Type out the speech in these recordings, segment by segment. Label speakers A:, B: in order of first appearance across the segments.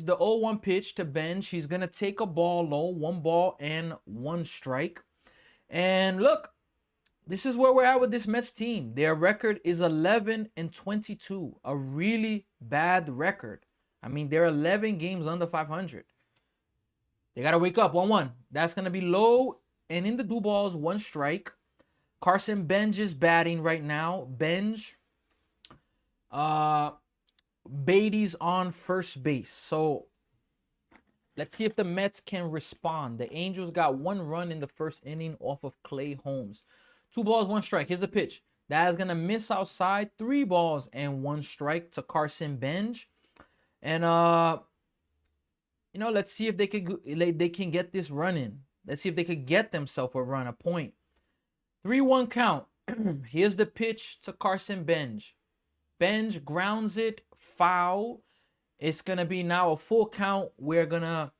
A: the 0-1 pitch to Benj. He's going to take a ball low, 1 ball and 1 strike. And look, this is where we're at with this Mets team. Their record is 11-22, a really bad record. I mean, they're 11 games under 500. They got to wake up. 1-1. That's going to be low. And in the do balls, 1 strike. Carson Benj is batting right now. Benj. Beatty's on first base. So let's see if the Mets can respond. The Angels got 1 run in the first inning off of Clay Holmes. 2 balls, 1 strike. Here's a pitch. That is going to miss outside. 3 balls and 1 strike to Carson Benj. And, let's see if they can get this run in. Let's see if they could get themselves a run, a point. 3-1 count. Here's the pitch to Carson Benj. Benj grounds it, foul. It's going to be now a full count. We're going to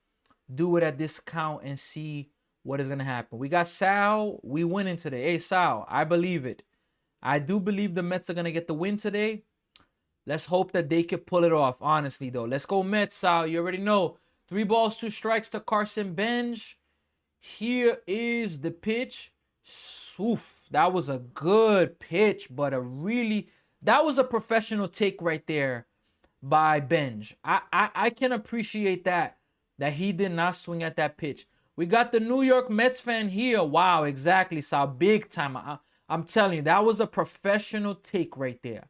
A: do it at this count and see what is going to happen. We got Sal. We winning today. Hey, Sal, I believe it. I do believe the Mets are going to get the win today. Let's hope that they can pull it off, honestly, though. Let's go Mets, Sal. You already know. 3 balls, 2 strikes to Carson Benj. Here is the pitch. Oof, that was a good pitch, but that was a professional take right there by Benj. I can appreciate that he did not swing at that pitch. We got the New York Mets fan here. Wow, exactly, Sal. Big time. I'm telling you, that was a professional take right there.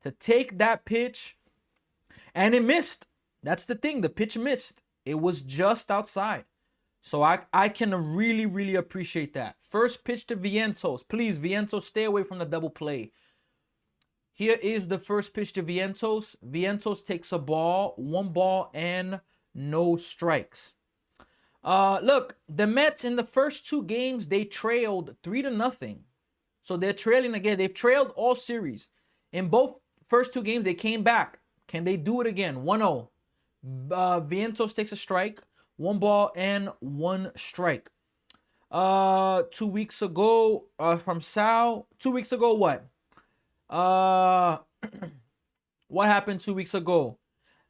A: To take that pitch, and it missed. That's the thing. The pitch missed. It was just outside. So I can really, really appreciate that. First pitch to Vientos. Please, Vientos, stay away from the double play. Here is the first pitch to Vientos. Vientos takes a ball, 1 ball and no strikes. Look, the Mets in the first 2 games, they trailed 3-0. So they're trailing again. They've trailed all series. In both first 2 games, they came back. Can they do it again? 1-0. Vientos takes a strike. 1 ball and 1 strike. 2 weeks ago, from Sal. 2 weeks ago, what? What happened 2 weeks ago?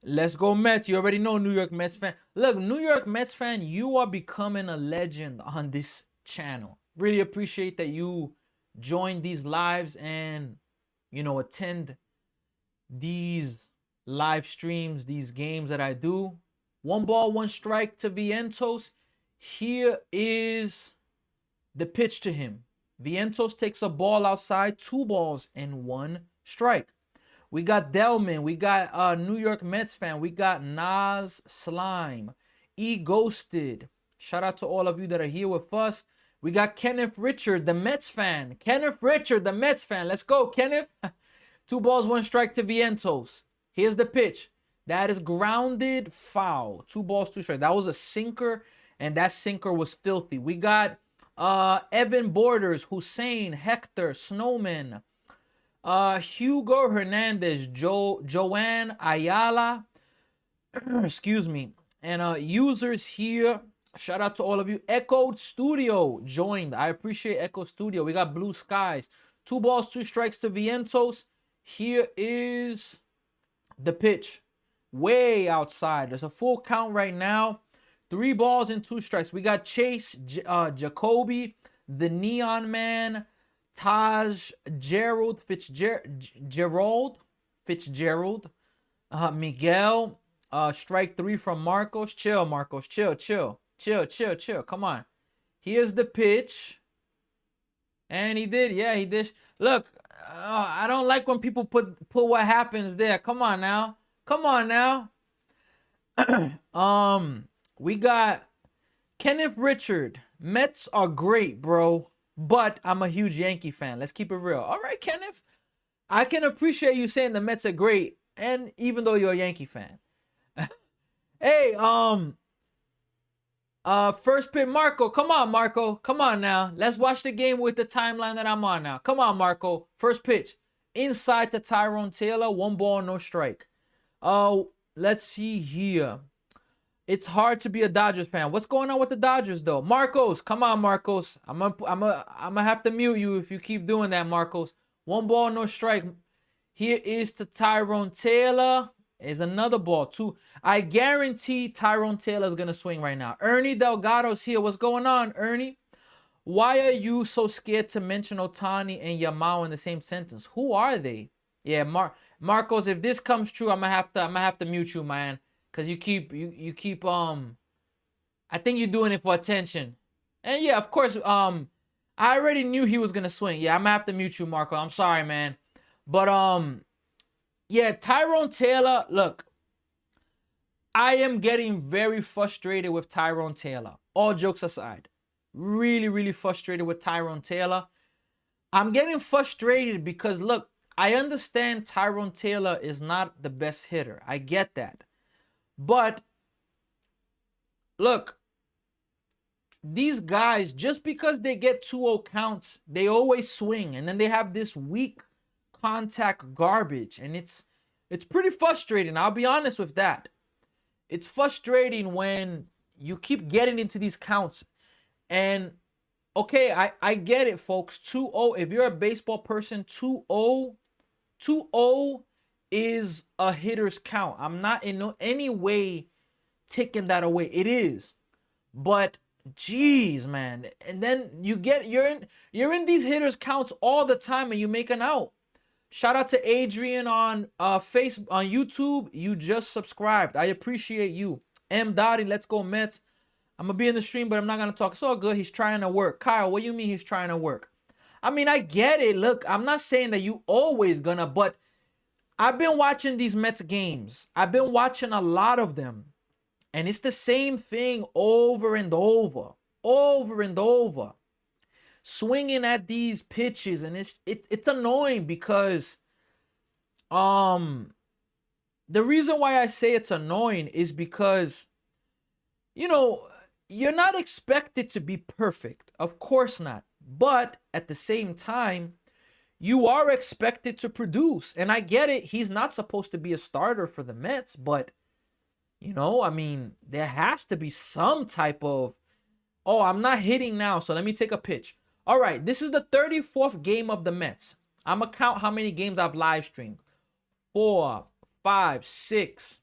A: Let's go Mets. You already know, New York Mets fan. Look, New York Mets fan, you are becoming a legend on this channel. Really appreciate that you join these lives and, attend these live streams, these games that I do. 1 ball, 1 strike to Vientos. Here is the pitch to him. Vientos takes a ball outside, 2 balls and 1 strike. We got Delman. We got New York Mets fan. We got Nas Slime. Ghosted. Shout out to all of you that are here with us. We got Kenneth Richard, the Mets fan. Kenneth Richard, the Mets fan. Let's go, Kenneth. 2 balls, 1 strike to Vientos. Here's the pitch. That is grounded foul. 2 balls, 2 strikes. That was a sinker, and that sinker was filthy. We got Evan Borders, Hussein, Hector, Snowman, Hugo Hernandez, Joanne Ayala, excuse me, and users here. Shout out to all of you. Echo Studio joined. I appreciate Echo Studio. We got Blue Skies. 2 balls, 2 strikes to Vientos. Here is the pitch. Way outside. There's a full count right now. 3 balls and 2 strikes. We got Chase, Jacoby, the Neon Man, Taj, Gerald, Fitzgerald, Miguel. Strike 3 from Marcos. Chill, Marcos. Chill. Come on. Here's the pitch. And he did. Yeah, he did. Look, I don't like when people put what happens there. Come on now. We got Kenneth Richard. Mets are great, bro. But I'm a huge Yankee fan. Let's keep it real. All right, Kenneth. I can appreciate you saying the Mets are great. And even though you're a Yankee fan. Hey, first pitch, Marco. Come on, Marco. Come on now. Let's watch the game with the timeline that I'm on now. Come on, Marco. First pitch. Inside to Tyrone Taylor. 1 ball, no strike. Let's see here. It's hard to be a Dodgers fan. What's going on with the Dodgers, though? Marcos, come on, Marcos. I'm gonna have to mute you if you keep doing that, Marcos. 1 ball, no strike. Here is to Tyrone Taylor. Is another ball. Two. I guarantee Tyrone Taylor's going to swing right now. Ernie Delgado's here. What's going on, Ernie? Why are you so scared to mention Otani and Yamao in the same sentence? Who are they? Yeah, Marcos, if this comes true, I'm gonna have to mute you, man. Cause you keep I think you're doing it for attention. And yeah, of course, I already knew he was gonna swing. Yeah, I'm gonna have to mute you, Marco. I'm sorry, man. But yeah, Tyrone Taylor, look, I am getting very frustrated with Tyrone Taylor. All jokes aside. Really, really frustrated with Tyrone Taylor. I'm getting frustrated because, look, I understand Tyrone Taylor is not the best hitter. I get that. But, look, these guys, just because they get 2-0 counts, they always swing. And then they have this weak contact garbage. And it's pretty frustrating. I'll be honest with that. It's frustrating when you keep getting into these counts. And, okay, I get it, folks. 2-0, if you're a baseball person, 2-0 is a hitter's count. I'm not in any way taking that away. It is. But, geez, man. And then you're in these hitters' counts all the time and you make an out. Shout out to Adrian on on YouTube. You just subscribed. I appreciate you. M. Dottie, let's go Mets. I'm going to be in the stream, but I'm not going to talk. It's all good. He's trying to work. Kyle, what do you mean he's trying to work? I mean, I get it. Look, I'm not saying that you always gonna, but I've been watching these Mets games. I've been watching a lot of them. And it's the same thing over and over. Over and over. Swinging at these pitches. And it's annoying because the reason why I say it's annoying is because, you know, you're not expected to be perfect. Of course not. But at the same time, you are expected to produce. And I get it. He's not supposed to be a starter for the Mets. But, you know, I mean, there has to be some type of, oh, I'm not hitting now, so let me take a pitch. All right, this is the 34th game of the Mets. I'm going to count how many games I've live streamed. 4, 5, 6.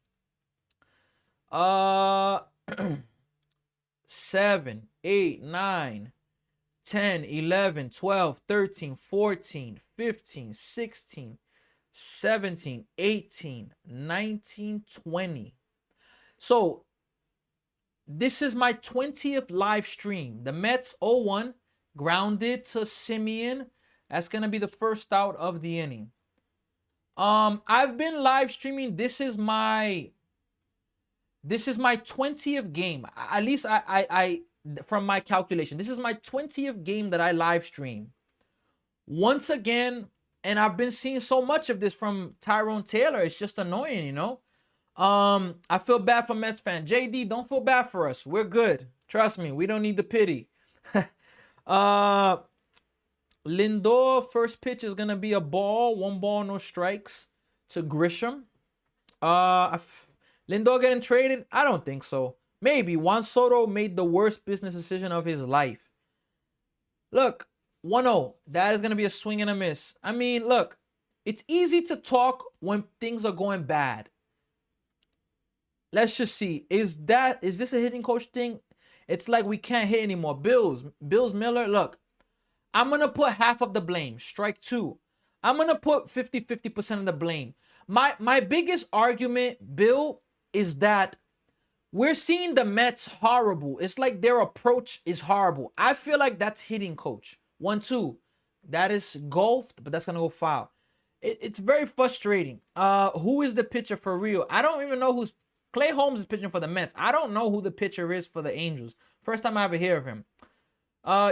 A: 7, 8, 9, 10, 11, 12, 13, 14, 15, 16, 17, 18, 19, 20. So, this is my 20th live stream. The Mets 0-1, grounded to Simeon. That's going to be the first out of the inning. I've been live streaming. This is my 20th game. At least I from my calculation, this is my 20th game that I live stream. Once again, and I've been seeing so much of this from Tyrone Taylor. It's just annoying, you know. I feel bad for Mets fan. JD, don't feel bad for us. We're good. Trust me, we don't need the pity. Lindor, first pitch is gonna be a ball. 1 ball, no strikes to Grisham. Lindor getting traded? I don't think so. Maybe. Juan Soto made the worst business decision of his life. Look, 1-0. That is going to be a swing and a miss. I mean, look, it's easy to talk when things are going bad. Let's just see. Is this a hitting coach thing? It's like we can't hit anymore. Bills Miller, look. I'm going to put half of the blame. Strike 2. I'm going to put 50% of the blame. My biggest argument, Bill, is that we're seeing the Mets horrible. It's like their approach is horrible. I feel like that's hitting coach. 1-2. That is golfed, but that's going to go foul. It's very frustrating. Who is the pitcher for real? I don't even know who's... Clay Holmes is pitching for the Mets. I don't know who the pitcher is for the Angels. First time I ever hear of him.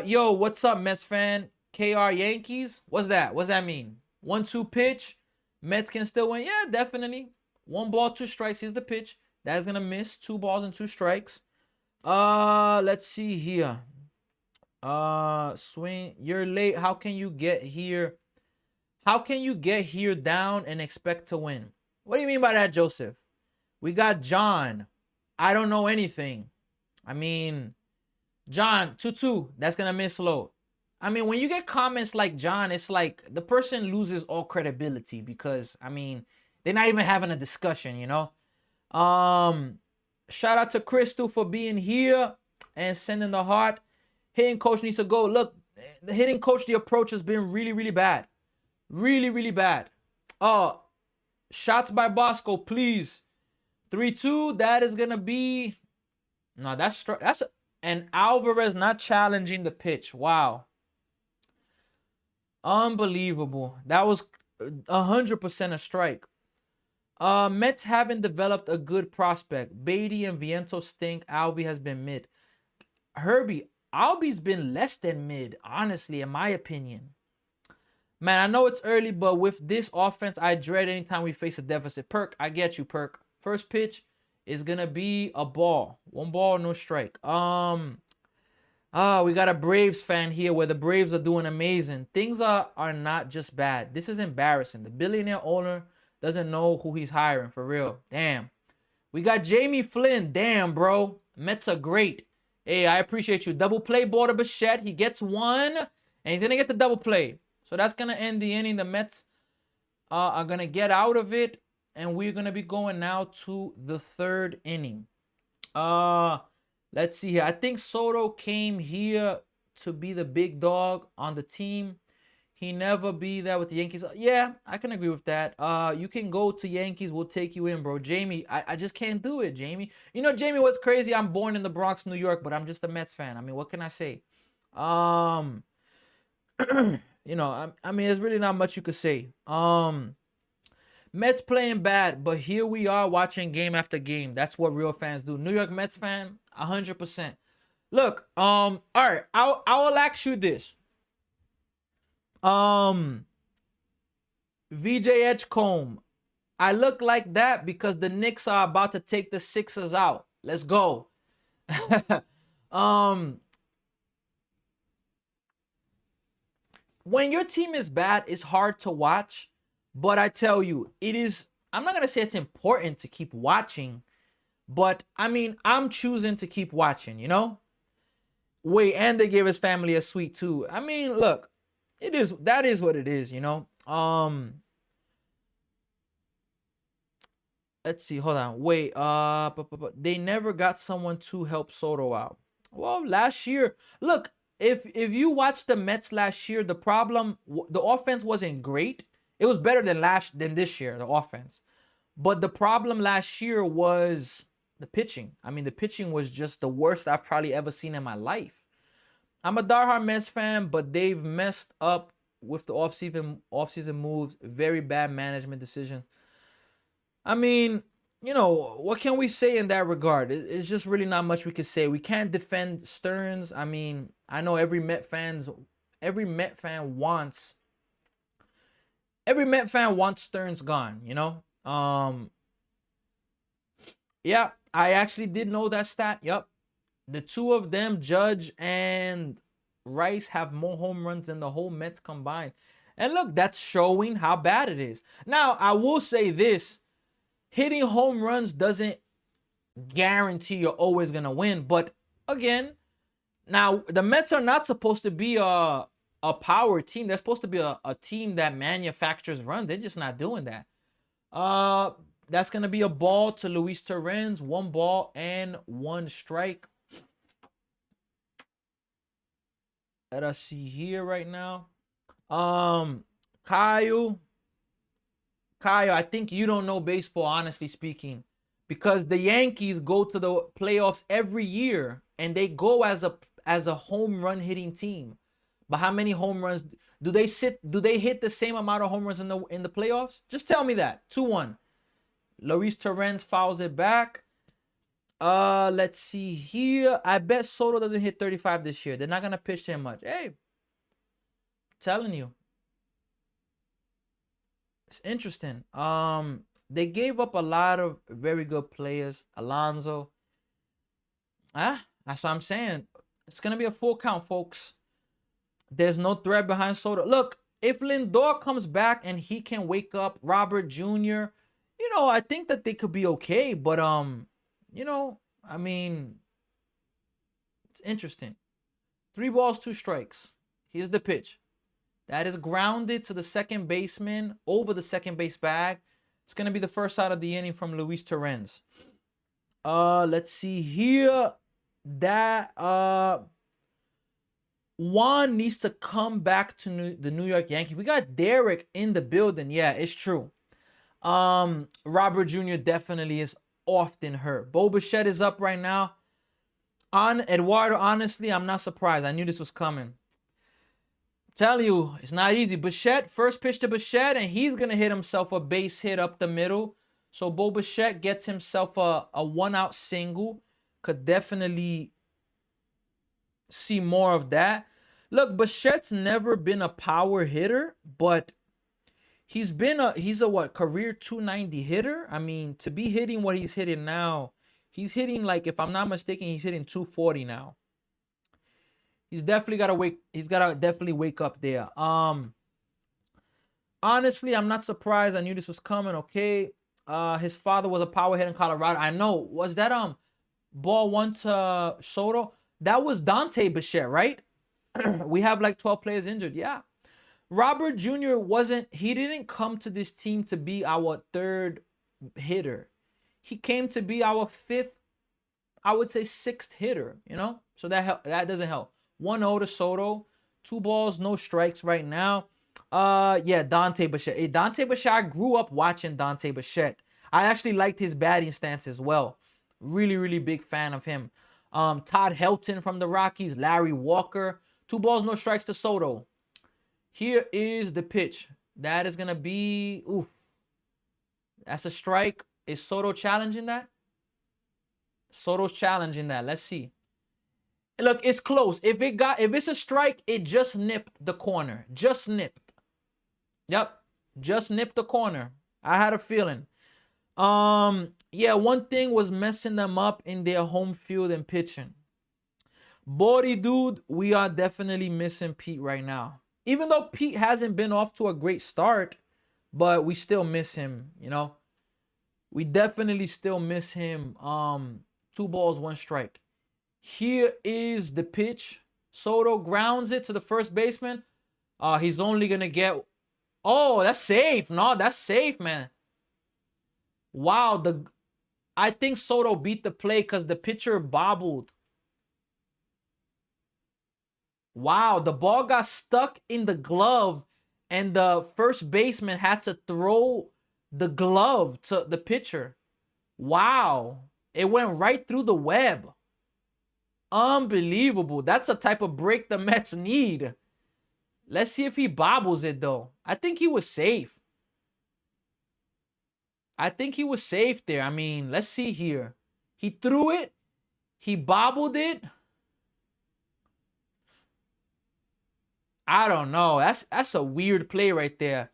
A: Yo, what's up, Mets fan? KR Yankees? What's that? What's that mean? 1-2 pitch. Mets can still win? Yeah, definitely. 1 ball, 2 strikes. Here's the pitch. That's going to miss. 2 balls and 2 strikes. Let's see here. Swing. You're late. How can you get here? How can you get here down and expect to win? What do you mean by that, Joseph? We got John. I don't know anything. I mean, John, 2-2. That's going to miss low. I mean, when you get comments like John, it's like the person loses all credibility because, I mean, They're not even having a discussion, you know. Shout out to Crystal for being here and sending the heart. Hitting coach needs to go. Look, the hitting coach, the approach has been really, really bad. Really, really bad. Shots by Bosco, please. 3-2. That is gonna be. No, that's and Alvarez not challenging the pitch. Wow. Unbelievable. That was 100% a strike. Mets haven't developed a good prospect. Beatty and Vientos stink. Alvy has been mid. Herbie, Alvy's been less than mid, honestly, in my opinion. Man, I know it's early, but with this offense, I dread anytime we face a deficit. Perk, I get you, Perk. First pitch is gonna be a ball. One ball, no strike. We got a Braves fan here where the Braves are doing amazing. Things are not just bad. This is embarrassing. The billionaire owner doesn't know who he's hiring, for real. Damn. We got Jamie Flynn. Damn, bro. Mets are great. Hey, I appreciate you. Double play, Border Bichette. He gets one, and he's going to get the double play. So that's going to end the inning. The Mets are going to get out of it, and we're going to be going now to the third inning. Let's see here. I think Soto came here to be the big dog on the team. He never be that with the Yankees. Yeah, I can agree with that. You can go to Yankees. We'll take you in, bro. Jamie, I just can't do it, Jamie. You know, Jamie, what's crazy? I'm born in the Bronx, New York, but I'm just a Mets fan. I mean, what can I say? You know, I mean, there's really not much you could say. Mets playing bad, but here we are watching game after game. That's what real fans do. New York Mets fan, 100%. Look, all right, I will ask you this. VJ Edgecombe, I look like that because the Knicks are about to take the Sixers out. Let's go. When your team is bad, it's hard to watch, but I tell you, it is. I'm not gonna say it's important to keep watching, but I mean, I'm choosing to keep watching, you know. Wait, and they gave his family a suite too. I mean, look. That is what it is, you know. Let's see, hold on. Wait, they never got someone to help Soto out. Well, last year, look, if you watch the Mets last year, the offense wasn't great. It was better than this year, the offense. But the problem last year was the pitching. I mean, the pitching was just the worst I've probably ever seen in my life. I'm a diehard Mets fan, but they've messed up with the offseason moves. Very bad management decisions. I mean, you know, what can we say in that regard? It's just really not much we can say. We can't defend Stearns. I mean, I know every Met fan wants Stearns gone, you know? Yeah, I actually did know that stat. Yep. The two of them, Judge and Rice, have more home runs than the whole Mets combined. And look, that's showing how bad it is. Now, I will say this. Hitting home runs doesn't guarantee you're always going to win. But again, now, the Mets are not supposed to be a power team. They're supposed to be a team that manufactures runs. They're just not doing that. That's going to be a ball to Luis Torrens. 1 ball and 1 strike. Let us see here right now. Kyle, I think you don't know baseball, honestly speaking, because the Yankees go to the playoffs every year and they go as a home run hitting team. But how many home runs do they hit the same amount of home runs in the playoffs? Just tell me that. 2-1. Luis Torrens fouls it back. Let's see here. I bet Soto doesn't hit 35 this year. They're not gonna pitch him much. Hey, telling you, it's interesting. They gave up a lot of very good players. Alonso. That's what I'm saying. It's gonna be a full count, folks. There's no threat behind Soto. Look, if Lindor comes back and he can wake up Robert Jr., you know, I think that they could be okay. But you know, I mean, it's interesting. 3 balls, 2 strikes. Here's the pitch. That is grounded to the second baseman over the second base bag. It's gonna be the first out of the inning from Luis Torrens. Let's see here. That Juan needs to come back to the New York Yankees. We got Derek in the building. Yeah, it's true. Robert Jr. definitely is often hurt. Bo Bichette is up right now. On Eduardo, honestly, I'm not surprised. I knew this was coming. Tell you, it's not easy. Bichette, first pitch to Bichette, and he's gonna hit himself a base hit up the middle. So Bo Bichette gets himself a 1-out single. Could definitely see more of that. Look, Bichette's never been a power hitter, but he's a what, career 290 hitter. I mean, to be hitting what he's hitting now, he's hitting, like, if I'm not mistaken, he's hitting 240 now. He's definitely gotta wake. He's gotta definitely wake up there. Honestly, I'm not surprised. I knew this was coming. Okay. His father was a power hitter in Colorado. I know. Was that ball one to Soto? That was Dante Bichette, right? We have like 12 players injured. Yeah. Robert Jr. he didn't come to this team to be our third hitter. He came to be our fifth, I would say sixth hitter, you know? So that doesn't help. 1-0 to Soto. 2 balls, no strikes right now. Yeah, Dante Bichette. Hey, Dante Bichette, I grew up watching Dante Bichette. I actually liked his batting stance as well. Really, really big fan of him. Todd Helton from the Rockies. Larry Walker. 2 balls, no strikes to Soto. Here is the pitch. That is going to be... Oof. That's a strike. Is Soto challenging that? Soto's challenging that. Let's see. Look, it's close. If it's a strike, it just nipped the corner. Just nipped. Yep. Just nipped the corner. I had a feeling. Yeah, one thing was messing them up in their home field and pitching. Body dude, we are definitely missing Pete right now. Even though Pete hasn't been off to a great start, but we still miss him, you know. We definitely still miss him. 2 balls, 1 strike. Here is the pitch. Soto grounds it to the first baseman. He's only going to get... Oh, that's safe. No, that's safe, man. Wow. I think Soto beat the play because the pitcher bobbled. Wow. The ball got stuck in the glove, and the first baseman had to throw the glove to the pitcher. Wow. It went right through the web. Unbelievable. That's a type of break the Mets need. Let's see if he bobbles it, though. I think he was safe. I think he was safe there. I mean, let's see here. He threw it. He bobbled it. I don't know. That's a weird play right there.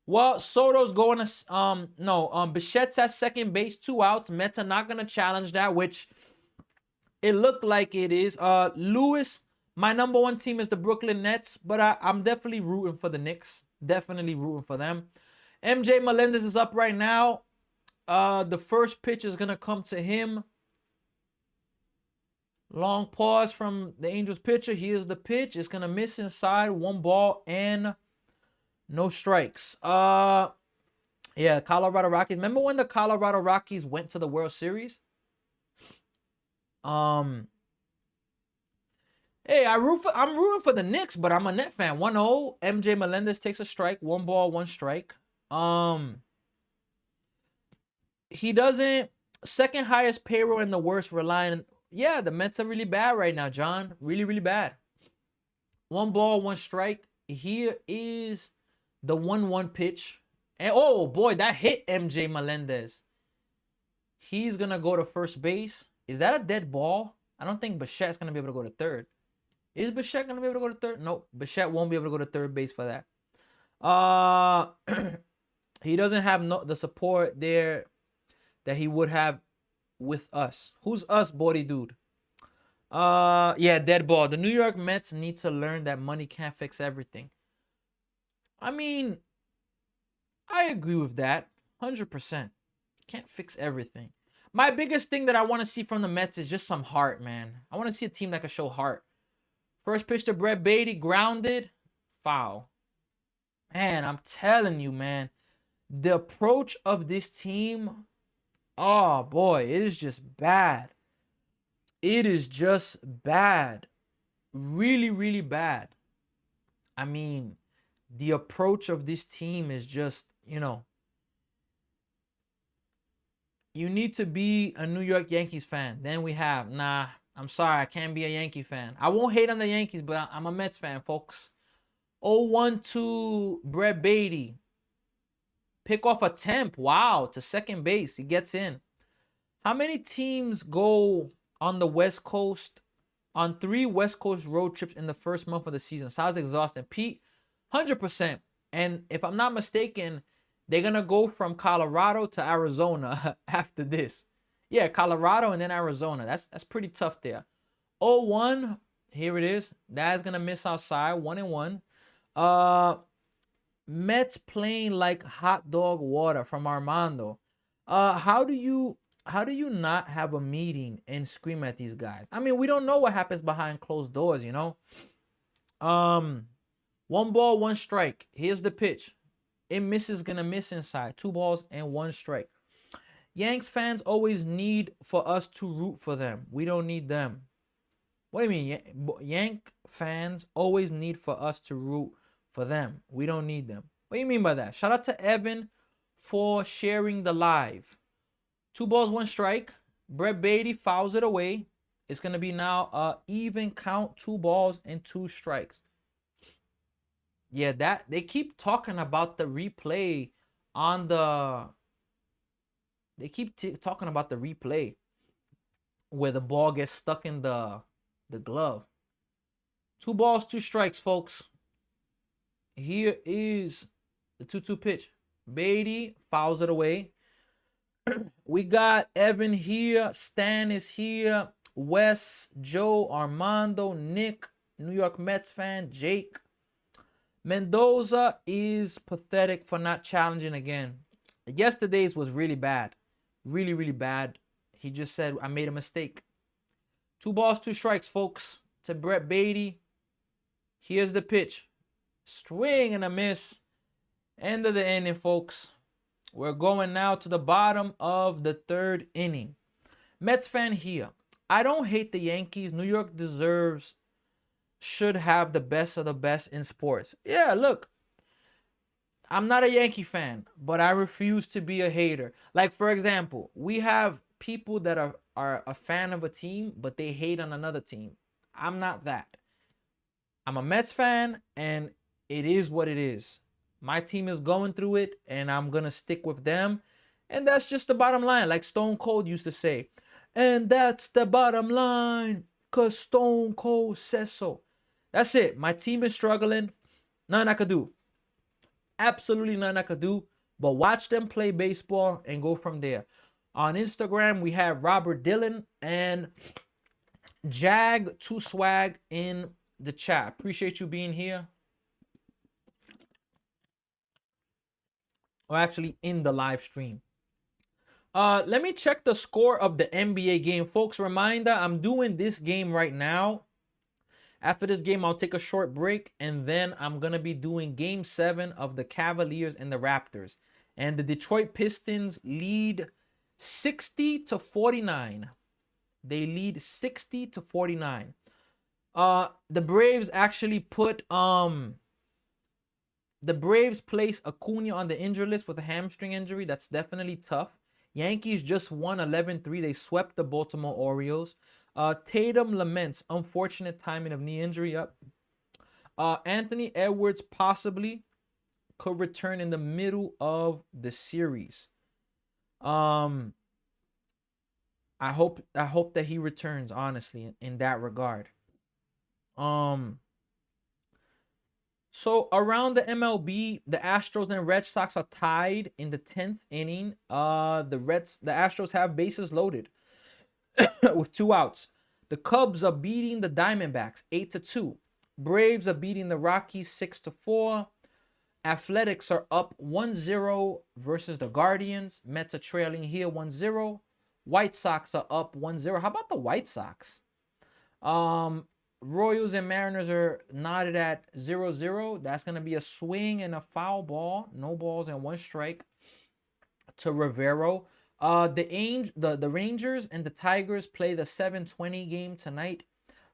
A: Well, Soto's going to... Bichette's at second base, 2 outs. Mets are not going to challenge that, which... It looked like it is. Lewis, my number 1 team is the Brooklyn Nets, but I'm definitely rooting for the Knicks. Definitely rooting for them. MJ Melendez is up right now. The first pitch is going to come to him. Long pause from the Angels pitcher. Here's the pitch. It's going to miss inside. 1 ball and no strikes. Yeah, Colorado Rockies. Remember when the Colorado Rockies went to the World Series? Hey, I'm rooting for the Knicks, but I'm a Net fan. 1-0. MJ Melendez takes a strike. 1 ball, 1 strike. He doesn't... Second highest payroll and the worst relying... Yeah, the Mets are really bad right now, John. Really, really bad. 1 ball, 1 strike. Here is the 1-1 pitch. And oh, boy, that hit MJ Melendez. He's going to go to first base. Is that a dead ball? I don't think Bichette's going to be able to go to third. Is Bichette going to be able to go to third? Nope. Bichette won't be able to go to third base for that. He doesn't have the support there that he would have with us. Who's us, body dude? Yeah, dead ball. The New York Mets need to learn that money can't fix everything. I mean, I agree with that. 100%. Can't fix everything. My biggest thing that I want to see from the Mets is just some heart, man. I want to see a team that can show heart. First pitch to Brett Beatty, grounded, foul. Man, I'm telling you, man. The approach of this team, oh boy, it is just bad. It is just bad. Really, really bad. I mean, the approach of this team is just, you need to be a New York Yankees fan. Then we have, nah, I'm sorry, I can't be a Yankee fan. I won't hate on the Yankees, but I'm a Mets fan, folks. 0-1 to Brett Beatty. Pick off a temp. Wow, to second base. He gets in. How many teams go on the West Coast on 3 West Coast road trips in the first month of the season? Sounds exhausting. Pete, 100%. And if I'm not mistaken, they're going to go from Colorado to Arizona after this. Yeah, Colorado and then Arizona. That's pretty tough there. 0-1. Here it is. That's going to miss outside. 1-1. Mets playing like hot dog water from Armando. How do you not have a meeting and scream at these guys? I mean, we don't know what happens behind closed doors, 1 ball, 1 strike. Here's the pitch. It misses, gonna miss inside. 2 balls and 1 strike. Yanks fans always need for us to root for them. We don't need them. What do you mean? Yank fans always need for us to root for them. We don't need them. What do you mean by that? Shout out to Evan for sharing the live. 2 balls, 1 strike. Brett Beatty fouls it away. It's going to be now a even count, 2 balls and 2 strikes. Yeah, that they keep talking about the replay on the... They keep talking about the replay where the ball gets stuck in the glove. 2 balls, 2 strikes, folks. Here is the 2-2 pitch. Beatty fouls it away. We got Evan here. Stan is here. Wes, Joe, Armando, Nick, New York Mets fan, Jake. Mendoza is pathetic for not challenging again. Yesterday's was really bad. Really, really bad. He just said, I made a mistake. 2 balls, 2 strikes, folks, to Brett Beatty. Here's the pitch. Swing and a miss. End of the inning, folks. We're going now to the bottom of the 3rd inning. Mets fan here. I don't hate the Yankees. New York should have the best of the best in sports. Yeah, look. I'm not a Yankee fan, but I refuse to be a hater. Like, for example, we have people that are a fan of a team, but they hate on another team. I'm not that. I'm a Mets fan, and it is what it is. My team is going through it, and I'm going to stick with them. And that's just the bottom line, like Stone Cold used to say. And that's the bottom line, because Stone Cold says so. That's it. My team is struggling. Nothing I could do. Absolutely nothing I could do but watch them play baseball and go from there. On Instagram, we have Robert Dillon and Jag2Swag in the chat. Appreciate you being here. Or actually in the live stream. Let me check the score of the NBA game. Folks, reminder, I'm doing this game right now. After this game, I'll take a short break, and then I'm going to be doing Game 7 of the Cavaliers and the Raptors. And the Detroit Pistons lead 60-49. They lead 60-49. The Braves actually put... The Braves place Acuna on the injury list with a hamstring injury. That's definitely tough. Yankees just won 11-3. They swept the Baltimore Orioles. Tatum laments unfortunate timing of knee injury. Anthony Edwards possibly could return in the middle of the series. I hope that he returns, honestly, in that regard. So around the MLB, the Astros and Red Sox are tied in the 10th inning. The Astros have bases loaded with 2 outs. The Cubs are beating the Diamondbacks 8-2. Braves are beating the Rockies 6-4. Athletics are up 1-0 versus the Guardians. Mets are trailing here 1-0. White Sox are up 1-0. How about the White Sox? Royals and Mariners are knotted at 0-0. That's going to be a swing and a foul ball. No balls and 1 strike. to Rivero. The Rangers and the Tigers play the 7:20 game tonight.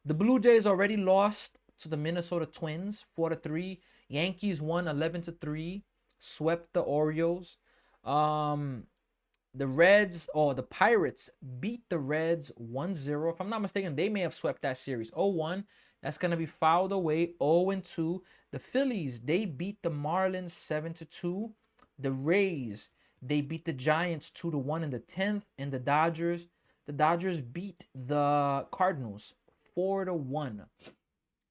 A: The Blue Jays already lost to the Minnesota Twins 4-3. Yankees won 11-3, swept the Orioles. The Reds or the Pirates beat the Reds 1-0. If I'm not mistaken, they may have swept that series 0-1. That's going to be fouled away 0-2. The Phillies, they beat the Marlins 7-2. The Rays, they beat the Giants 2-1 in the 10th. And the Dodgers beat the Cardinals 4-1.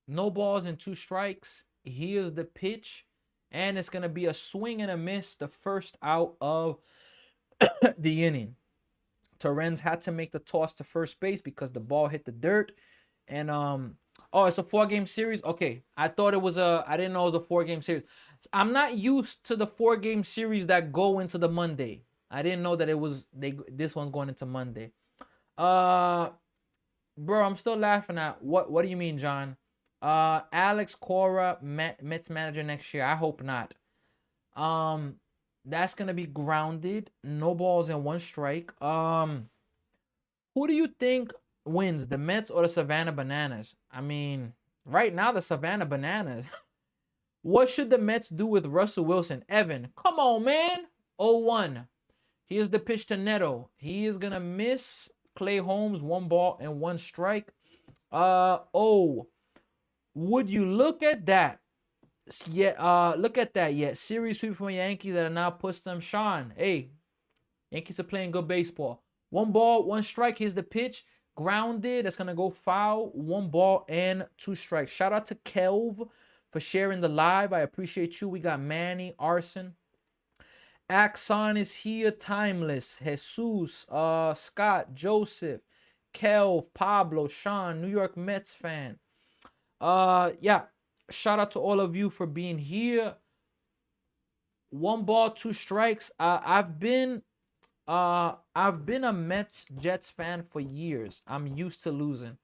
A: No balls and 2 strikes. Here's the pitch. And it's going to be a swing and a miss, the first out of the inning. Torrens had to make the toss to first base because the ball hit the dirt. And oh, it's a 4-game series. Okay, I didn't know it was a 4-game series. I'm not used to the 4-game series that go into the Monday. I didn't know that this one's going into Monday. Bro, I'm still laughing at what do you mean, John? Alex Cora, Mets manager next year. I hope not. That's gonna be grounded. No balls and 1 strike. Who do you think wins, the Mets or the Savannah Bananas? I mean, right now the Savannah Bananas. What should the Mets do with Russell Wilson? Evan, come on, man. 0-1. Here's the pitch to Neto. He is gonna miss. Clay Holmes, 1 ball and 1 strike. Would you look at that? Yeah, look at that. Yeah, series sweep from Yankees that are now pushed them. Sean, hey, Yankees are playing good baseball. 1 ball, 1 strike. Here's the pitch. Grounded. That's going to go foul. 1 ball and 2 strikes. Shout out to Kelv for sharing the live. I appreciate you. We got Manny, Arson. Axon is here. Timeless. Jesus, Scott, Joseph, Kelv, Pablo, Sean, New York Mets fan. Yeah. Shout out to all of you for being here. 1 ball, 2 strikes. I've been a Mets Jets fan for years. I'm used to losing.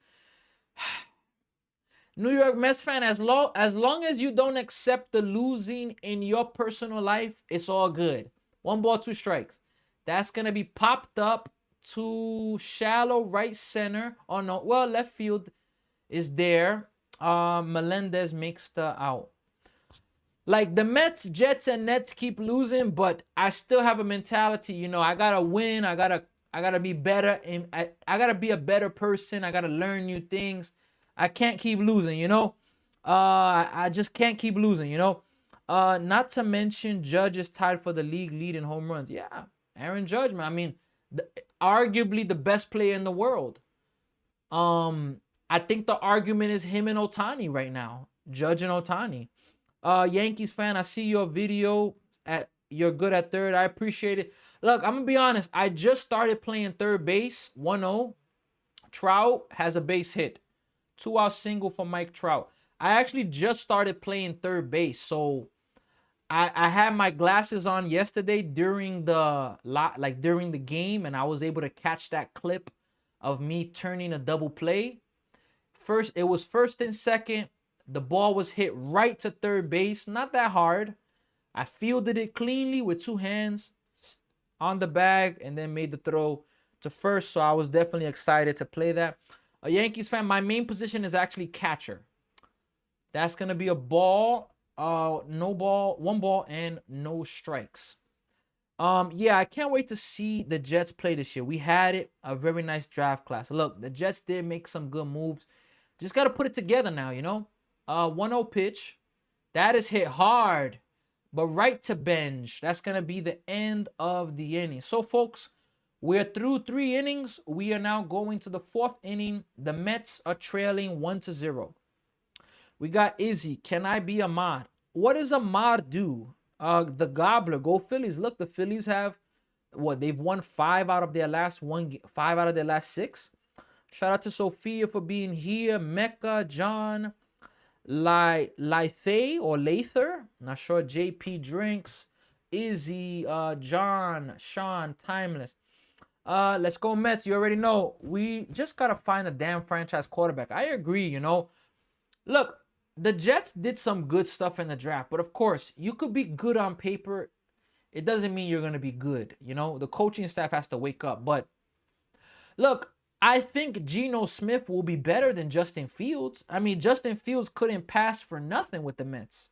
A: New York Mets fan, as long as you don't accept the losing in your personal life, it's all good. 1 ball, 2 strikes. That's gonna be popped up to shallow right center. Oh no, well, left field is there. Melendez makes the out. Like, the Mets, Jets, and Nets keep losing, but I still have a mentality, you know, I gotta win. I gotta be better, and I gotta be a better person. I gotta learn new things. I can't keep losing, you know. I just can't keep losing, you know. Not to mention, Judge is tied for the league lead in home runs. Yeah, Aaron Judge, man. I mean, arguably the best player in the world. I think the argument is him and Ohtani right now. Judge and Ohtani. Yankees fan, I see your video. You're good at third. I appreciate it. Look, I'm going to be honest. I just started playing third base. 1-0. Trout has a base hit. 2-out single for Mike Trout. I actually just started playing third base. So I had my glasses on yesterday during the game, and I was able to catch that clip of me turning a double play. It was first and second. The ball was hit right to third base. Not that hard. I fielded it cleanly with 2 hands on the bag and then made the throw to first. So I was definitely excited to play that. A Yankees fan, my main position is actually catcher. That's going to be a ball, no ball, 1 ball, and no strikes. Yeah, I can't wait to see the Jets play this year. We had a very nice draft class. Look, the Jets did make some good moves. Just got to put it together now, you know. 1-0 pitch. That is hit hard, but right to bench. That's going to be the end of the inning. So, folks, we're through 3 innings. We are now going to the 4th inning. The Mets are trailing 1-0. We got Izzy. Can I be a mod? What does a mod do? The Gobbler. Go Phillies. Look, the Phillies have, they've won 5 out of their last 6. Shout out to Sophia for being here. Mecca, John, Lythay or Lather. Not sure. JP Drinks, Izzy, John, Sean, Timeless. Let's go Mets. You already know. We just got to find a damn franchise quarterback. I agree, you know. Look, the Jets did some good stuff in the draft. But, of course, you could be good on paper. it doesn't mean you're going to be good. You know, the coaching staff has to wake up. But look, I think Geno Smith will be better than Justin Fields. I mean, Justin Fields couldn't pass for nothing with the Mets.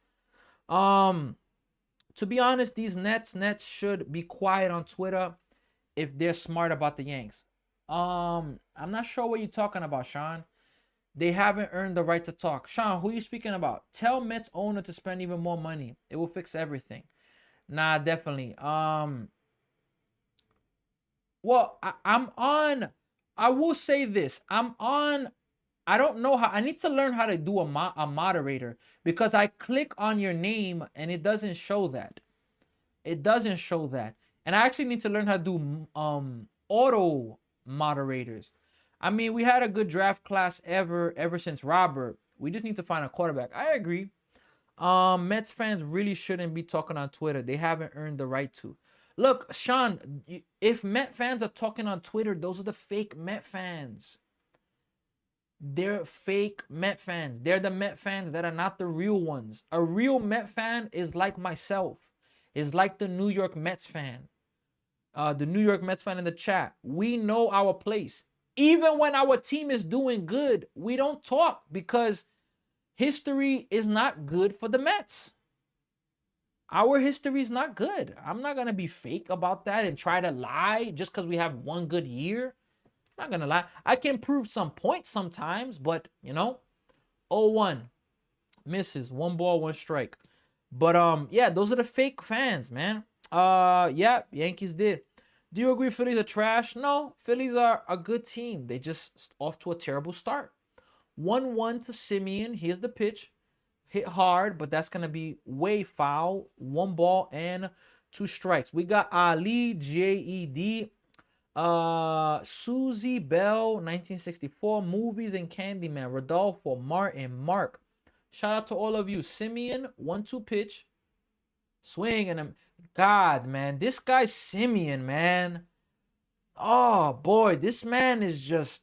A: To be honest, these Nets should be quiet on Twitter if they're smart about the Yanks. I'm not sure what you're talking about, Sean. They haven't earned the right to talk. Sean, who are you speaking about? Tell Mets owner to spend even more money. It will fix everything. Nah, definitely. Well, I'm on. I will say this. I'm on. I don't know how. I need to learn how to do a moderator because I click on your name and it doesn't show that. It doesn't show that. And I actually need to learn how to do auto moderators. I mean, we had a good draft class ever since Robert. We just need to find a quarterback. I agree. Mets fans really shouldn't be talking on Twitter. They haven't earned the right to. Look, Sean, if Met fans are talking on Twitter, those are the fake Met fans. They're fake Met fans. They're the Met fans that are not the real ones. A real Met fan is like myself. Is like the New York Mets fan. The New York Mets fan in the chat. We know our place. Even when our team is doing good, we don't talk because history is not good for the Mets. Our history is not good. I'm not going to be fake about that and try to lie just because we have one good year. I'm not going to lie. I can prove some points sometimes, but, you know, 0-1. Misses. 1 ball, 1 strike. But, yeah, those are the fake fans, man. Yeah, Yankees did. Do you agree Phillies are trash? No, Phillies are a good team. They just off to a terrible start. 1-1 to Simeon. Here's the pitch. Hit hard, but that's going to be way foul. 1 ball and 2 strikes. We got Ali, J-E-D. Susie Bell, 1964. Movies and Candyman. Rodolfo, Martin, Mark. Shout out to all of you. Simeon, 1-2 pitch. Swing and a... God, man. This guy Simeon, man. Oh, boy. This man is just...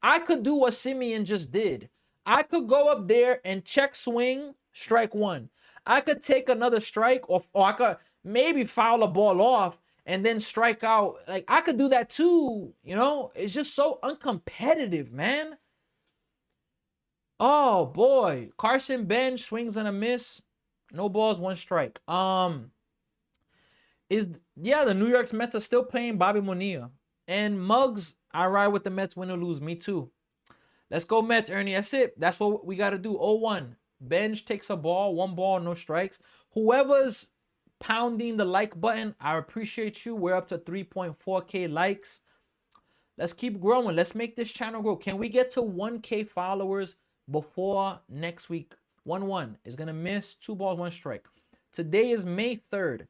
A: I could do what Simeon just did. I could go up there and check swing, strike 1. I could take another strike or I could maybe foul a ball off and then strike out. Like, I could do that too, you know? It's just so uncompetitive, man. Oh, boy. Carson Bench swings and a miss. No balls, 1 strike. The New York Mets are still playing Bobby Bonilla. And Muggs, I ride with the Mets win or lose. Me too. Let's go Mets, Ernie. That's it. That's what we got to do. 0-1. Bench takes a ball. 1 ball, no strikes. Whoever's pounding the like button, I appreciate you. We're up to 3.4K likes. Let's keep growing. Let's make this channel grow. Can we get to 1K followers before next week? 1-1 is going to miss. 2 balls, 1 strike. Today is May 3rd.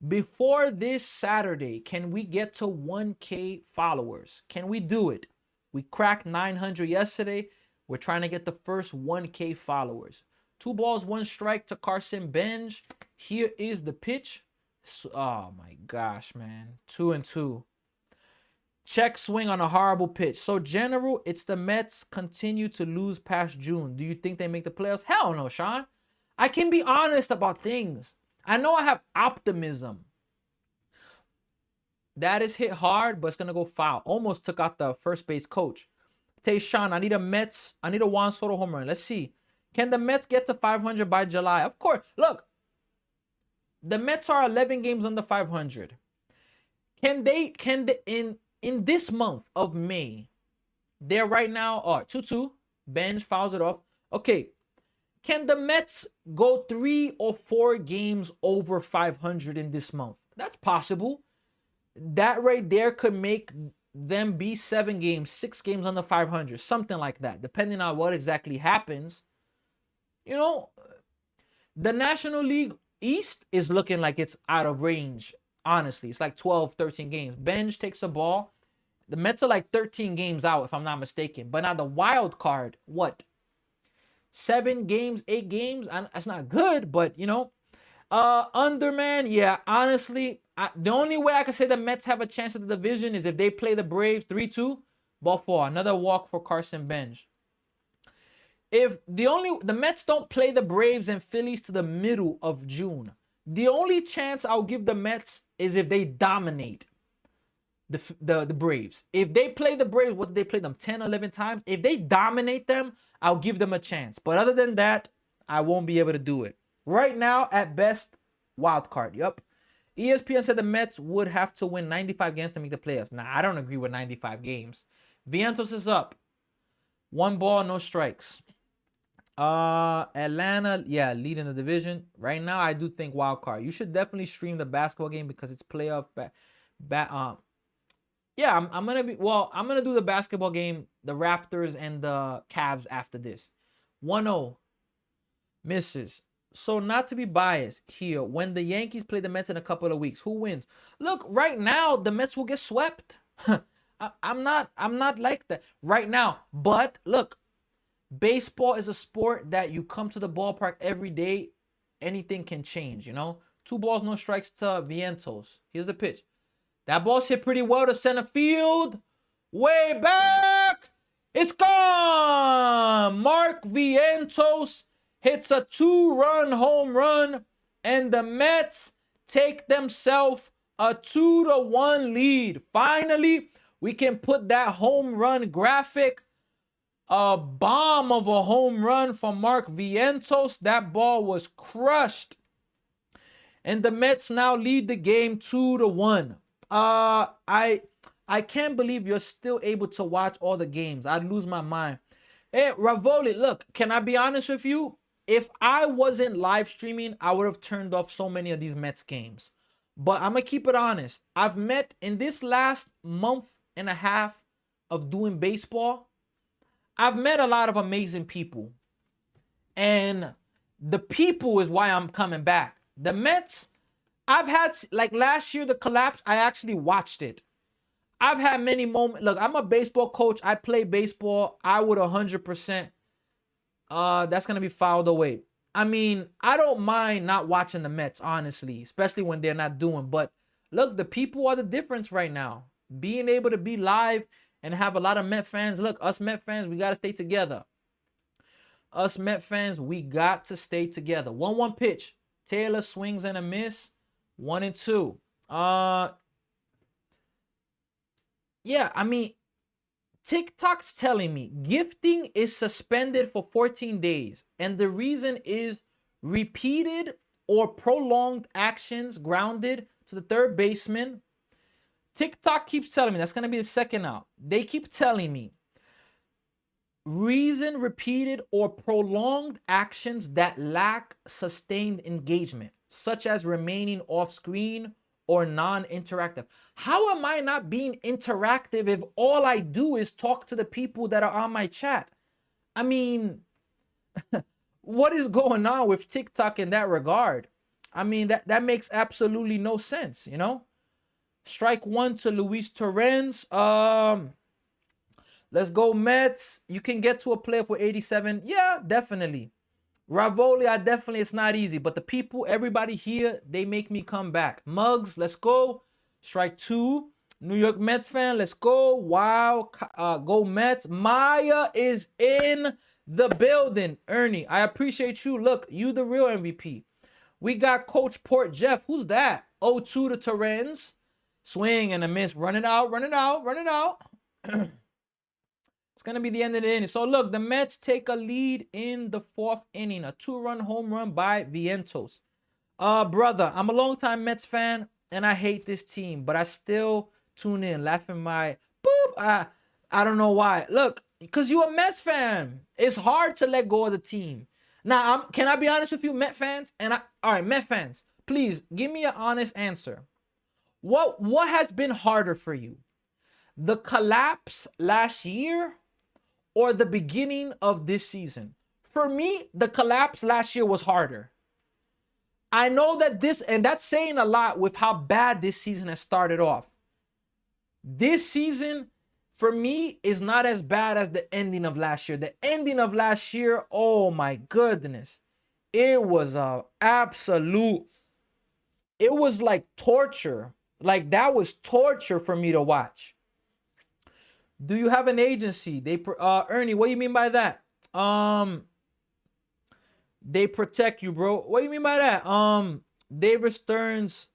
A: Before this Saturday, can we get to 1K followers? Can we do it? We cracked 900 yesterday. We're trying to get the first 1K followers. 2 balls, 1 strike to Carson Bench. Here is the pitch. Oh, my gosh, man. 2-2. Check swing on a horrible pitch. So, general, it's the Mets continue to lose past June. Do you think they make the playoffs? Hell no, Sean. I can be honest about things. I know I have optimism. That is hit hard, but it's going to go foul. Almost took out the first base coach. Tay Sean, I need a Juan Soto home run. Let's see. Can the Mets get to 500 by July? Of course. Look, the Mets are 11 games under 500. In this month of May, they're right now 2-2. Bench fouls it off. Okay. Can the Mets go 3 or 4 games over 500 in this month? That's possible. That right there could make them be 7 games, 6 games under 500, something like that, depending on what exactly happens. You know, the National League East is looking like it's out of range, honestly. It's like 12, 13 games. Bench takes a ball. The Mets are like 13 games out, if I'm not mistaken. But now the wild card, what? 7 games, 8 games? That's not good, but, you know. Underman, yeah, honestly, the only way I can say the Mets have a chance at the division is if they play the Braves 3-2, ball 4. Another walk for Carson Bench. If the Mets don't play the Braves and Phillies to the middle of June, The only chance I'll give the Mets is if they dominate the Braves. If they play the Braves, what did they play them 10, 11 times? If they dominate them, I'll give them a chance. But other than that, I won't be able to do it. Right now, at best, wild card. Yup. ESPN said the Mets would have to win 95 games to make the playoffs. Nah, I don't agree with 95 games. Vientos is up. 1 ball, no strikes. Atlanta, yeah, leading the division. Right now, I do think wild card. You should definitely stream the basketball game because it's playoff yeah, I'm gonna do the basketball game, the Raptors and the Cavs after this. 1-0. Misses. So not to be biased here, when the Yankees play the Mets in a couple of weeks, who wins? Look, right now the Mets will get swept. I'm not like that right now. But look, baseball is a sport that you come to the ballpark every day. Anything can change, you know. 2 balls, no strikes to Vientos. Here's the pitch. That ball's hit pretty well to center field. Way back. It's gone. Mark Vientos hits a 2-run home run, and the Mets take themselves a 2-1 lead. Finally, we can put that home run graphic. A bomb of a home run from Mark Vientos. That ball was crushed. And the Mets now lead the game 2-1. I can't believe you're still able to watch all the games. I'd lose my mind. Hey, Ravoli, look, can I be honest with you? If I wasn't live streaming, I would have turned off so many of these Mets games. But I'm going to keep it honest. I've met, in this last month and a half of doing baseball, I've met a lot of amazing people. And the people is why I'm coming back. The Mets, I've had, like last year, the collapse, I actually watched it. I've had many moments. Look, I'm a baseball coach. I play baseball. I would 100%. That's going to be fouled away. I mean, I don't mind not watching the Mets, honestly, especially when they're not doing. But look, the people are the difference right now. Being able to be live and have a lot of Met fans. Look, us Met fans, we got to stay together. Us Met fans, we got to stay together. 1-1 pitch. Taylor swings and a miss. 1-2. Yeah, I mean, TikTok's telling me gifting is suspended for 14 days. And the reason is repeated or prolonged actions grounded to the third baseman. TikTok keeps telling me, that's going to be the second out. They keep telling me reason repeated or prolonged actions that lack sustained engagement, such as remaining off screen or non-interactive. How am I not being interactive if all I do is talk to the people that are on my chat? I mean, what is going on with TikTok in that regard? I mean, that makes absolutely no sense, you know? Strike 1 to Luis Torrens. Let's go Mets. You can get to a playoff with 87. Yeah, definitely. Ravoli, it's not easy. But the people, everybody here, they make me come back. Muggs, let's go. Strike 2. New York Mets fan, let's go. Wow, go Mets. Maya is in the building. Ernie, I appreciate you. Look, you the real MVP. We got Coach Port Jeff. Who's that? 0-2 to Torrens. Swing and a miss. Run it out, run it out, run it out. It's going to be the end of the inning. So, look, the Mets take a lead in the 4th inning. A 2-run home run by Vientos. Brother, I'm a longtime Mets fan, and I hate this team. But I still tune in, laughing my boop. I don't know why. Look, because you're a Mets fan. It's hard to let go of the team. Now, can I be honest with you, Met fans? All right, Met fans, please give me an honest answer. What has been harder for you? The collapse last year or the beginning of this season? For me, the collapse last year was harder. I know that that's saying a lot with how bad this season has started off. This season, for me, is not as bad as the ending of last year. The ending of last year, oh my goodness. It was it was like torture. Like, that was torture for me to watch. Do you have an agency? Ernie, what do you mean by that? They protect you, bro. What do you mean by that? David Stearns,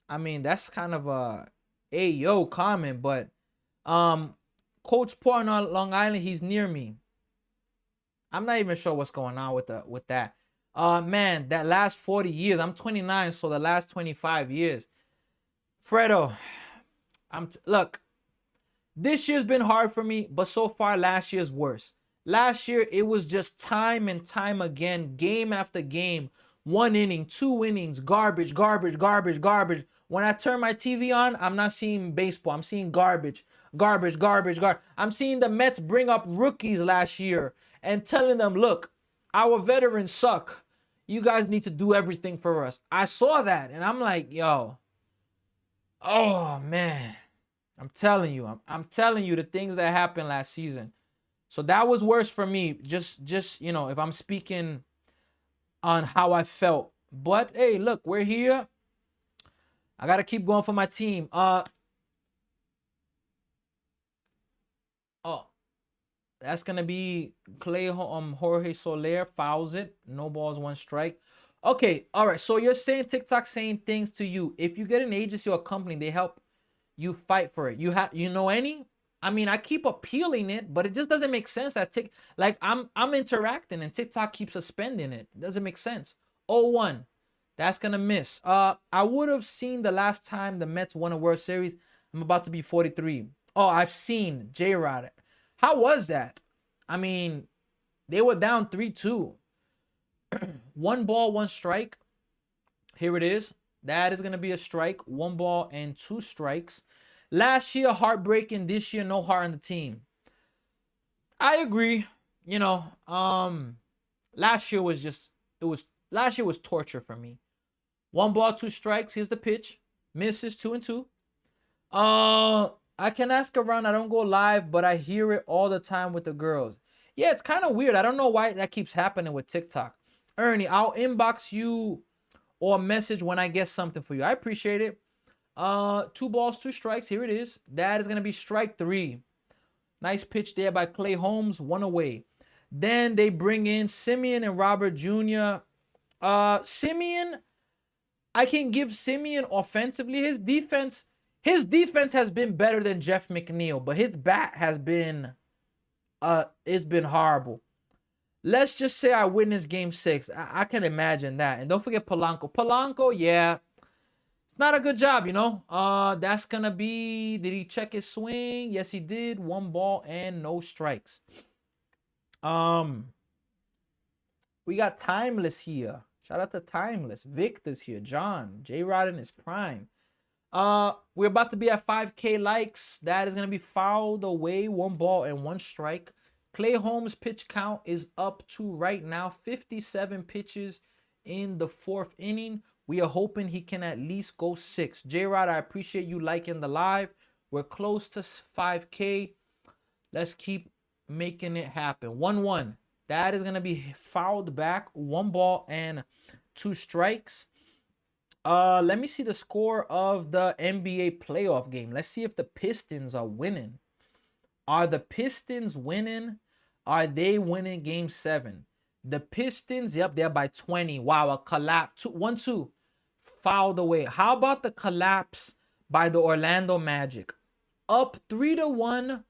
A: I mean, that's kind of a yo comment, but Coach Port on Long Island, he's near me. I'm not even sure what's going on with that. Man, that last 40 years, I'm 29, so the last 25 years. Fredo, look, this year's been hard for me, but so far last year's worse. Last year, it was just time and time again, game after game, 1 inning, 2 innings, garbage, garbage, garbage, garbage. When I turn my TV on, I'm not seeing baseball. I'm seeing garbage, garbage, garbage, garbage. I'm seeing the Mets bring up rookies last year and telling them, look, our veterans suck. You guys need to do everything for us. I saw that, and I'm like, yo, oh, man. I'm telling you, I'm telling you the things that happened last season. So that was worse for me. Just if I'm speaking on how I felt. But hey, look, we're here. I gotta keep going for my team. That's gonna be Jorge Soler fouls it. No balls, 1 strike. Okay, all right. So you're saying TikTok saying things to you. If you get an agency or a company, they help you fight for it. You know any? I mean, I keep appealing it, but it just doesn't make sense that I'm interacting and TikTok keeps suspending it. It doesn't make sense. 0-1. That's gonna miss. I would have seen the last time the Mets won a World Series. I'm about to be 43. Oh, I've seen J-Rod. How was that? I mean, they were down 3-2. 1 ball, 1 strike. Here it is. That is gonna be a strike. 1 ball and 2 strikes. Last year, heartbreaking. This year, no heart on the team. I agree. Last year was last year was torture for me. 1 ball, 2 strikes. Here's the pitch. Misses 2-2. I can ask around. I don't go live, but I hear it all the time with the girls. Yeah, it's kind of weird. I don't know why that keeps happening with TikTok. Ernie, I'll inbox you or message when I get something for you. I appreciate it. 2 balls, 2 strikes. Here it is. That is going to be strike 3. Nice pitch there by Clay Holmes. 1 away. Then they bring in Simeon and Robert Jr. Simeon, I can give Simeon offensively. His defense has been better than Jeff McNeil, but his bat has been it's been horrible. Let's just say I witnessed game 6. I can imagine that. And don't forget Polanco. Polanco, yeah. Not a good job, That's gonna be. Did he check his swing? Yes, he did. 1 ball and no strikes. We got Timeless here. Shout out to Timeless. Victor's here. John. J-Rod in his prime. We're about to be at 5K likes. That is gonna be fouled away. 1 ball and 1 strike. Clay Holmes' pitch count is up to right now 57 pitches in the 4th inning. We are hoping he can at least go 6. J-Rod, I appreciate you liking the live. We're close to 5K. Let's keep making it happen. 1-1. That is going to be fouled back. 1 ball and 2 strikes. Let me see the score of the NBA playoff game. Let's see if the Pistons are winning. Are the Pistons winning? Are they winning game 7? The Pistons, yep, they're by 20. Wow, a collapse. 1-2. Fouled away. How about the collapse by the Orlando Magic? Up 3-1,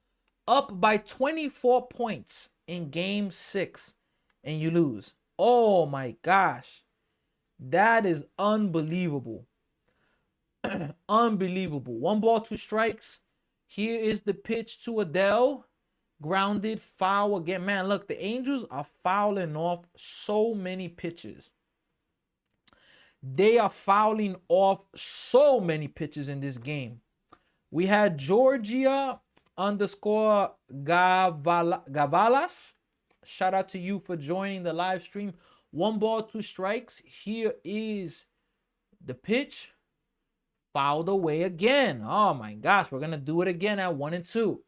A: up by 24 points in game 6, and you lose. Oh my gosh. That is unbelievable. Unbelievable. 1 ball, 2 strikes. Here is the pitch to Adele. Grounded, foul again. Man, look, the Angels are fouling off so many pitches. They are fouling off so many pitches in this game. We had Georgia _ Gavalas. Shout out to you for joining the live stream. 1 ball, 2 strikes. Here is the pitch. Fouled away again. Oh my gosh, we're going to do it again at 1-2.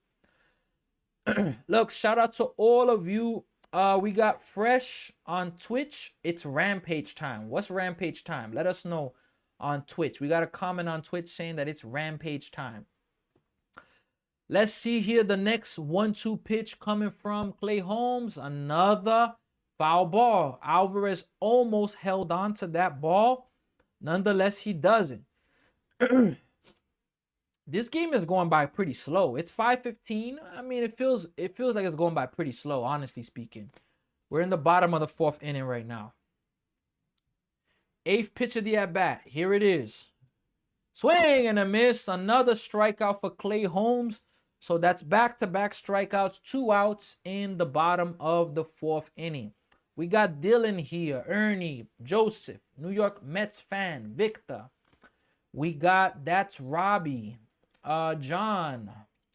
A: Look, shout out to all of you. We got Fresh on Twitch. It's Rampage time. What's Rampage time? Let us know on Twitch. We got a comment on Twitch saying that it's Rampage time. Let's see here the next 1-2 pitch coming from Clay Holmes. Another foul ball. Alvarez almost held on to that ball. Nonetheless, he doesn't. This game is going by pretty slow. It's 5:15. I mean, it feels like it's going by pretty slow, honestly speaking. We're in the bottom of the 4th inning right now. 8th pitch of the at bat. Here it is. Swing and a miss. Another strikeout for Clay Holmes. So that's back-to-back strikeouts, 2 outs in the bottom of the 4th inning. We got Dylan here, Ernie, Joseph, New York Mets fan, Victor. We got, that's Robbie, John.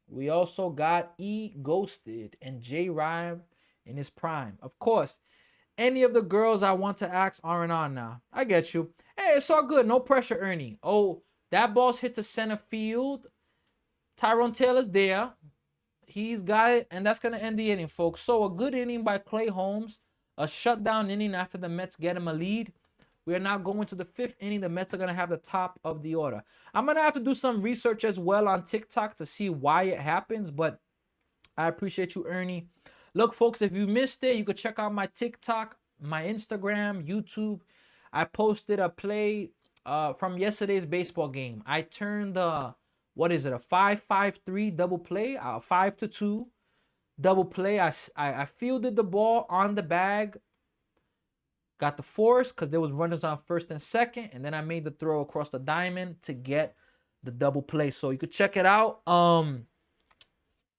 A: We also got E Ghosted and J Rhyme in his prime. Of course, any of the girls I want to ask aren't on now. I get you. Hey, it's all good. No pressure, Ernie. Oh, that ball's hit to center field. Tyrone Taylor's there. He's got it, and that's going to end the inning, folks. So a good inning by Clay Holmes. A shutdown inning after the Mets get him a lead. We are now going to the 5th inning. The Mets are going to have the top of the order. I'm going to have to do some research as well on TikTok to see why it happens, but I appreciate you, Ernie. Look, folks, if you missed it, you could check out my TikTok, my Instagram, YouTube. I posted a play from yesterday's baseball game. I turned a 5-5-3 double play, 5-2 double play. I fielded the ball on the bag, got the force because there was runners on 1st and 2nd, and then I made the throw across the diamond to get the double play. So you could check it out.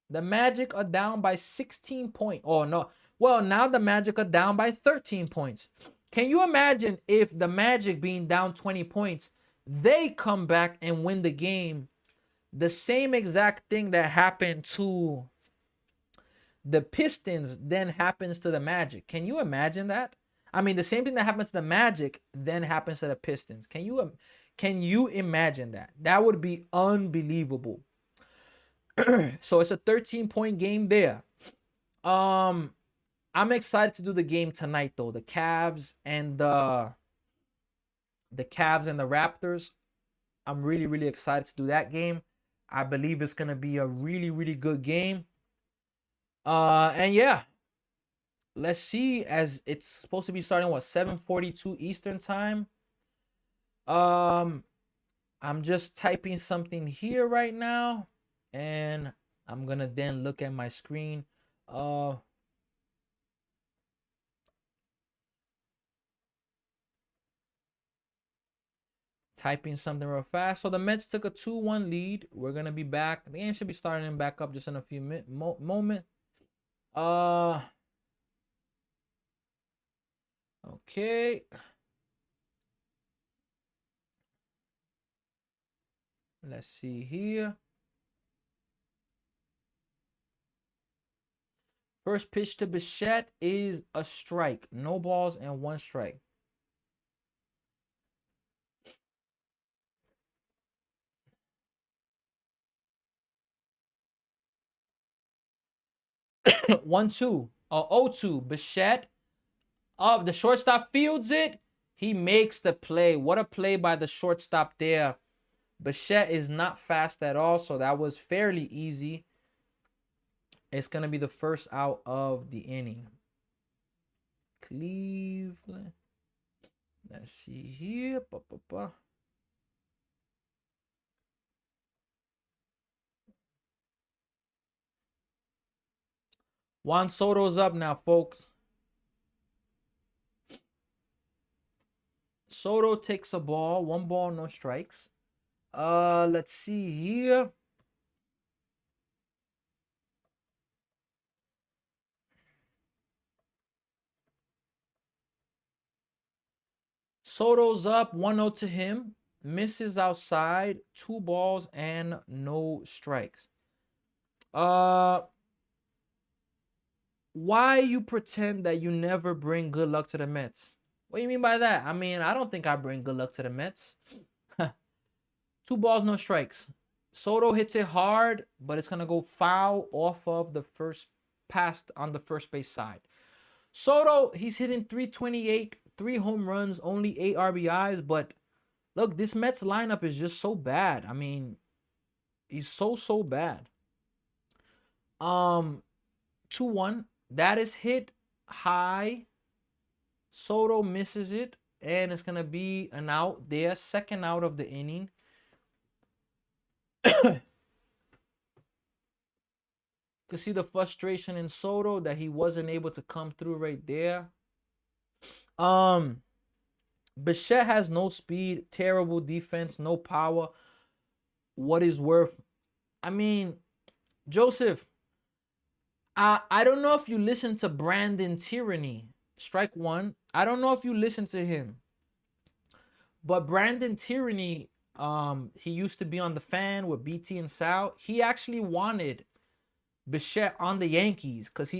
A: The Magic are down by 16 points. Oh, no. Well, now the Magic are down by 13 points. Can you imagine if the Magic being down 20 points, they come back and win the game? The same exact thing that happened to the Pistons then happens to the Magic. Can you imagine that? I mean, the same thing that happens to the Magic then happens to the Pistons. Can you imagine that? That would be unbelievable. So it's a 13-point game there. I'm excited to do the game tonight though. The Cavs and the Raptors. I'm really, really excited to do that game. I believe it's gonna be a really, really good game. And yeah, let's see, as it's supposed to be starting 7:42 Eastern time. I'm just typing something here right now, and I'm gonna then look at my screen. Typing something real fast. So the Mets took a 2-1 lead. We're gonna be back. The game should be starting back up just in a few moment. Okay. Let's see here. First pitch to Bichette is a strike. No balls and 1 strike. 1-2. 0-2. Bichette up. The shortstop fields it. He makes the play. What a play by the shortstop there. Bichette is not fast at all, so that was fairly easy. It's going to be the first out of the inning. Cleveland. Let's see here. Juan Soto's up now, folks. Soto takes a ball. 1 ball, no strikes. Let's see here. Soto's up 1-0 to him. Misses outside. 2 balls and no strikes. Why you pretend that you never bring good luck to the Mets? What do you mean by that? I mean, I don't think I bring good luck to the Mets. 2 balls, no strikes. Soto hits it hard, but it's going to go foul off of the first pass on the first base side. Soto, he's hitting 328, 3 home runs, only 8 RBIs. But look, this Mets lineup is just so bad. I mean, he's so bad. 2-1. That is hit high. Soto misses it. and it's gonna be an out there, second out of the inning. Could see the frustration in Soto that he wasn't able to come through right there. Bichette has no speed, terrible defense, no power. What is worth? I mean, Joseph, I don't know if you listen to Brandon Tyranny, strike one. I don't know if you listen to him, but Brandon Tyranny, he used to be on the Fan with BT and Sal. He actually wanted Bichette on the Yankees because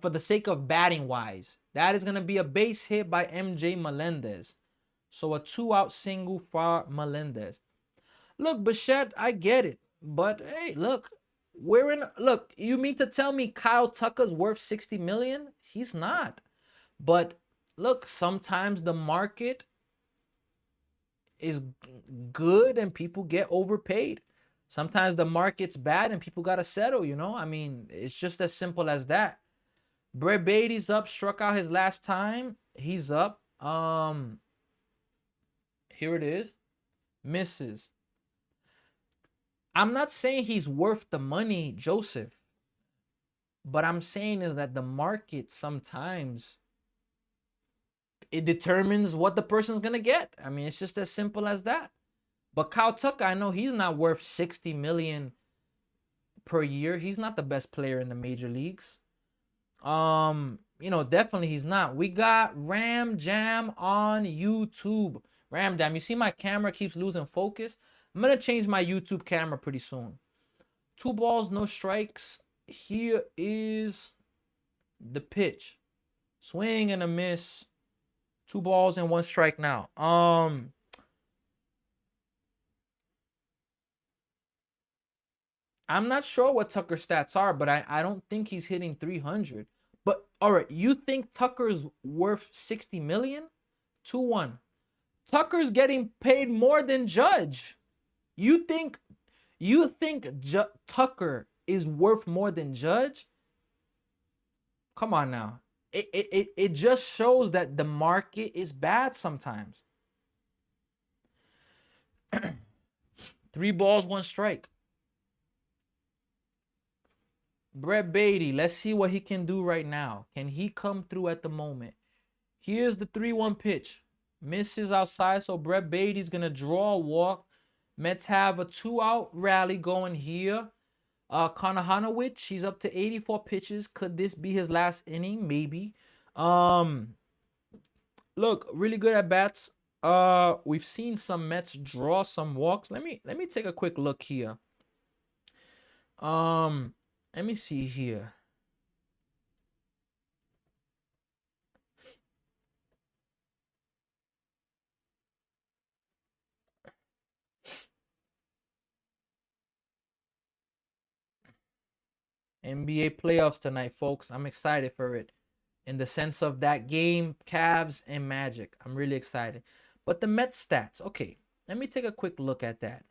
A: for the sake of batting wise, that is gonna be a base hit by MJ Melendez. So a 2-out single for Melendez. Look, Bichette, I get it. But hey, look, you mean to tell me Kyle Tucker's worth 60 million? He's not. But look, sometimes the market is good and people get overpaid. Sometimes the market's bad and people gotta settle, I mean, it's just as simple as that. Brett Beatty's up, struck out his last time. He's up. Here it is. Misses. I'm not saying he's worth the money, Joseph. But I'm saying is that the market sometimes it determines what the person's gonna get. I mean, it's just as simple as that. But Kyle Tucker, I know he's not worth 60 million per year. He's not the best player in the major leagues. Definitely he's not. We got Ram Jam on YouTube. Ram Jam, you see my camera keeps losing focus? I'm gonna change my YouTube camera pretty soon. 2 balls, no strikes. Here is the pitch. Swing and a miss. 2 balls and 1 strike now. I'm not sure what Tucker's stats are, but I don't think he's hitting 300. But all right, you think Tucker's worth 60 million? 2-1. Tucker's getting paid more than Judge. You think Tucker is worth more than Judge? Come on now. It just shows that the market is bad sometimes. 3 balls, 1 strike. Brett Beatty, let's see what he can do right now. Can he come through at the moment? Here's the 3-1 pitch. Misses outside, so Brett Beatty's going to draw a walk. Mets have a 2-out rally going here. Konahanowicz, he's up to 84 pitches. Could this be his last inning? Maybe. Look, really good at bats. We've seen some Mets draw some walks. Let me take a quick look here. Let me see here. NBA playoffs tonight, folks. I'm excited for it. In the sense of that game, Cavs and Magic. I'm really excited. But the Mets stats. Okay, let me take a quick look at that.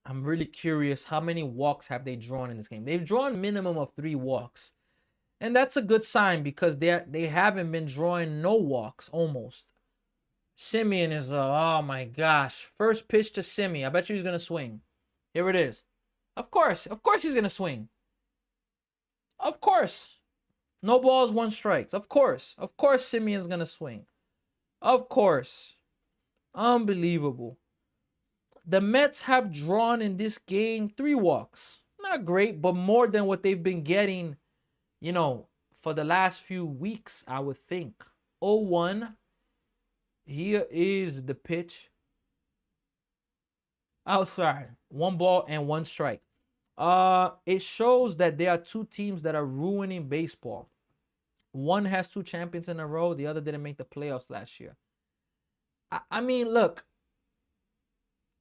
A: I'm really curious how many walks have they drawn in this game. They've drawn minimum of 3 walks. And that's a good sign because they haven't been drawing no walks almost. Simeon is, oh my gosh. First pitch to Simeon. I bet you he's going to swing. Here it is. Of course he's going to swing. Of course. No balls, 1 strikes. Of course Simeon's going to swing. Of course. Unbelievable. The Mets have drawn in this game 3 walks. Not great, but more than what they've been getting, for the last few weeks, I would think. 0-1. Here is the pitch. Outside. 1 ball and 1 strike. It shows that there are 2 teams that are ruining baseball. One has 2 champions in a row. The other didn't make the playoffs last year. I mean, look.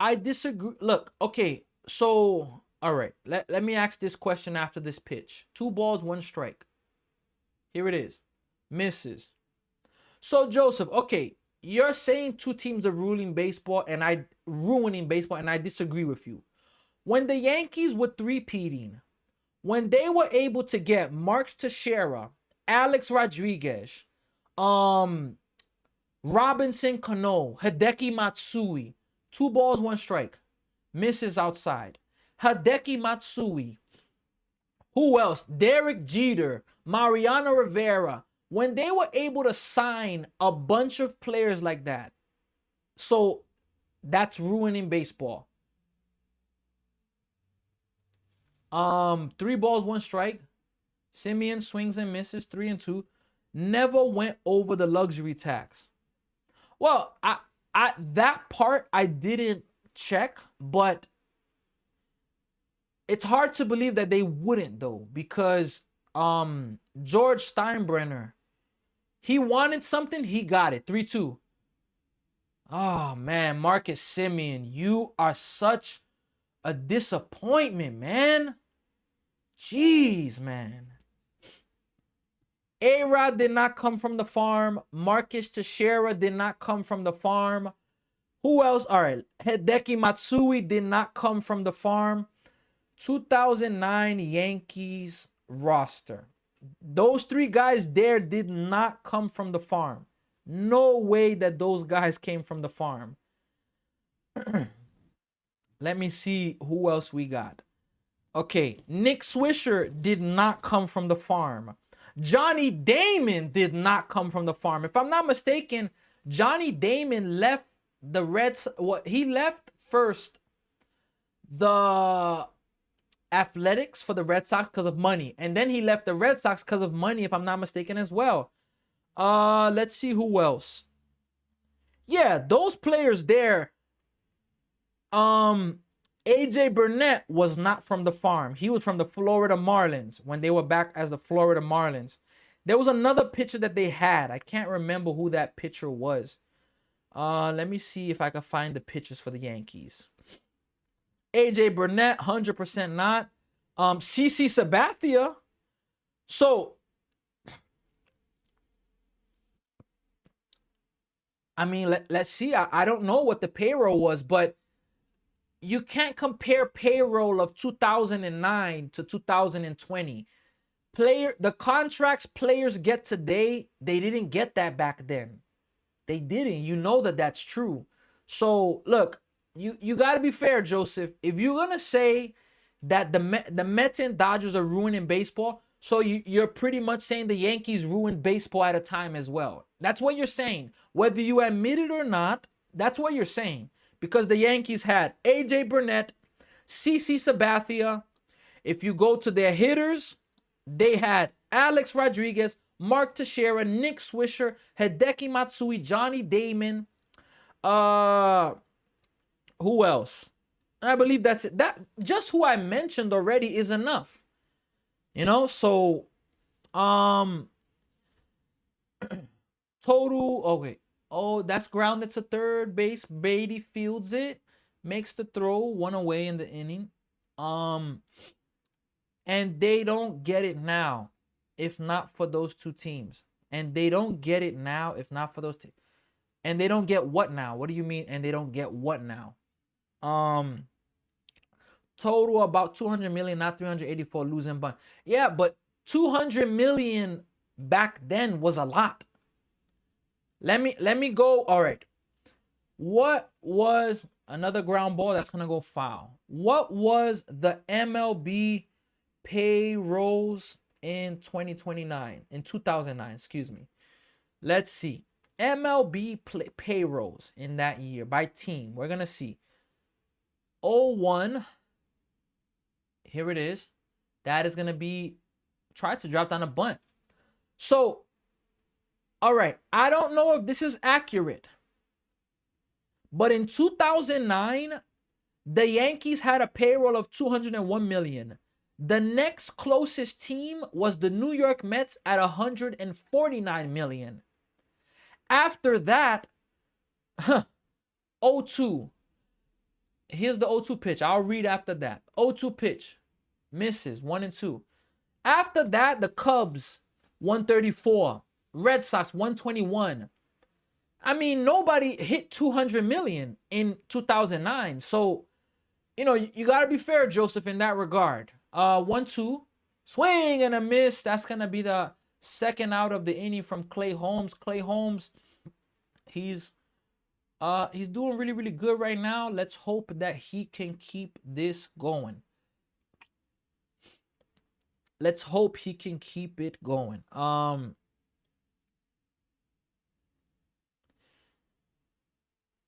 A: I disagree. Look, okay. So, all right. Let me ask this question after this pitch. 2 balls, 1 strike. Here it is. Misses. So, Joseph, okay. You're saying 2 teams are ruining baseball and I disagree with you. When the Yankees were three-peating, when they were able to get Mark Teixeira, Alex Rodriguez, Robinson Cano, Hideki Matsui. 2 balls, 1 strike. Misses outside. Hideki Matsui. Who else? Derek Jeter, Mariano Rivera. When they were able to sign a bunch of players like that, so that's ruining baseball. 3 balls, 1 strike. Simeon swings and misses, 3-2. Never went over the luxury tax. Well, I that part I didn't check, but it's hard to believe that they wouldn't though, because George Steinbrenner, he wanted something, he got it. 3-2. Oh man, Marcus Semien, you are such a disappointment, man. Jeez, man. A-Rod did not come from the farm. Marcus Teixeira did not come from the farm. Who else? All right. Hideki Matsui did not come from the farm. 2009 Yankees roster. Those 3 guys there did not come from the farm. No way that those guys came from the farm. Let me see who else we got. Okay, Nick Swisher did not come from the farm. Johnny Damon did not come from the farm. If I'm not mistaken, Johnny Damon left the Reds. He left first the Athletics for the Red Sox because of money, and then he left the Red Sox because of money, if I'm not mistaken as well. Let's see who else. Yeah, those players there. AJ Burnett was not from the farm. He was from the Florida Marlins when they were back as the Florida Marlins. There was another pitcher that they had. I can't remember who that pitcher was. Let me see if I can find the pitchers for the Yankees. AJ Burnett, 100% not. CC Sabathia. So, I mean, let's see. I don't know what the payroll was, but you can't compare payroll of 2009 to 2020. The contracts players get today, they didn't get that back then. They didn't. You know that that's true. So, look, you got to be fair, Joseph. If you're going to say that the Mets and Dodgers are ruining baseball, so you're pretty much saying the Yankees ruined baseball at a time as well. That's what you're saying. Whether you admit it or not, that's what you're saying. Because the Yankees had AJ Burnett, CC Sabathia. If you go to their hitters, they had Alex Rodriguez, Mark Teixeira, Nick Swisher, Hideki Matsui, Johnny Damon. Who else? I believe that's it. That just who I mentioned already is enough. You know, so total. Okay. Oh, that's grounded to third base. Beatty fields it, makes the throw, 1 away in the inning. And they don't get it now, if not for those 2 teams. And they don't get it now, if not for those teams. And they don't get what now? What do you mean? And they don't get what now? Total about 200 million, not 384 losing bunch. Yeah, but 200 million back then was a lot. Let me go. All right. What was another ground ball that's gonna go foul? What was the MLB payrolls in 2009? In 2009, excuse me. Let's see. MLB payrolls in that year by team. We're gonna see. 01. Here it is. That is gonna be. Tried to drop down a bunt. So. All right, I don't know if this is accurate, but in 2009, the Yankees had a payroll of 201 million. The next closest team was the New York Mets at 149 million. After that, 0-2. Here's the 0-2 pitch. I'll read after that. 0-2 pitch. Misses, 1-2. After that, the Cubs, 134. Red Sox 121. I mean, nobody hit 200 million in 2009. So, you know, you got to be fair, Joseph, in that regard. 1-2. Swing and a miss. That's going to be the second out of the inning from Clay Holmes. Clay Holmes He's doing really, really good right now. Let's hope that he can keep this going. Let's hope he can keep it going.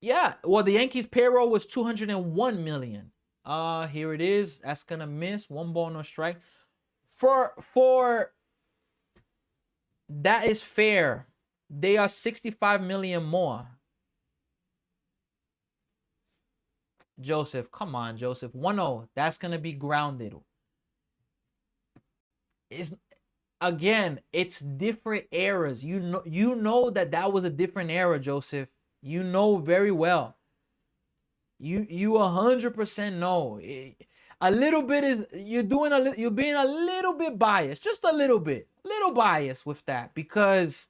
A: Yeah, well, the Yankees payroll was 201 million. Here it is. That's gonna miss. One ball, no strike. For that is fair. They are 65 million more. Joseph, come on, Joseph. 1-0. That's gonna be grounded. It's again, it's different eras. You know that was a different era, Joseph. You know very well. You 100% know. A little bit is you're being a little bit biased, just a little biased with that because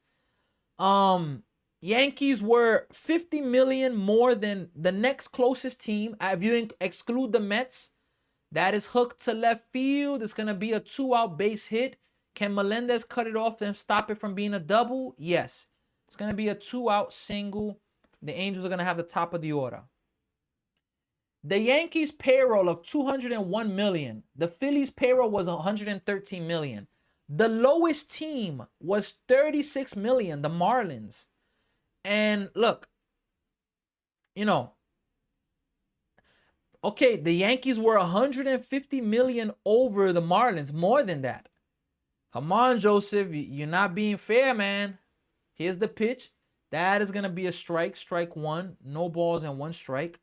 A: Yankees were 50 million more than the next closest team. If you exclude the Mets, that is hooked to left field. It's gonna be a 2-out base hit. Can Melendez cut it off and stop it from being a double? Yes. It's gonna be a 2-out single. The Angels are gonna have the top of the order. The Yankees payroll of 201 million. The Phillies payroll was 113 million. The lowest team was 36 million, the Marlins. And look, okay, the Yankees were 150 million over the Marlins, more than that. Come on, Joseph, you're not being fair, man. Here's the pitch. That is going to be a strike, strike one, no balls and one strike.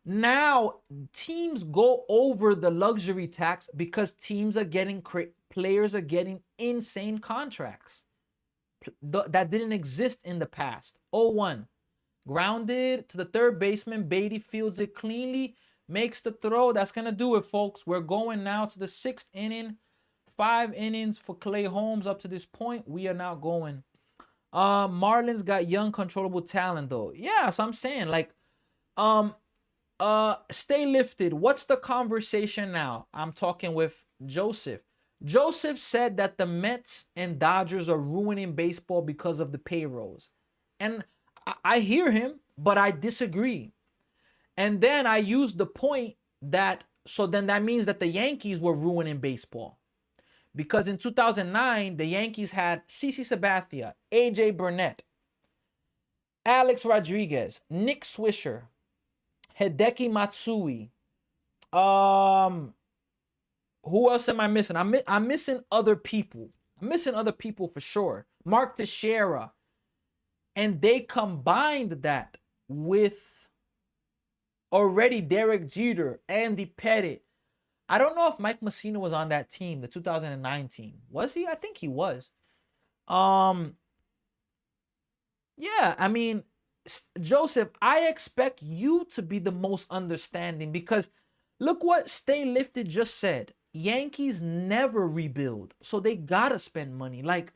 A: Now, teams go over the luxury tax because players are getting insane contracts that didn't exist in the past. 0-1. Grounded to the third baseman. Beatty fields it cleanly, makes the throw. That's going to do it, folks. We're going now to the 6th inning. 5 innings for Clay Holmes up to this point. We are now going. Marlins got young, controllable talent, though. Yeah, so I'm saying, like, stay lifted. What's the conversation now? I'm talking with Joseph. Joseph said that the Mets and Dodgers are ruining baseball because of the payrolls. And I hear him, but I disagree. And then I used the point that, so then that means that the Yankees were ruining baseball. Because in 2009, the Yankees had CC Sabathia, AJ Burnett, Alex Rodriguez, Nick Swisher, Hideki Matsui. Who else am I missing? I'm missing other people. I'm missing other people for sure. Mark Teixeira. And they combined that with already Derek Jeter, Andy Pettitte. I don't know if Mike Mussina was on that team, the 2009 team. Was he? I think he was. Yeah, I mean, Joseph, I expect you to be the most understanding because look what Stay Lifted just said. Yankees never rebuild, so they gotta spend money. Like,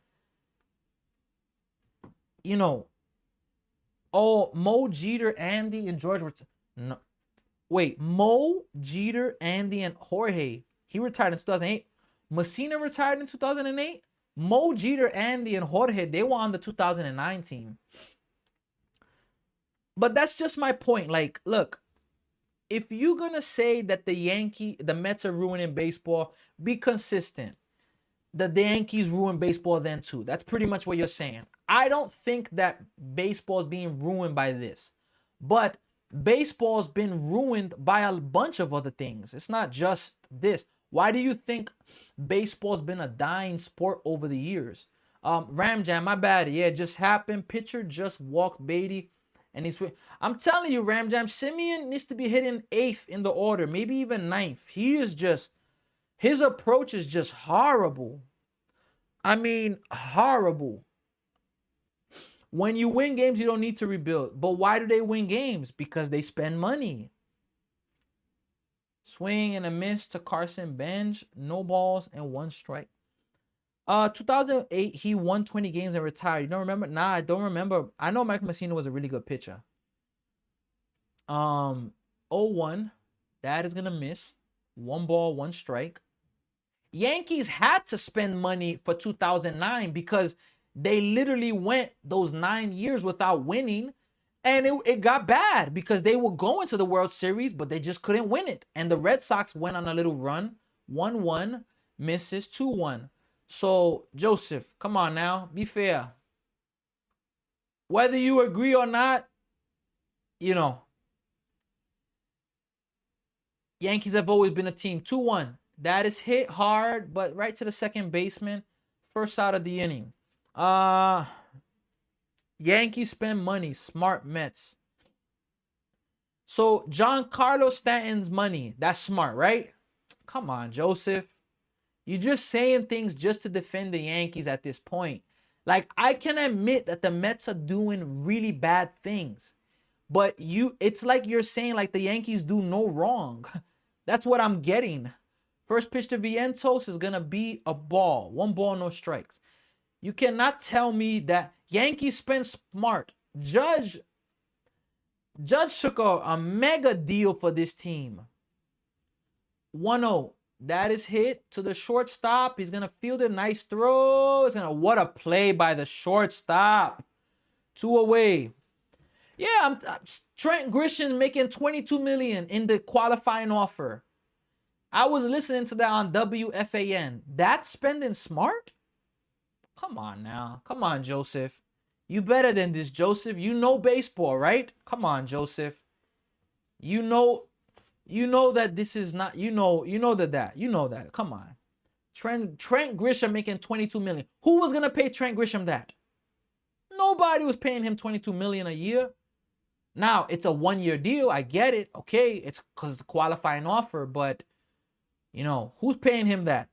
A: Mo, Jeter, Andy, and George were no. Wait, Mo, Jeter, Andy, and Jorge. He retired in 2008. Mussina retired in 2008. Mo, Jeter, Andy, and Jorge, they were on the 2009 team. But that's just my point. Like, look, if you're going to say that the Mets are ruining baseball, be consistent. The Yankees ruin baseball then too. That's pretty much what you're saying. I don't think that baseball is being ruined by this. But baseball's been ruined by a bunch of other things. It's not just this. Why do you think baseball's been a dying sport over the years? Ram Jam, my bad. Yeah, it just happened. Pitcher just walked Beatty. And I'm telling you, Ram Jam, Simeon needs to be hitting 8th in the order, maybe even 9th. His approach is just horrible. I mean, horrible. When you win games, you don't need to rebuild. But why do they win games? Because they spend money. Swing and a miss to Carson Bench. No balls and 1 strike. 2008, he won 20 games and retired. You don't remember? Nah, I don't remember. I know Mike Mussina was a really good pitcher. 0-1. That is going to miss. 1 ball, 1 strike. Yankees had to spend money for 2009 because They literally went those 9 years without winning, and it got bad because they were going to the World Series, but they just couldn't win it. And the Red Sox went on a little run, 1-1, misses 2-1. So, Joseph, come on now, be fair. Whether you agree or not, you know, Yankees have always been a team. 2-1. That is hit hard, but right to the second baseman. First out of the inning. Yankees spend money. Smart Mets. So Giancarlo Stanton's money. That's smart, right? Come on, Joseph. You're just saying things just to defend the Yankees at this point. Like, I can admit that the Mets are doing really bad things. But it's like you're saying like the Yankees do no wrong. That's what I'm getting. First pitch to Vientos is going to be a ball. 1 ball, no strikes. You cannot tell me that Yankees spend smart. Judge took a mega deal for this team. 1-0. That is hit to the shortstop. He's going to field a nice throw. What a play by the shortstop. 2 away. Yeah, Trent Grisham making $22 million in the qualifying offer. I was listening to that on WFAN. That's spending smart? Come on now. Come on, Joseph. You better than this, Joseph. You know baseball, right? Come on, Joseph. You know that this is not, you know that. Come on. Trent Grisham making $22 million. Who was going to pay Trent Grisham that? Nobody was paying him $22 million a year. Now, it's a 1-year deal. I get it. Okay, it's because it's a qualifying offer, but, you know, who's paying him that?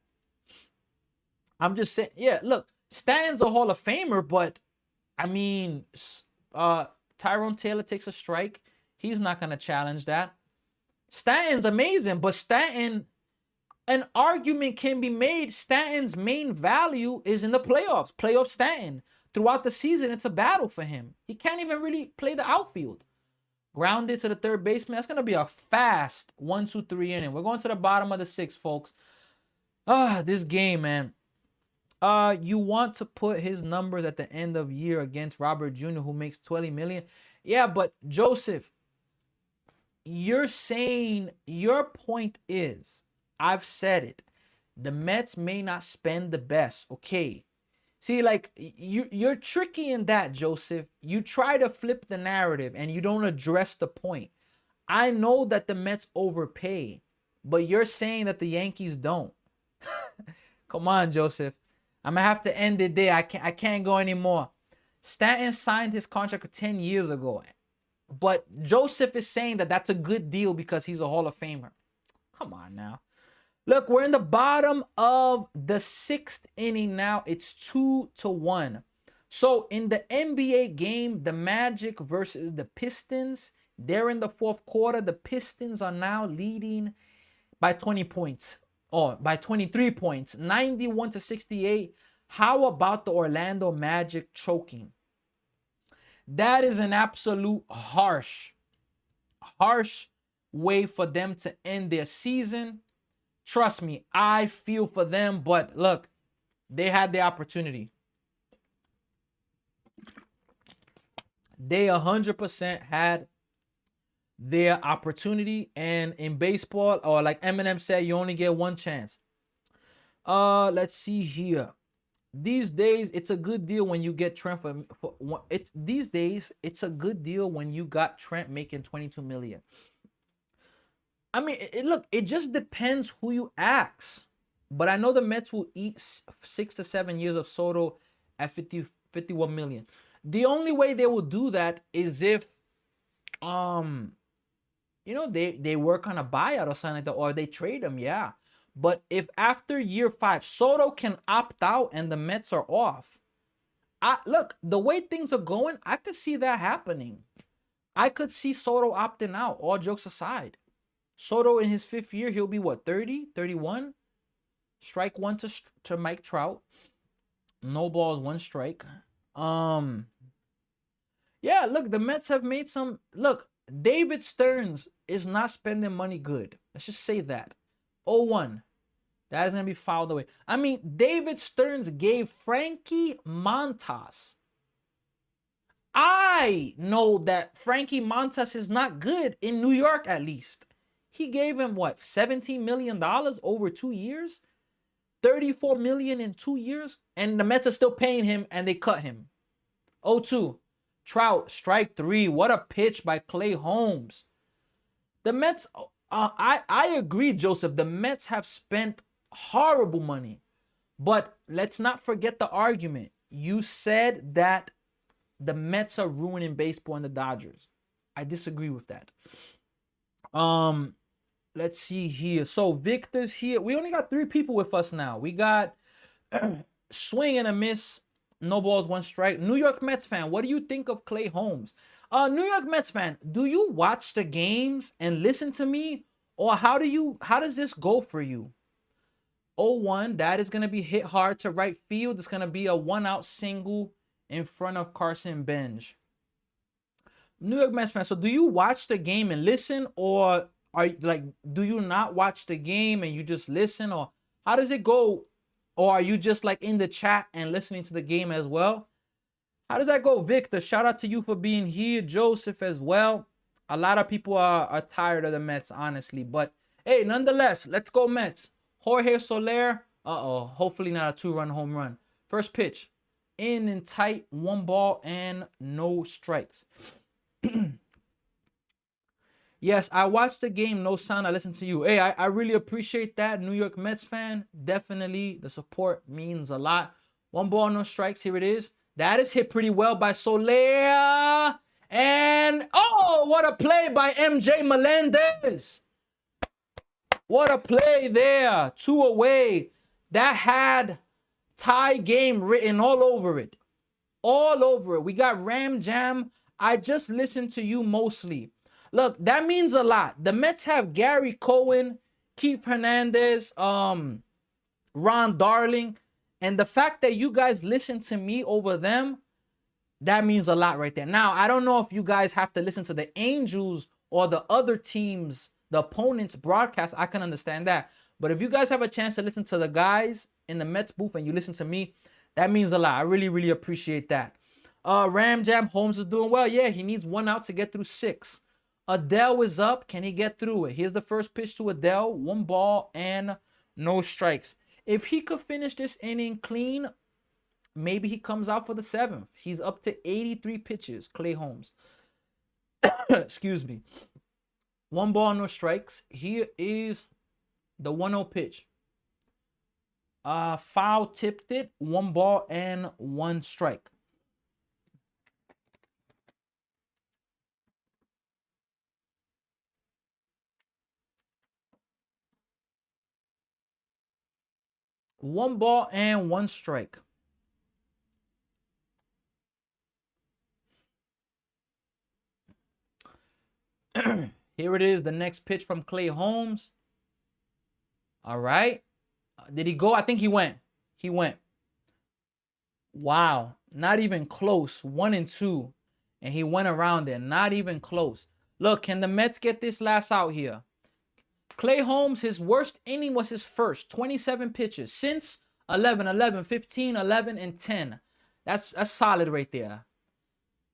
A: I'm just saying, yeah, look, Stanton's a Hall of Famer, but, I mean, Tyrone Taylor takes a strike. He's not going to challenge that. Stanton's amazing, but Stanton, an argument can be made. Stanton's main value is in the playoffs. Playoff Stanton. Throughout the season, it's a battle for him. He can't even really play the outfield. Grounded to the third baseman. That's going to be a fast 1-2-3 inning. We're going to the bottom of the 6th, folks. This game, man. You want to put his numbers at the end of year against Robert Jr., who makes $20 million. Yeah, but Joseph, you're saying, your point is, I've said it, the Mets may not spend the best. Okay. See, like, you're tricky in that, Joseph. You try to flip the narrative and you don't address the point. I know that the Mets overpay, but you're saying that the Yankees don't. Come on, Joseph. I'm going to have to end it there. I can't go anymore. Stanton signed his contract 10 years ago. But Joseph is saying that that's a good deal because he's a Hall of Famer. Come on now. Look, we're in the bottom of the 6th inning now. It's 2-1. So in the NBA game, the Magic versus the Pistons, they're in the 4th quarter. The Pistons are now leading by 20 points. Or by 23 points. 91-68. How about the Orlando Magic choking? That is an absolute harsh way for them to end their season. Trust me, I feel for them, but look, they had the opportunity. They 100% had their opportunity, and in baseball, or like Eminem said, you only get one chance. Let's see here. These days, it's a good deal when you get Trent these days, it's a good deal when you got Trent making $22 million. I mean, look, it just depends who you ask. But I know the Mets will eat 6 to 7 years of Soto at 51 million. The only way they will do that is if, you know, they work on a buyout or something like that, or they trade him, yeah. But if after year 5, Soto can opt out and the Mets are off, look, the way things are going, I could see that happening. I could see Soto opting out, all jokes aside. Soto in his 5th year, he'll be what, 30, 31? Strike 1 to Mike Trout. No balls, 1 strike. Yeah, look, the Mets have made some. Look, David Stearns is not spending money good. Let's just say that. 0-1. That is going to be fouled away. I mean, David Stearns gave Frankie Montas. I know that Frankie Montas is not good in New York, at least. He gave him what, $17 million over 2 years? 34 million in 2 years? And the Mets are still paying him and they cut him. 0-2. Trout, strike 3. What a pitch by Clay Holmes. The Mets, I agree, Joseph. The Mets have spent horrible money. But let's not forget the argument. You said that the Mets are ruining baseball and the Dodgers. I disagree with that. Let's see here. So Victor's here. We only got 3 people with us now. We got swing and a miss. No balls, 1 strike. New York Mets fan, what do you think of Clay Holmes? New York Mets fan, do you watch the games and listen to me? Or how does this go for you? 0-1, that is going to be hit hard to right field. It's going to be a 1-out single in front of Carson Bench. New York Mets fan, so do you watch the game and listen, or do you not watch the game and you just listen, or how does it go? Or are you just like in the chat and listening to the game as well? How does that go, Victor? Shout out to you for being here. Joseph as well. A lot of people are tired of the Mets, honestly. But hey, nonetheless, let's go Mets. Jorge Soler. Hopefully not a 2-run home run. First pitch. In and tight. 1 ball and no strikes. Yes, I watched the game. No sound. I listened to you. Hey, I really appreciate that, New York Mets fan. Definitely, the support means a lot. 1 ball, no strikes. Here it is. That is hit pretty well by Soler. And, oh, what a play by MJ Melendez. What a play there. 2 away. That had tie game written all over it. All over it. We got Ram Jam. I just listened to you mostly. Look, that means a lot. The Mets have Gary Cohen, Keith Hernandez, Ron Darling. And the fact that you guys listen to me over them, that means a lot right there. Now, I don't know if you guys have to listen to the Angels or the other teams, the opponents' broadcast. I can understand that. But if you guys have a chance to listen to the guys in the Mets booth and you listen to me, that means a lot. I really, really appreciate that. Ram Jam, Holmes is doing well. Yeah, he needs 1 out to get through 6. Adele is up. Can he get through it? Here's the first pitch to Adele. 1 ball and no strikes. If he could finish this inning clean, maybe he comes out for the 7th. He's up to 83 pitches, Clay Holmes. Excuse me. 1 ball, no strikes. Here is the 1-0 pitch. Foul tipped it. 1 ball and 1 strike. One ball and 1 strike. Here it is, the next pitch from Clay Holmes. All right. Did he go? I think he went. He went. Wow. Not even close. 1-2. And he went around there. Not even close. Look, can the Mets get this last out here? Clay Holmes, his worst inning was his first. 27 pitches. Since 11, 11, 15, 11, and 10. That's solid right there.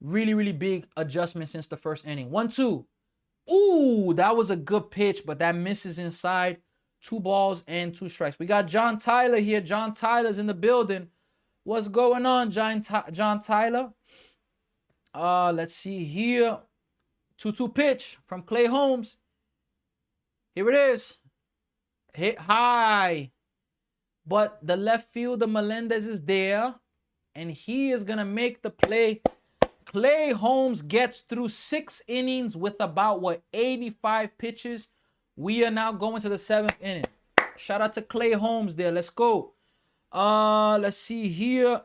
A: Really, really big adjustment since the first inning. 1-2. Ooh, that was a good pitch, but that misses inside. 2 balls and 2 strikes. We got John Tyler here. John Tyler's in the building. What's going on, John Tyler? Let's see here. 2-2 pitch from Clay Holmes. Here it is. Hit high. But the left fielder, Melendez, is there. And he is going to make the play. Clay Holmes gets through 6 innings with about, 85 pitches. We are now going to the 7th inning. Shout out to Clay Holmes there. Let's go. Let's see here.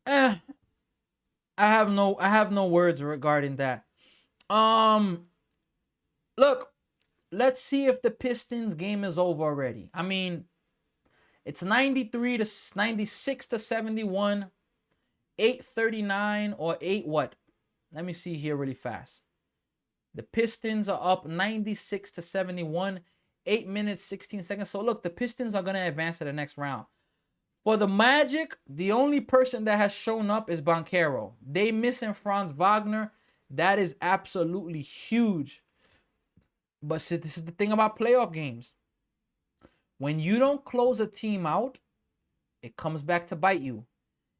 A: I have no words regarding that. Look, let's see if the Pistons game is over already. I mean, it's 96 to 71, 8:39 or 8 what? Let me see here really fast. The Pistons are up 96 to 71, 8 minutes, 16 seconds. So look, the Pistons are going to advance to the next round. For the Magic, the only person that has shown up is Banchero. They missing Franz Wagner. That is absolutely huge. But see, this is the thing about playoff games. When you don't close a team out, it comes back to bite you.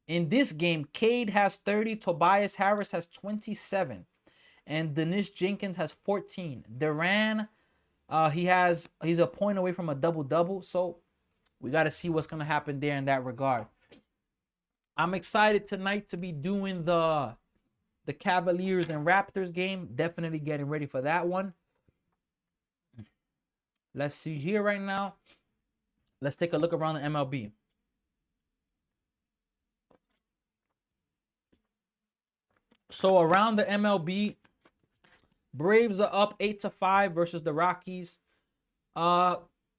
A: In this game, Cade has 30, Tobias Harris has 27, and Dennis Jenkins has 14. Duran, he's a point away from a double-double, so we got to see what's going to happen there in that regard. I'm excited tonight to be doing the Cavaliers and Raptors game. Definitely getting ready for that one. Let's see here right now. Let's take a look around the MLB. So around the MLB, Braves are up 8-5 versus the Rockies.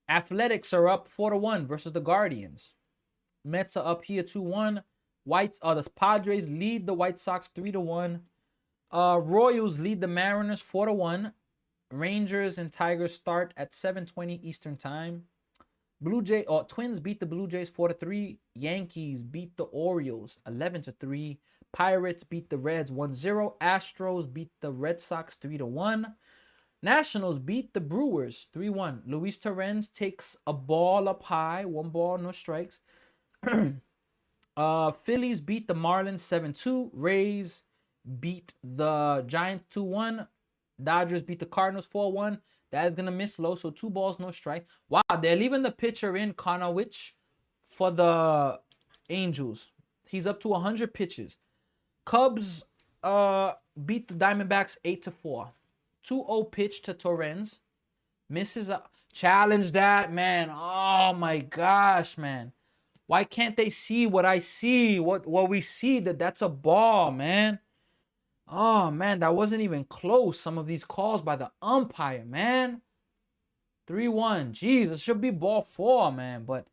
A: Athletics are up 4-1 versus the Guardians. Mets are up here 2-1. The Padres lead the White Sox 3-1. Royals lead the Mariners 4-1. Rangers and Tigers start at 7:20 Eastern Time. Twins beat the Blue Jays 4-3. Yankees beat the Orioles 11-3. Pirates beat the Reds 1-0. Astros beat the Red Sox 3-1. Nationals beat the Brewers 3-1. Luis Torrens takes a ball up high. 1 ball, no strikes. Phillies beat the Marlins 7-2. Rays beat the Giants 2-1. Dodgers beat the Cardinals 4-1. That is going to miss low, so 2 balls, no strikes. Wow, they're leaving the pitcher in, Konowich, for the Angels. He's up to 100 pitches. Cubs beat the Diamondbacks 8-4. 2-0 pitch to Torrens. Misses a challenge that, man. Oh my gosh, man. Why can't they see what I see? What we see, that's a ball, man. Oh man, that wasn't even close. Some of these calls by the umpire, man. 3-1. Jeez, it should be ball 4, man. But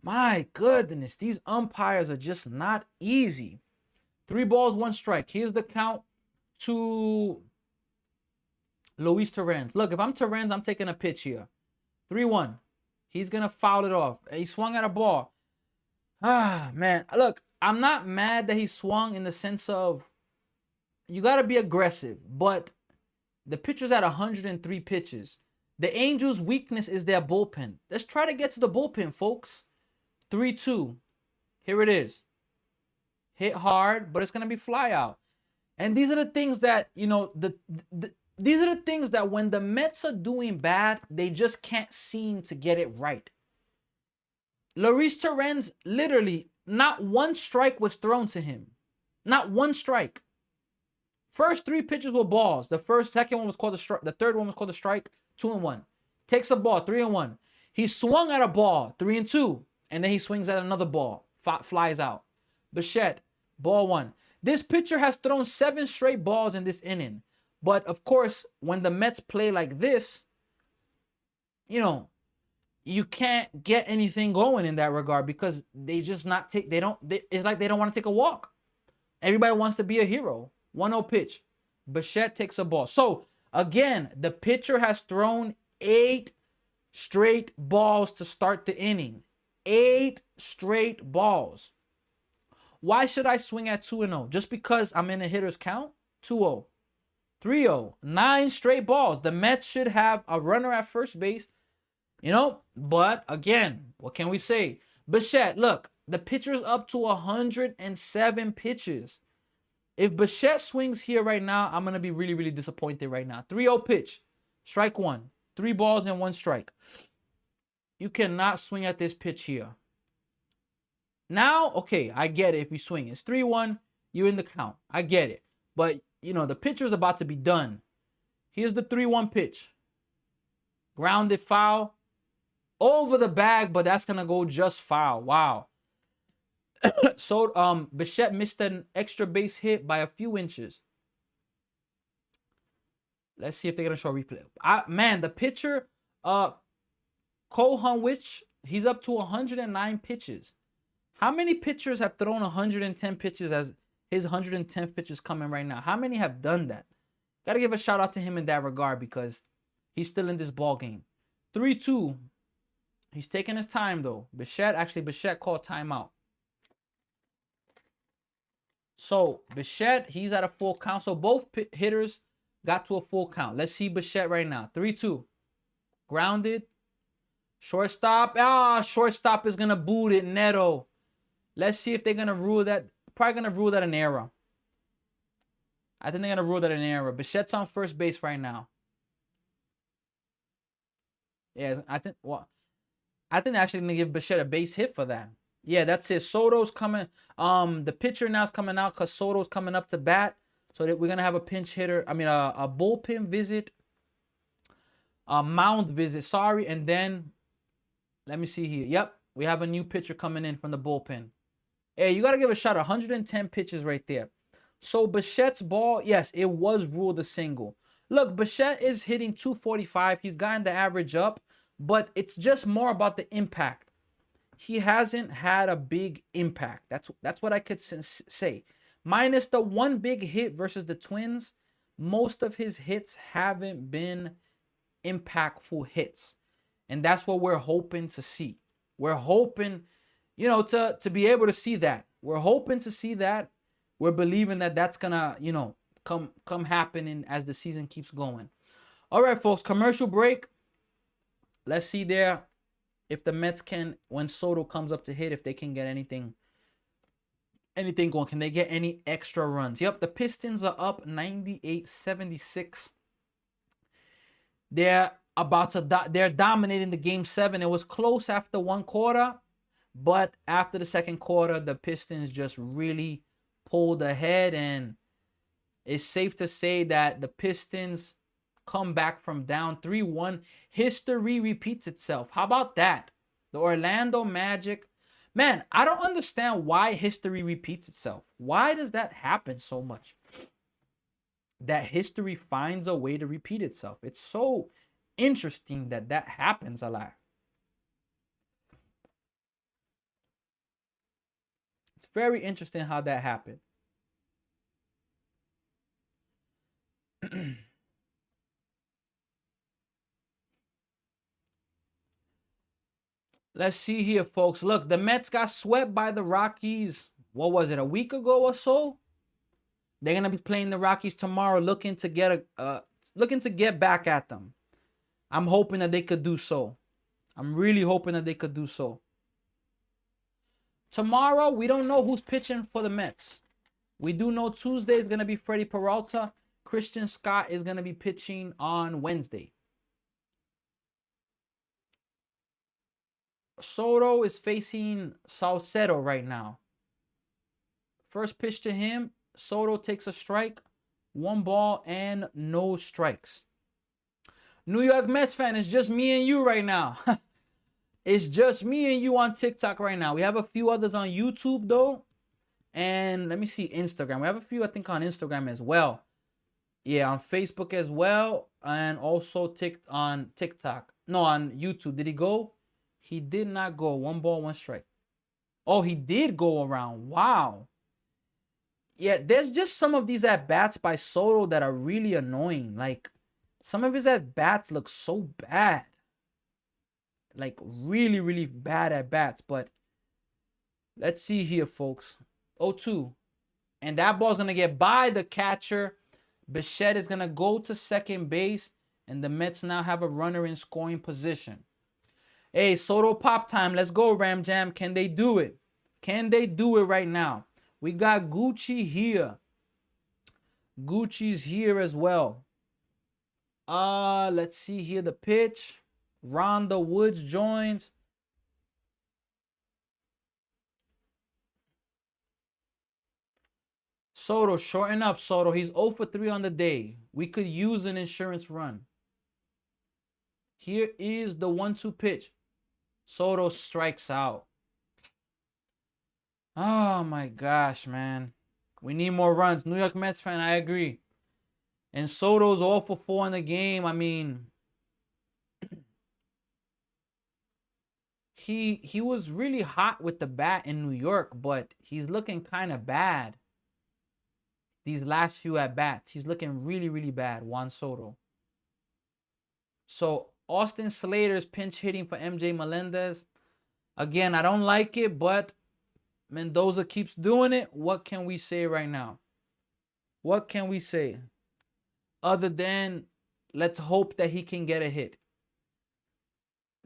A: my goodness, these umpires are just not easy. 3 balls, 1 strike. Here's the count to Luis Torrens. Look, if I'm Torrens, I'm taking a pitch here. 3-1. He's going to foul it off. He swung at a ball. Ah, man. Look, I'm not mad that he swung in the sense of you got to be aggressive. But the pitcher's at 103 pitches. The Angels' weakness is their bullpen. Let's try to get to the bullpen, folks. 3-2. Here it is. Hit hard, but it's going to be fly out. And these are the things that, you know, these are the things that when the Mets are doing bad, they just can't seem to get it right. Luis Torrens, literally, not 1 strike was thrown to him. Not 1 strike. First 3 pitches were balls. Second one was called a strike. The third one was called a strike. 2-1. Takes a ball, 3-1. He swung at a ball, 3-2. And then he swings at another ball. Flies out. Bichette, ball 1. This pitcher has thrown 7 straight balls in this inning. But of course, when the Mets play like this, you know, you can't get anything going in that regard because they just not take, it's like they don't want to take a walk. Everybody wants to be a hero. 1-0 pitch. Bichette takes a ball. So again, the pitcher has thrown 8 straight balls to start the inning. 8 straight balls. Why should I swing at 2-0? Just because I'm in a hitter's count? 2-0. 3-0. 9 straight balls. The Mets should have a runner at first base. You know, but again, what can we say? Bichette, look, the pitcher's up to 107 pitches. If Bichette swings here right now, I'm going to be really, really disappointed right now. 3-0 pitch. Strike 1. 3 balls and 1 strike. You cannot swing at this pitch here. Now, okay, I get it if you swing. It's 3-1. You're in the count. I get it. But, you know, the pitcher's about to be done. Here's the 3-1 pitch. Grounded foul. Over the bag, but that's going to go just foul. Wow. So, Bichette missed an extra base hit by a few inches. Let's see if they're going to show a replay. Man, the pitcher, Kohunwich, he's up to 109 pitches. How many pitchers have thrown 110 pitches as his 110th pitch is coming right now? How many have done that? Got to give a shout out to him in that regard because he's still in this ball game. 3-2. He's taking his time, though. Bichette called timeout. So, Bichette, he's at a full count. So, both hitters got to a full count. Let's see Bichette right now. 3-2. Grounded. Shortstop. Shortstop is going to boot it. Neto. Let's see if they're going to rule that. Probably going to rule that an error. I think they're going to rule that an error. Bichette's on first base right now. Yeah, I think they're actually going to give Bichette a base hit for that. Yeah, that's it. Soto's coming. The pitcher now is coming out because Soto's coming up to bat. So that we're going to have a pinch hitter. I mean, a bullpen visit. A mound visit. Sorry. And then, let me see here. Yep. We have a new pitcher coming in from the bullpen. Hey, you got to give a shot. 110 pitches right there. So, Bichette's ball, yes, it was ruled a single. Look, Bichette is hitting 245. He's gotten the average up. But it's just more about the impact. He hasn't had a big impact. That's what I could say. Minus the one big hit versus the Twins, most of his hits haven't been impactful hits. And that's what we're hoping to see. We're hoping, to be able to see that. We're hoping to see that. We're believing that that's going to, come happening as the season keeps going. All right, folks, commercial break. Let's see there if the Mets can, when Soto comes up to hit, if they can get anything going. Can they get any extra runs? Yep, the Pistons are up 98-76. They're dominating the game 7. It was close after one quarter, but after the second quarter, the Pistons just really pulled ahead, and it's safe to say that the Pistons come back from down 3-1. History repeats itself. How about that? The Orlando Magic. Man, I don't understand why history repeats itself. Why does that happen so much? That history finds a way to repeat itself. It's so interesting that happens a lot. It's very interesting how that happened. Let's see here, folks. Look, the Mets got swept by the Rockies. What was it, a week ago or so? They're gonna be playing the Rockies tomorrow, looking to get back at them. I'm hoping that they could do so. I'm really hoping that they could do so. Tomorrow, we don't know who's pitching for the Mets. We do know Tuesday is gonna be Freddie Peralta. Christian Scott is gonna be pitching on Wednesday. Soto is facing Salcedo right now. First pitch to him, Soto takes a strike, 1 ball and no strikes. New York Mets fan, it's just me and you right now. It's just me and you on TikTok right now. We have a few others on YouTube though. And let me see Instagram. We have a few, I think, on Instagram as well. Yeah, on Facebook as well. And also on TikTok. No, on YouTube. Did he go? He did not go. 1 ball, 1 strike. Oh, he did go around. Wow. Yeah, there's just some of these at-bats by Soto that are really annoying. Like, some of his at-bats look so bad. Like, really, really bad at-bats. But let's see here, folks. 0-2. And that ball's going to get by the catcher. Bichette is going to go to second base. And the Mets now have a runner in scoring position. Hey, Soto pop time. Let's go, Ram Jam. Can they do it? Can they do it right now? We got Gucci here. Gucci's here as well. Let's see here the pitch. Rhonda Woods joins. Soto, shorten up, Soto. He's 0 for 3 on the day. We could use an insurance run. Here is the 1-2 pitch. Soto strikes out. Oh my gosh, man. We need more runs. New York Mets fan, I agree. And Soto's 0 for 4 in the game. I mean, he was really hot with the bat in New York, but he's looking kind of bad. These last few at-bats. He's looking really, really bad, Juan Soto. So, Austin Slater's pinch hitting for MJ Melendez. Again, I don't like it, but Mendoza keeps doing it. What can we say right now? What can we say? Other than let's hope that he can get a hit.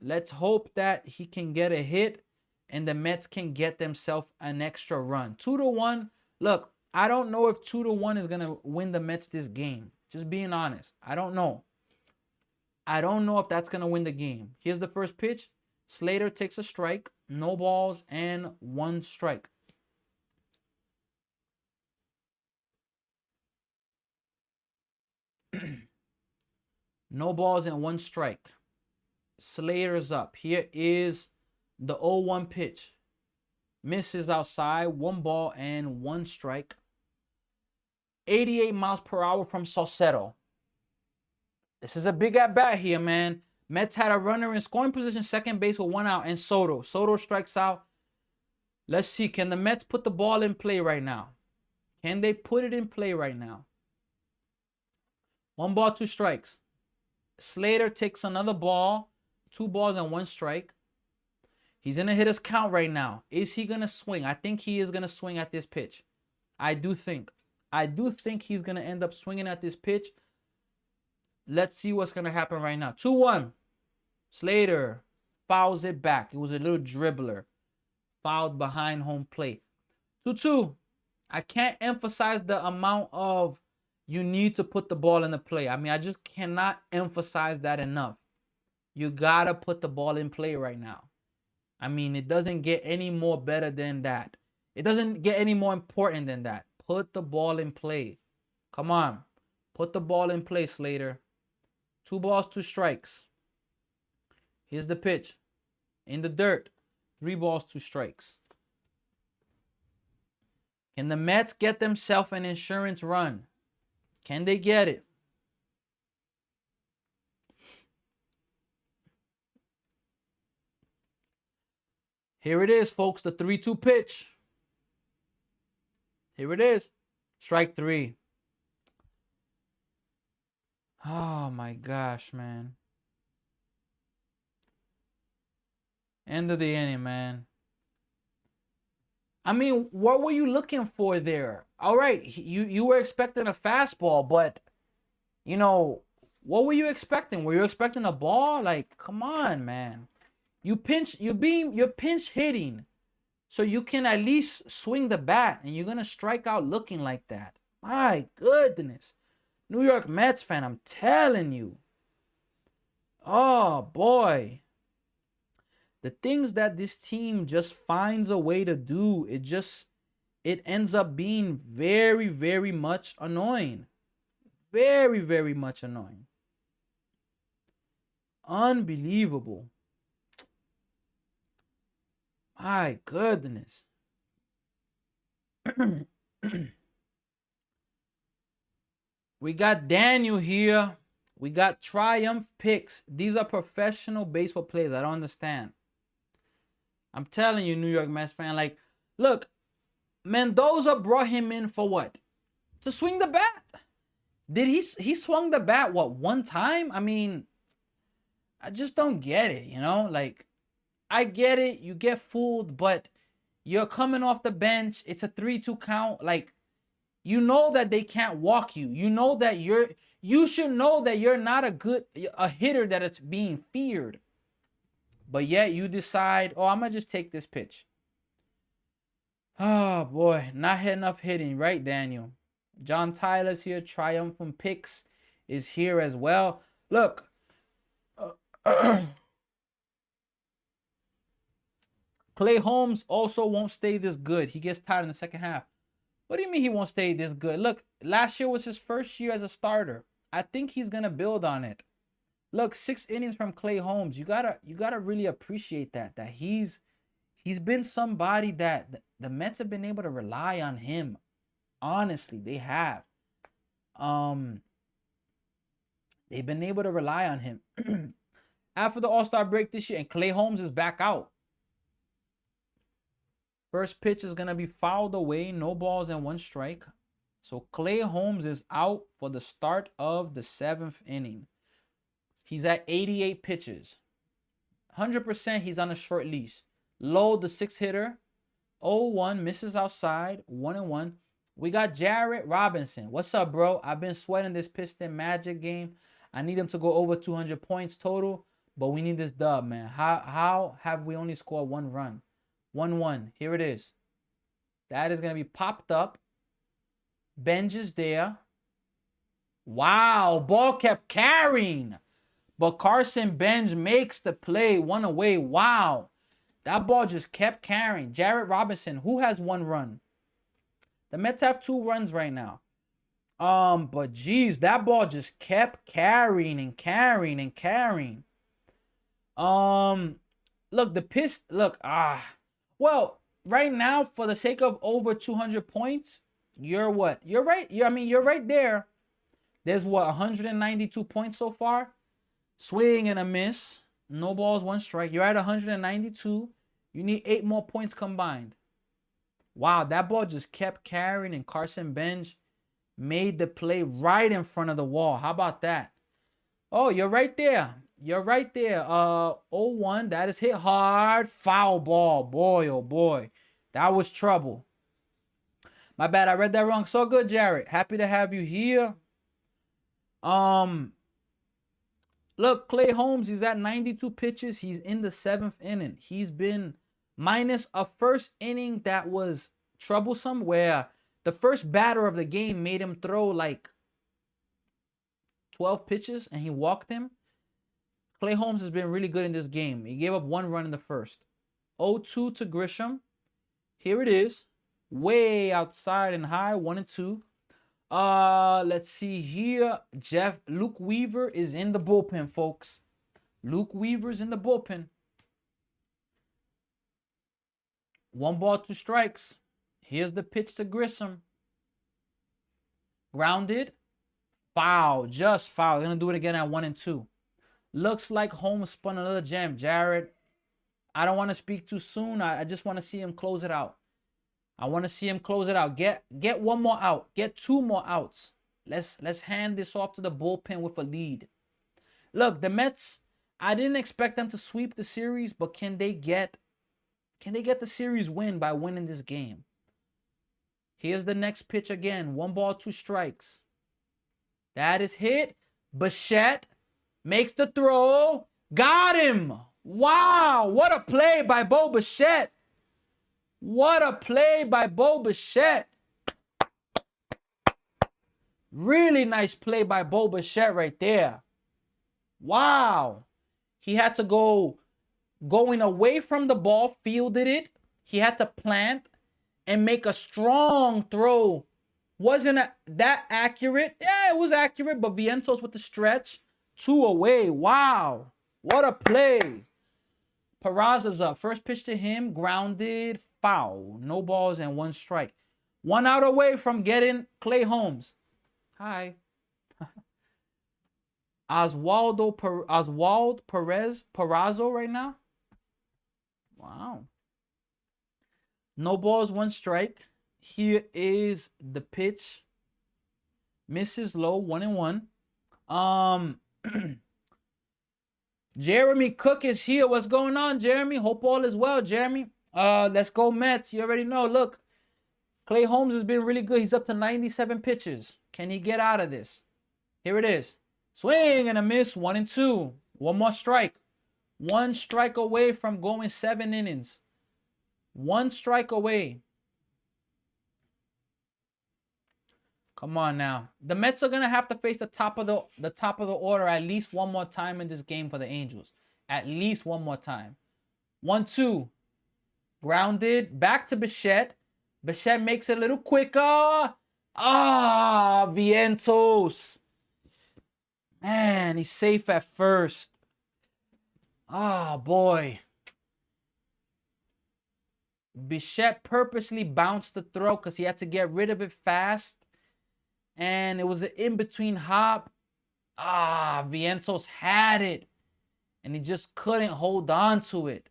A: Let's hope that he can get a hit and the Mets can get themselves an extra run. 2-1. Look, I don't know if 2-1 is going to win the Mets this game. Just being honest. I don't know. I don't know if that's going to win the game. Here's the first pitch. Slater takes a strike. No balls and 1 strike. No balls and 1 strike. Slater's up. Here is the 0-1 pitch. Misses outside. 1 ball and 1 strike. 88 miles per hour from Saucedo. This is a big at-bat here, man. Mets had a runner in scoring position, second base with 1 out, and Soto. Soto strikes out. Let's see. Can the Mets put the ball in play right now? Can they put it in play right now? 1 ball, 2 strikes. Slater takes another ball. 2 balls and 1 strike. He's going to hit his count right now. Is he going to swing? I think he is going to swing at this pitch. I do think he's going to end up swinging at this pitch. Let's see what's going to happen right now. 2-1. Slater fouls it back. It was a little dribbler. Fouled behind home plate. 2-2. I can't emphasize the amount of you need to put the ball in the play. I mean, I just cannot emphasize that enough. You got to put the ball in play right now. I mean, it doesn't get any more better than that. It doesn't get any more important than that. Put the ball in play. Come on. Put the ball in play, Slater. 2 balls, 2 strikes. Here's the pitch. In the dirt. 3 balls, 2 strikes. Can the Mets get themselves an insurance run? Can they get it? Here it is, folks. The 3-2 pitch. Here it is. Strike 3. Oh my gosh, man. End of the inning, man. I mean, what were you looking for there? All right, you were expecting a fastball, but you know, what were you expecting? Were you expecting a ball? Like, come on, man. You're pinch hitting, so you can at least swing the bat, and you're gonna strike out looking like that. My goodness. New York Mets fan, I'm telling you. Oh, boy. The things that this team just finds a way to do, it ends up being very, very much annoying. Very, very much annoying. Unbelievable. My goodness. We got Daniel here. We got Triumph Picks. These are professional baseball players. I don't understand. I'm telling you, New York Mets fan. Like, look, Mendoza brought him in for what? To swing the bat. Did he swung the bat, what, 1 time? I mean, I just don't get it, you know? Like, I get it. You get fooled, but you're coming off the bench. It's a 3-2 count. Like, you know that they can't walk you. You know that you should know that you're not a hitter that it's being feared. But yet you decide, oh, I'm going to just take this pitch. Oh, boy. Not enough hitting, right, Daniel? John Tyler's here. Triumphant Picks is here as well. Look. Clay Holmes also won't stay this good. He gets tired in the second half. What do you mean he won't stay this good? Look, last year was his first year as a starter. I think he's going to build on it. Look, 6 innings from Clay Holmes. You gotta really appreciate that he's been somebody that the Mets have been able to rely on him. Honestly, they have. They've been able to rely on him. After the All-Star break this year, and Clay Holmes is back out. First pitch is going to be fouled away. No balls and 1 strike. So Clay Holmes is out for the start of the 7th inning. He's at 88 pitches. 100% he's on a short leash. Low, the 6-hitter. 0-1, misses outside. 1-1. We got Jared Robinson. What's up, bro? I've been sweating this Piston Magic game. I need them to go over 200 points total, but we need this dub, man. How have we only scored 1 run? 1-1. Here it is. That is going to be popped up. Benj is there. Wow, ball kept carrying. But Carson Benj makes the play, 1 away. Wow. That ball just kept carrying. Jared Robinson, who has 1 run? The Mets have 2 runs right now. But geez, that ball just kept carrying and carrying and carrying. Look, well, right now, for the sake of over 200 points, you're what? You're right. You're right there. There's what, 192 points so far? Swing and a miss. No balls, 1 strike. You're at 192. You need 8 more points combined. Wow, that ball just kept carrying, and Carson Benj made the play right in front of the wall. How about that? Oh, you're right there. You're right there. 0-1. That is hit hard. Foul ball. Boy, oh boy. That was trouble. My bad. I read that wrong. So good, Jared. Happy to have you here. Look, Clay Holmes, he's at 92 pitches. He's in the 7th inning. He's been minus a first inning that was troublesome, where the first batter of the game made him throw like 12 pitches and he walked him. Clay Holmes has been really good in this game. He gave up 1 run in the first. 0-2 to Grisham. Here it is. Way outside and high, 1-2. Let's see here. Luke Weaver is in the bullpen, folks. Luke Weaver's in the bullpen. 1 ball, 2 strikes. Here's the pitch to Grissom. Grounded. Foul. Just foul. Gonna do it again at 1-2. Looks like Holmes spun another gem. Jared, I don't want to speak too soon. I just want to see him close it out. I want to see him close it out. Get 1 more out. Get 2 more outs. Let's hand this off to the bullpen with a lead. Look, the Mets, I didn't expect them to sweep the series, but can they get the series win by winning this game? Here's the next pitch again. 1 ball, 2 strikes. That is hit. Bichette makes the throw. Got him. Wow, what a play by Bo Bichette. What a play by Bo Bichette. Really nice play by Bo Bichette right there. Wow. He had to going away from the ball, fielded it. He had to plant and make a strong throw. Wasn't that accurate? Yeah, it was accurate, but Vientos with the stretch. 2 away. Wow. What a play. Peraza's up. First pitch to him, grounded, foul. No balls and 1 strike. 1 out away from getting Clay Holmes. Hi. Oswald Perez Perazo right now. Wow. No balls, 1 strike. Here is the pitch. Misses low, 1-1. Jeremy Cook is here. What's going on, Jeremy? Hope all is well, Jeremy. Let's go Mets. You already know. Look, Clay Holmes has been really good. He's up to 97 pitches. Can he get out of this? Here it is. Swing and a miss. 1-2. 1 more strike. 1 strike away from going 7 innings. 1 strike away. Come on now. The Mets are gonna have to face the top of the order at least 1 more time in this game for the Angels. At least 1 more time. 1-2. Grounded. Back to Bichette. Bichette makes it a little quicker. Vientos. Man, he's safe at first. Boy. Bichette purposely bounced the throw because he had to get rid of it fast. And it was an in-between hop. Vientos had it. And he just couldn't hold on to it.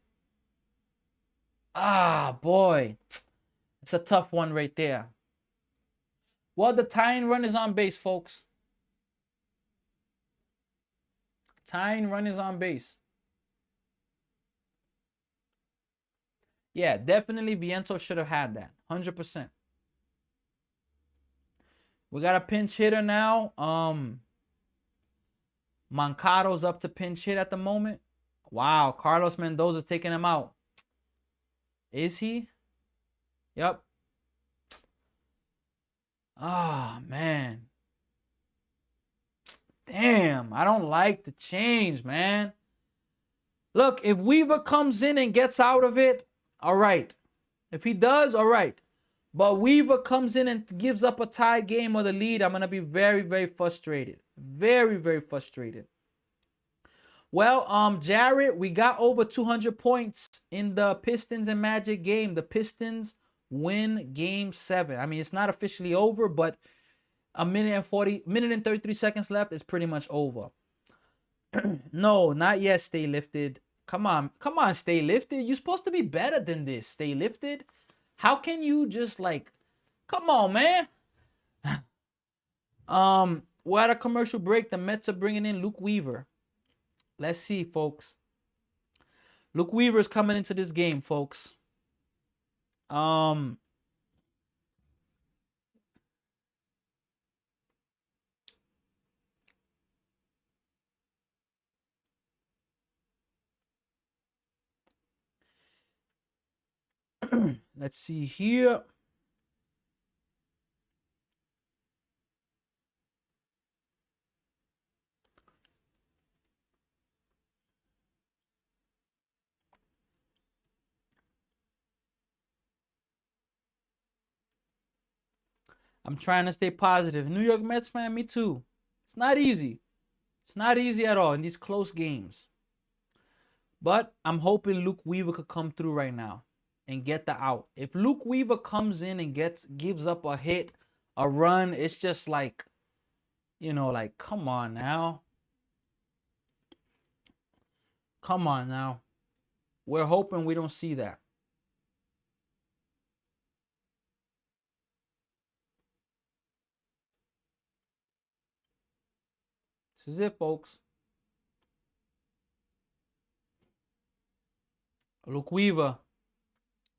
A: Boy. It's a tough one right there. Well, the tying run is on base, folks. Tying runners on base. Yeah, definitely Vientos should have had that. 100%. We got a pinch hitter now. Mancado's up to pinch hit at the moment. Wow, Carlos Mendoza's taking him out. Is he? Yep. Ah, man. Damn, I don't like the change, man. Look, if Weaver comes in and gets out of it, all right. If he does, all right. But Weaver comes in and gives up a tie game or the lead, I'm going to be very, very frustrated. Very, very frustrated. Well, Jared, we got over 200 points in the Pistons and Magic game. The Pistons win game 7. I mean, it's not officially over, but a minute and 33 seconds left is pretty much over. No, not yet. Stay lifted. Come on, stay lifted. You're supposed to be better than this. Stay lifted. How can you just like, come on, man. We're at a commercial break. The Mets are bringing in Luke Weaver. Let's see, folks. Luke Weaver is coming into this game, folks. Let's see here. I'm trying to stay positive. New York Mets fan, me too. It's not easy. It's not easy at all in these close games. But I'm hoping Luke Weaver could come through right now and get the out. If Luke Weaver comes in and gives up a hit, a run, it's just like, you know, like, come on now. Come on now. We're hoping we don't see that. This is it, folks. Luke Weaver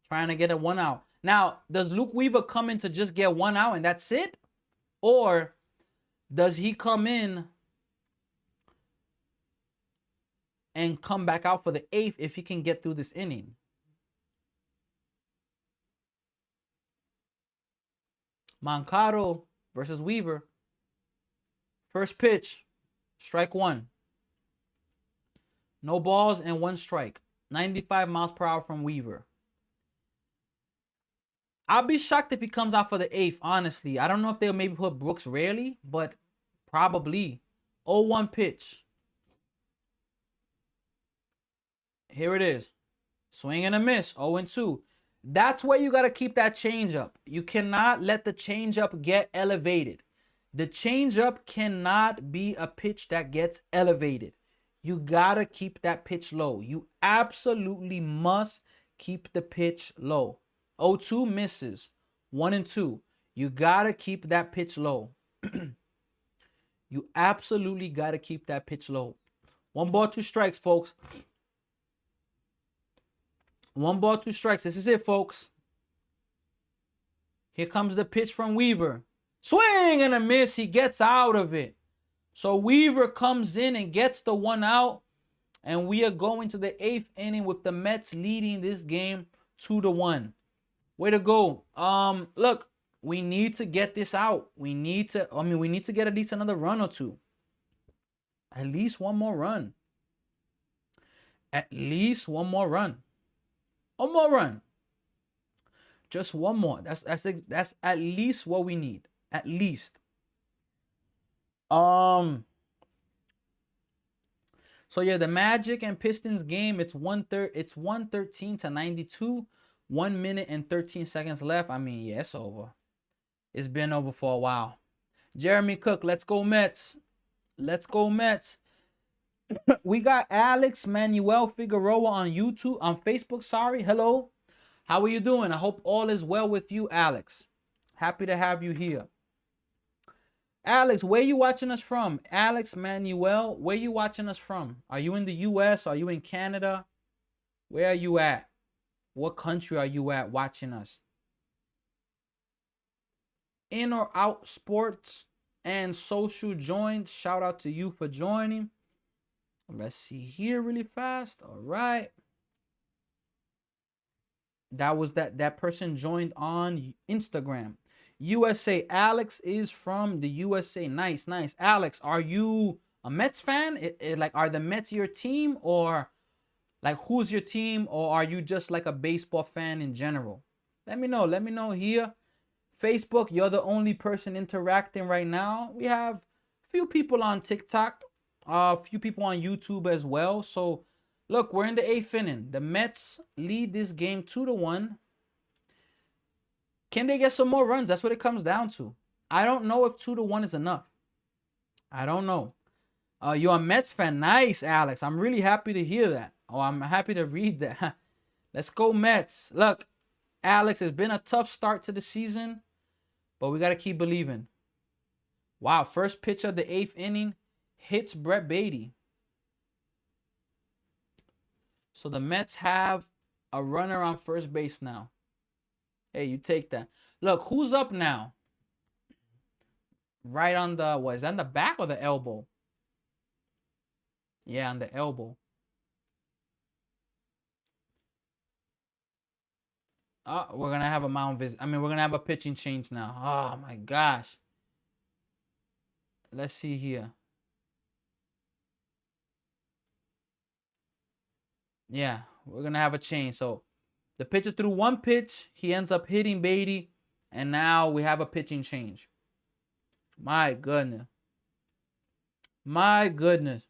A: trying to get a 1 out. Now, does Luke Weaver come in to just get 1 out and that's it? Or does he come in and come back out for the 8th if he can get through this inning? Mancado versus Weaver. First pitch. Strike 1. No balls and 1 strike. 95 miles per hour from Weaver. I'll be shocked if he comes out for the 8th, honestly. I don't know if they'll maybe put Brooks Rarely, but probably. 0-1 pitch. Here it is. Swing and a miss. 0-2. That's where you got to keep that changeup. You cannot let the changeup get elevated. The changeup cannot be a pitch that gets elevated. You got to keep that pitch low. You absolutely must keep the pitch low. 0-2 misses. 1-2. You got to keep that pitch low. You absolutely got to keep that pitch low. 1 ball, 2 strikes, folks. 1 ball, 2 strikes. This is it, folks. Here comes the pitch from Weaver. Swing and a miss. He gets out of it. So Weaver comes in and gets the 1 out. And we are going to the 8th inning with the Mets leading this game 2-1. Way to go. Look, we need to get this out. We need to get at least another run or 2. At least 1 more run. At least 1 more run. 1 more run. Just 1 more. That's at least what we need. At least. So yeah, the Magic and Pistons game, it's 113-92. 1 minute and 13 seconds left. I mean, yeah, it's over. It's been over for a while. Jeremy Cook, let's go Mets. Let's go Mets. We got Alex Manuel Figueroa on YouTube, on Facebook, sorry. Hello. How are you doing? I hope all is well with you, Alex. Happy to have you here. Alex, where you watching us from? Alex Manuel, where you watching us from? Are you in the US? Are you in Canada? Where are you at? What country are you at watching us? In or out sports and social joined. Shout out to you for joining. Let's see here really fast. All right. That was that person joined on Instagram. USA. Alex is from the USA. Nice, nice. Alex, are you a Mets fan? Like, are the Mets your team, or like who's your team, or are you just like a baseball fan in general? Let me know. Let me know here. Facebook, you're the only person interacting right now. We have a few people on TikTok, a few people on YouTube as well. So look, we're in the 8th inning. The Mets lead this game 2-1. Can they get some more runs? That's what it comes down to. I don't know if 2-1 is enough. I don't know. You're a Mets fan. Nice, Alex. I'm really happy to hear that. Oh, I'm happy to read that. Let's go, Mets. Look, Alex, it's been a tough start to the season, but we got to keep believing. Wow, first pitch of the 8th inning hits Brett Beatty. So the Mets have a runner on first base now. Hey, you take that. Look, who's up now? Right on the, what, is that on the back or the elbow? Yeah, on the elbow. We're going to have a mound visit. I mean, we're going to have a pitching change now. Oh, my gosh. Let's see here. Yeah, we're going to have a change. So the pitcher threw one pitch. He ends up hitting Beatty. And now we have a pitching change. My goodness. My goodness.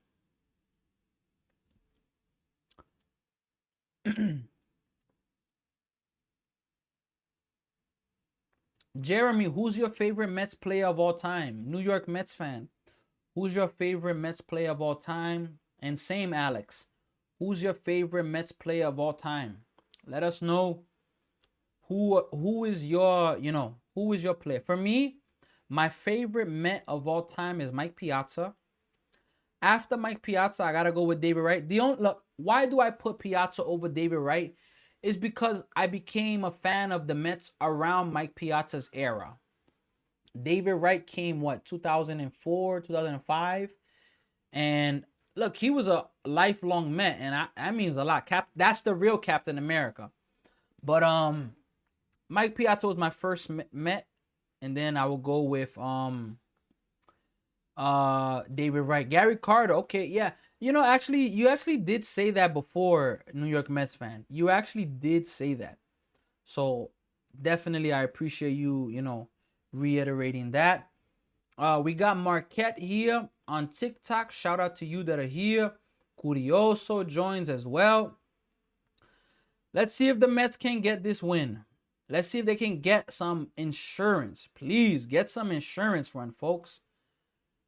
A: Jeremy, who's your favorite Mets player of all time? New York Mets fan. Who's your favorite Mets player of all time? And same, Alex. Who's your favorite Mets player of all time? Let us know who is your, who is your player. For me, my favorite Met of all time is Mike Piazza. After Mike Piazza, I gotta go with David Wright. Look, why do I put Piazza over David Wright? Is because I became a fan of the Mets around Mike Piazza's era. David Wright came, 2004, 2005? And look, he was a lifelong Met, and that means a lot. That's the real Captain America. But Mike Piazza was my first Met, and then I will go with David Wright. Gary Carter, okay, yeah. You actually did say that before, New York Mets fan. You actually did say that. So definitely I appreciate you, reiterating that. We got Marquette here on TikTok. Shout out to you that are here. Curioso joins as well. Let's see if the Mets can get this win. Let's see if they can get some insurance. Please get some insurance run, folks.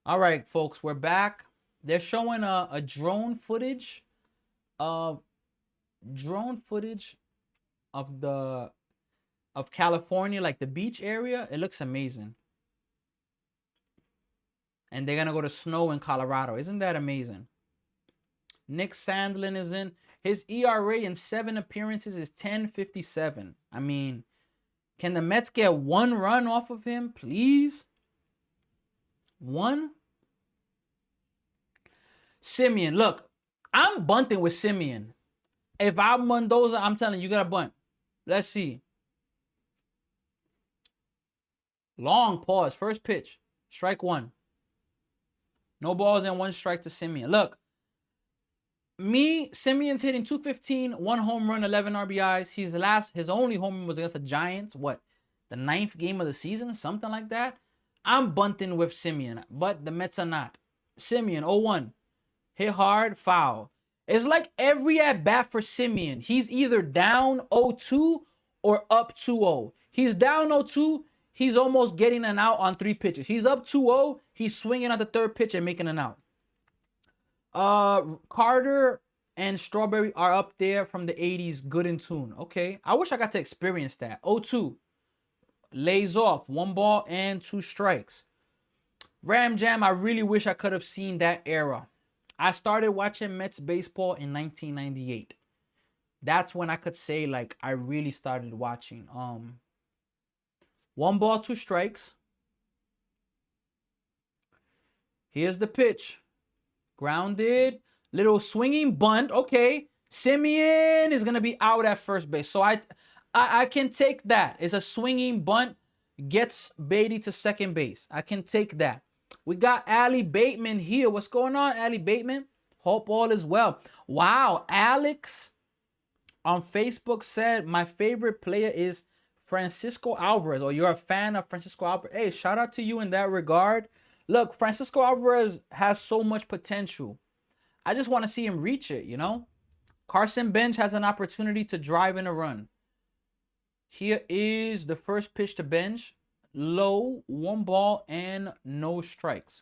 A: All right, folks, we're back. They're showing a drone footage of California, like the beach area. It looks amazing. And they're gonna go to snow in Colorado. Isn't that amazing? Nick Sandlin is in. His ERA in 7 appearances is 10.57. I mean, can the Mets get one run off of him, please? One? Simeon, look, I'm bunting with Simeon. If I'm Mendoza, I'm telling you, you got to bunt. Let's see. Long pause. First pitch. Strike one. No balls and 1 strike to Simeon. Look, Simeon's hitting 215, 1 home run, 11 RBIs. His only home run was against the Giants. What? The 9th game of the season? Something like that. I'm bunting with Simeon, but the Mets are not. Simeon, 0-1. Hit hard, foul. It's like every at-bat for Simeon, he's either down 0-2 or up 2-0. He's down 0-2, he's almost getting an out on 3 pitches. He's up 2-0, he's swinging at the 3rd pitch and making an out. Carter and Strawberry are up there from the 80s, good in tune. Okay, I wish I got to experience that. 0-2. Lays off, 1 ball and 2 strikes. Ram Jam, I really wish I could have seen that era. I started watching Mets baseball in 1998. That's when I could say like I really started watching. 1 ball, 2 strikes. Here's the pitch. Grounded. Little swinging bunt. Okay. Simeon is going to be out at first base. So I can take that. It's a swinging bunt. Gets Beatty to second base. I can take that. We got Ali Bateman here. What's going on, Ali Bateman? Hope all is well. Wow. Alex on Facebook said, my favorite player is Francisco Alvarez. Or you're a fan of Francisco Alvarez. Hey, shout out to you in that regard. Look, Francisco Alvarez has so much potential. I just want to see him reach it, you know? Carson Bench has an opportunity to drive in a run. Here is the first pitch to Bench. Low, 1 ball, and no strikes.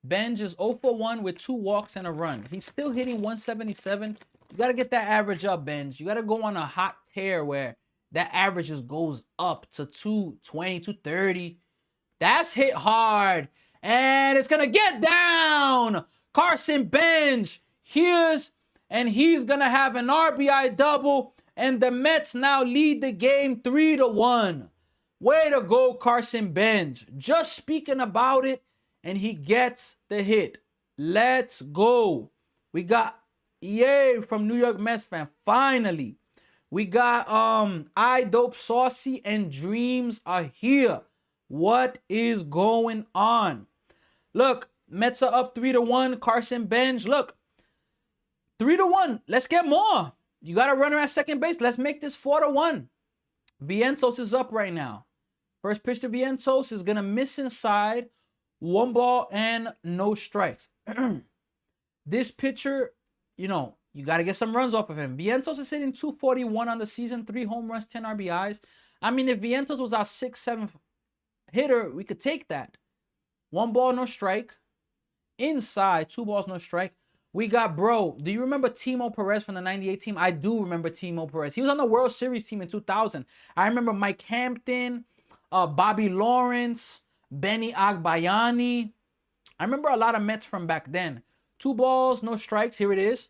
A: Bench is 0 for 1 with 2 walks and a run. He's still hitting 177. You got to get that average up, Bench. You got to go on a hot tear where that average just goes up to 220, 230. That's hit hard. And it's going to get down. Carson Bench. Here's, and he's going to have an RBI double. And the Mets now lead the game 3-1. Way to go, Carson Bench. Just speaking about it. And he gets the hit. Let's go. We got yay from New York Mets fan. Finally. We got I Dope Saucy and Dreams are here. What is going on? Look, Mets are up 3-1. Carson Bench. Look. 3-1. Let's get more. You got a runner at second base. Let's make this 4-1. Vientos is up right now. First pitch to Vientos is going to miss inside. 1 ball and no strikes. This pitcher, you know, you got to get some runs off of him. Vientos is hitting 241 on the season, 3 home runs, 10 RBIs. I mean, if Vientos was our 6th, 7th hitter, we could take that. 1 ball, no strike. Inside, 2 balls, no strike. We got, bro, do you remember Timo Perez from the 98 team? I do remember Timo Perez. He was on the World Series team in 2000. I remember Mike Hampton, Bobby Lawrence, Benny Agbayani. I remember a lot of Mets from back then. 2 balls, no strikes. Here it is.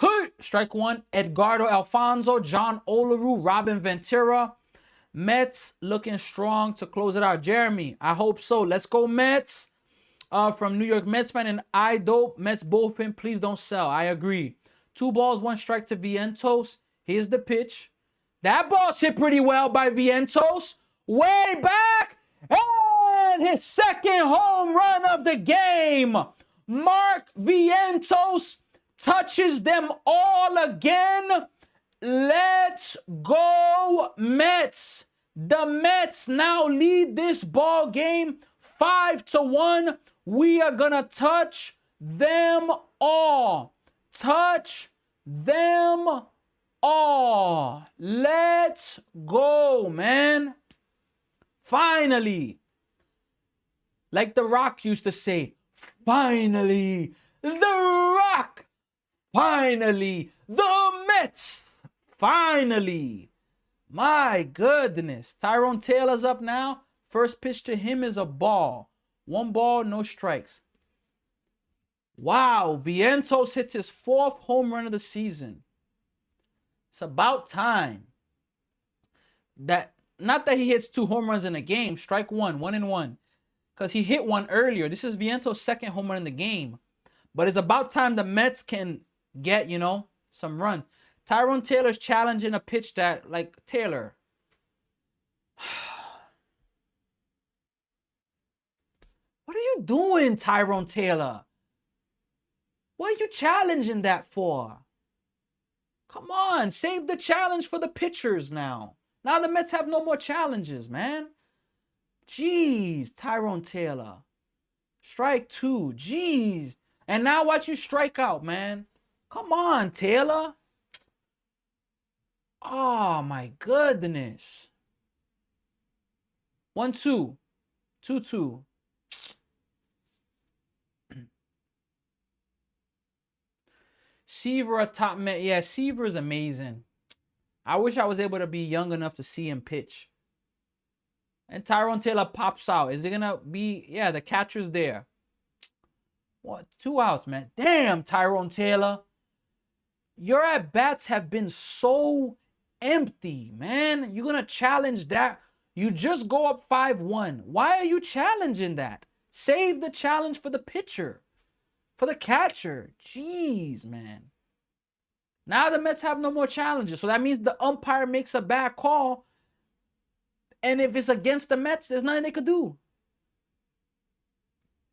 A: Hey! Strike 1. Edgardo Alfonso, John Olaru, Robin Ventura. Mets looking strong to close it out. Jeremy, I hope so. Let's go, Mets. From New York Mets fan and I Dope. Mets bullpen, please don't sell. I agree. 2 balls, 1 strike to Vientos. Here's the pitch. That ball's hit pretty well by Vientos. Way back. And his 2nd home run of the game. Mark Vientos touches them all again. Let's go, Mets. The Mets now lead this ball game 5-1. We are going to touch them all. Touch them all. Let's go, man. Finally. Like The Rock used to say, finally. The Rock. Finally. The Mets. Finally. My goodness. Tyrone Taylor's up now. First pitch to him is a ball. 1 ball, no strikes. Wow. Vientos hits his 4th home run of the season. It's about time. Not that he hits 2 home runs in a game. Strike 1, 1-1. Because he hit 1 earlier. This is Vientos' 2nd home run in the game. But it's about time the Mets can get, you know, some run. Tyrone Taylor's challenging a pitch that, like, Taylor. What are you doing, Tyrone Taylor? What are you challenging that for? Come on, save the challenge for the pitchers now. Now the Mets have no more challenges, man. Jeez, Tyrone Taylor. Strike 2. Jeez. And now watch you strike out, man. Come on, Taylor. Oh, my goodness. 1-2. 2-2. Seaver, a top Met. Yeah, Seaver is amazing. I wish I was able to be young enough to see him pitch. And Tyrone Taylor pops out. Is it gonna be? Yeah, the catcher's there. What? 2 outs, man. Damn, Tyrone Taylor. Your at bats have been so empty, man. You're gonna challenge that. You just go up 5-1. Why are you challenging that? Save the challenge for the pitcher, for the catcher. Jeez, man. Now the Mets have no more challenges. So that means the umpire makes a bad call. And if it's against the Mets, there's nothing they could do.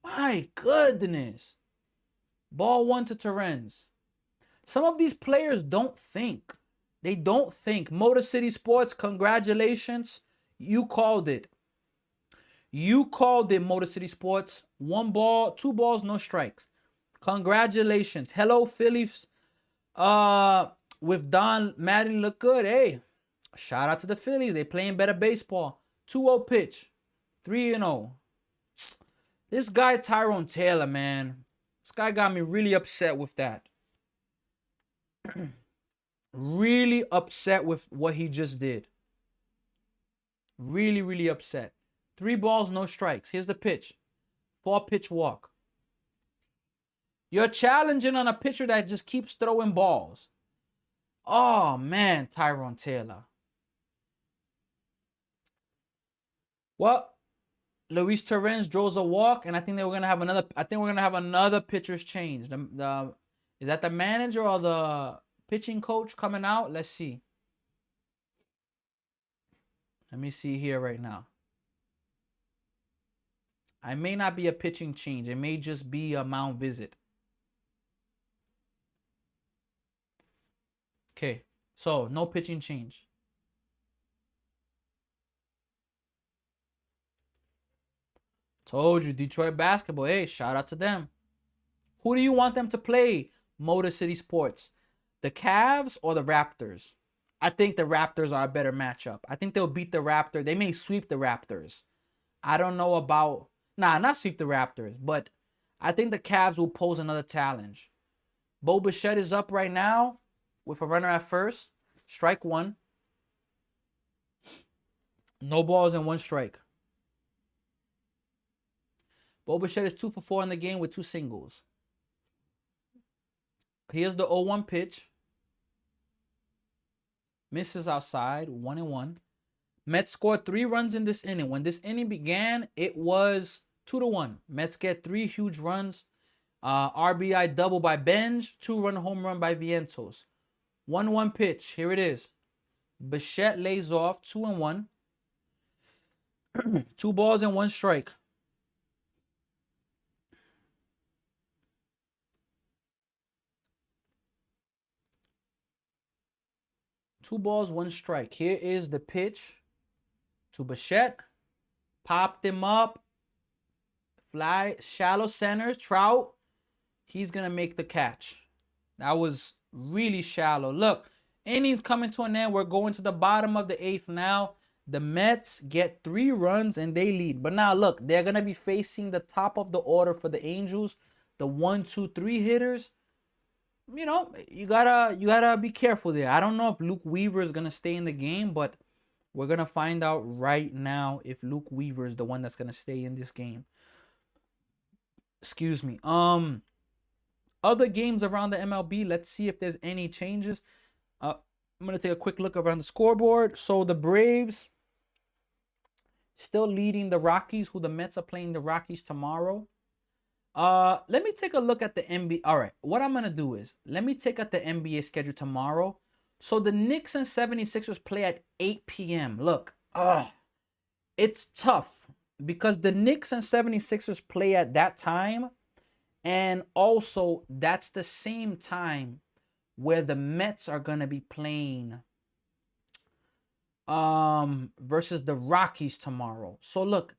A: My goodness. Ball 1 to Terrence. Some of these players don't think. They don't think. Motor City Sports, congratulations. You called it. You called it, Motor City Sports. 1 ball, 2 balls, no strikes. Congratulations. Hello, Phillies. With Don Madden look good. Hey, shout out to the Phillies. They playing better baseball. 2-0 pitch. 3-0. This guy, Tyrone Taylor, man. This guy got me really upset with that. Really upset with what he just did. Really, really upset. 3 balls, no strikes. Here's the pitch. 4-pitch walk. You're challenging on a pitcher that just keeps throwing balls. Oh, man, Tyrone Taylor. Well, Luis Torrens draws a walk, and I think we're gonna have another. I think we're gonna have another pitcher's change. Is that the manager or the pitching coach coming out? Let's see. Let me see here right now. I may not be a pitching change. It may just be a mound visit. Okay, so no pitching change. Told you, Detroit basketball. Hey, shout out to them. Who do you want them to play? Motor City Sports. The Cavs or the Raptors? I think the Raptors are a better matchup. I think they'll beat the Raptors. They may sweep the Raptors. I don't know about... Nah, not sweep the Raptors, but I think the Cavs will pose another challenge. Bo Bichette is up right now with a runner at first. Strike 1. No balls and 1 strike. Bo Bichette is 2 for 4 in the game with 2 singles. Here's the 0-1 pitch. Misses outside, 1-1. Mets scored 3 runs in this inning. When this inning began, it was 2-1. Mets get 3 huge runs. RBI double by Benj. 2-run home run by Vientos. 1-1 pitch. Here it is. Bichette lays off, 2-1. 2 balls and 1 strike. Two balls, 1 strike. Here is the pitch to Bichette. Popped him up. Fly, shallow center. Trout. He's going to make the catch. That was really shallow. Look, innings coming to an end. We're going to the bottom of the 8th now. The Mets get 3 runs and they lead. But now, look, they're going to be facing the top of the order for the Angels. The 1, 2, 3 hitters. You know, you gotta be careful there. I don't know if Luke Weaver is gonna stay in the game, but we're gonna find out right now if Luke Weaver is the one that's gonna stay in this game. Excuse me. Other games around the MLB. Let's see if there's any changes. I'm gonna take a quick look around the scoreboard. So the Braves still leading the Rockies, who the Mets are playing the Rockies tomorrow. Let me take a look at the NBA. All right, what I'm going to do is, let me take out the NBA schedule tomorrow. So the Knicks and 76ers play at 8 p.m. Look, it's tough because the Knicks and 76ers play at that time. And also, that's the same time where the Mets are going to be playing versus the Rockies tomorrow. So look,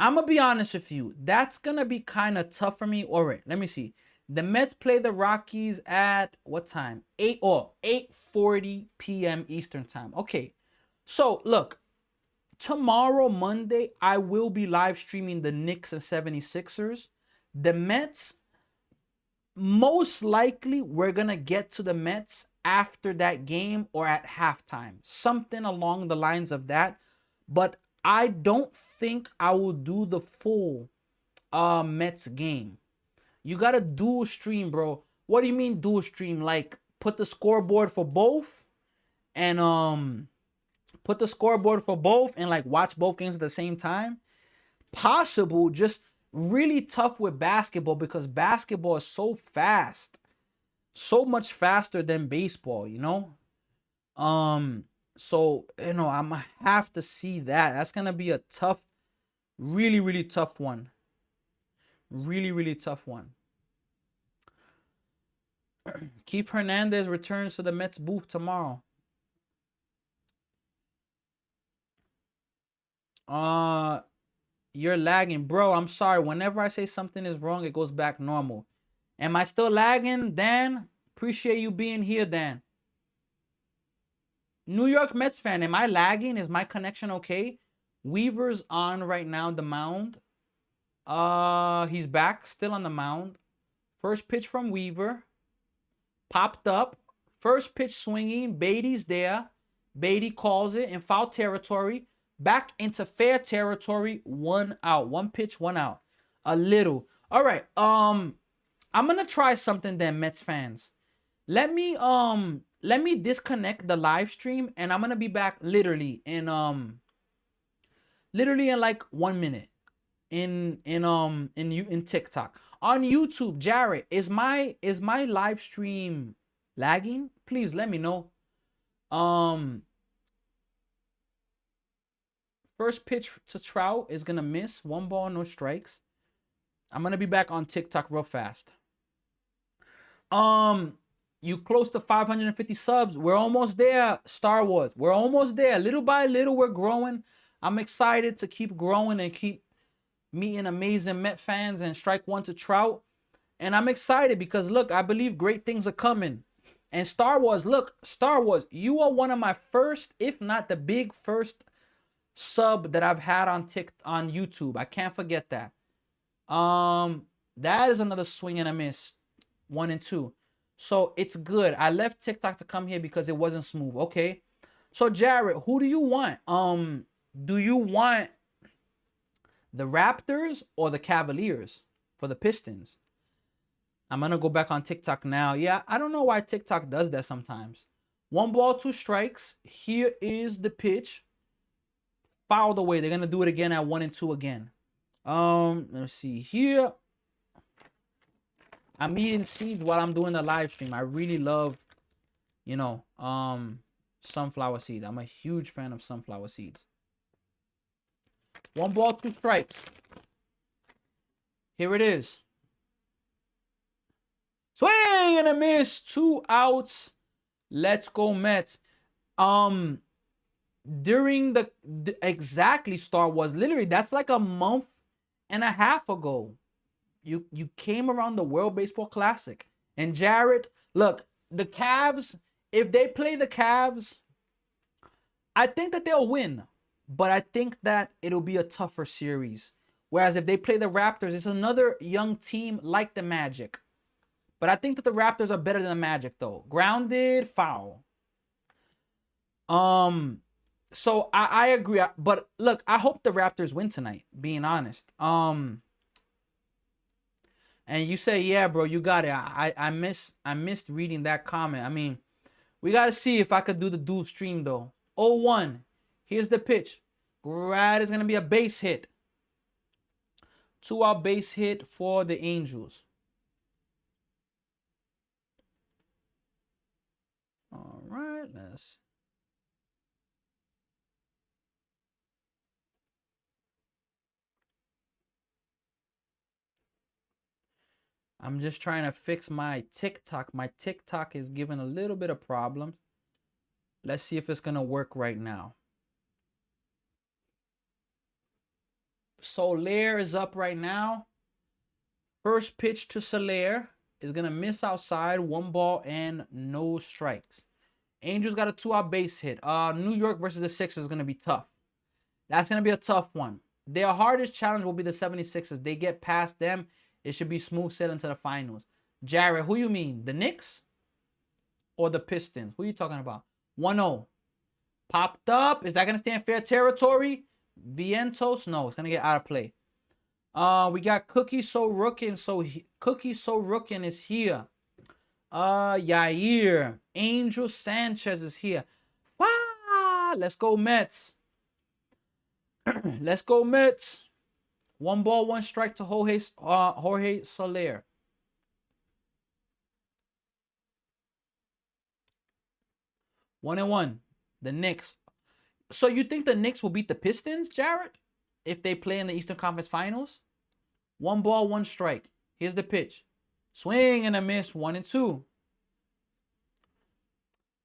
A: I'm going to be honest with you. That's going to be kind of tough for me. All right, let me see. The Mets play the Rockies at what time? 8:40 p.m. Eastern time. Okay. So, look. Tomorrow, Monday, I will be live streaming the Knicks and 76ers. The Mets, most likely, we're going to get to the Mets after that game or at halftime. Something along the lines of that. But I don't think I will do the full Mets game. You gotta dual stream, bro. What do you mean dual stream? Like put the scoreboard for both and like watch both games at the same time. Possible, just really tough with basketball because basketball is so fast. So much faster than baseball, you know? So I'm gonna have to see that. That's gonna be a tough, really, really tough one. Really, really tough one. Keith Hernandez returns to the Mets booth tomorrow. You're lagging, bro. I'm sorry. Whenever I say something is wrong, it goes back normal. Am I still lagging, Dan? Appreciate you being here, Dan. New York Mets fan, am I lagging? Is my connection okay? Weaver's on right now, the mound. He's back, still on the mound. First pitch from Weaver. Popped up. First pitch swinging. Beatty's there. Beatty calls it in foul territory. Back into fair territory. 1 out. 1 pitch, 1 out. A little. All right. I'm gonna try something then, Mets fans. Let me disconnect the live stream and I'm gonna be back literally in like 1 minute in TikTok. On YouTube, Jared, is my live stream lagging? Please let me know. First pitch to Trout is gonna miss. 1 ball, no strikes. I'm gonna be back on TikTok real fast. You close to 550 subs. We're almost there, Star Wars. We're almost there. Little by little, we're growing. I'm excited to keep growing and keep meeting amazing Met fans and strike one to Trout. And I'm excited because, look, I believe great things are coming. And Star Wars, look, Star Wars, you are one of my first, if not the big first sub that I've had on YouTube. I can't forget that. That is another swing and a miss. 1 and 2. So it's good. I left TikTok to come here because it wasn't smooth. Okay. So Jared, who do you want? Do you want the Raptors or the Cavaliers for the Pistons? I'm gonna go back on TikTok now. Yeah, I don't know why TikTok does that sometimes. 1 ball, 2 strikes. Here is the pitch. Fouled away. They're gonna do it again at 1 and 2 again. Let's see here. I'm eating seeds while I'm doing the live stream. I really love, sunflower seeds. I'm a huge fan of sunflower seeds. 1 ball, 2 strikes. Here it is. Swing and a miss. 2 outs. Let's go Mets. During the exactly Star Wars, literally, that's like a month and a half ago. You came around the World Baseball Classic. And Jared, look, the Cavs, if they play the Cavs, I think that they'll win. But I think that it'll be a tougher series. Whereas if they play the Raptors, it's another young team like the Magic. But I think that the Raptors are better than the Magic, though. Grounded, foul. So I agree. But look, I hope the Raptors win tonight, being honest. And you say, yeah, bro, you got it. I missed reading that comment. I mean, we got to see if I could do the dual stream, though. 0-1. Here's the pitch. Grad is going to be a base hit. 2-out base hit for the Angels. All right, let's... I'm just trying to fix my TikTok. My TikTok is giving a little bit of problems. Let's see if it's going to work right now. Soler is up right now. First pitch to Soler is going to miss outside. 1 ball and no strikes. Angels got a 2-out base hit. New York versus the Sixers is going to be tough. That's going to be a tough one. Their hardest challenge will be the 76ers. They get past them. It should be smooth sailing to the finals. Jared, who you mean? The Knicks or the Pistons? Who are you talking about? 1-0. Popped up. Is that going to stay in fair territory? Vientos? No, it's going to get out of play. We got Cookie So Rookin. Cookie So Rookin is here. Yair. Angel Sanchez is here. Let's go Mets. Let's go Mets. 1 ball, 1 strike to Jorge Soler. One and one. The Knicks. So you think the Knicks will beat the Pistons, Jared? If they play in the Eastern Conference Finals? 1 ball, 1 strike. Here's the pitch. Swing and a miss. 1 and 2.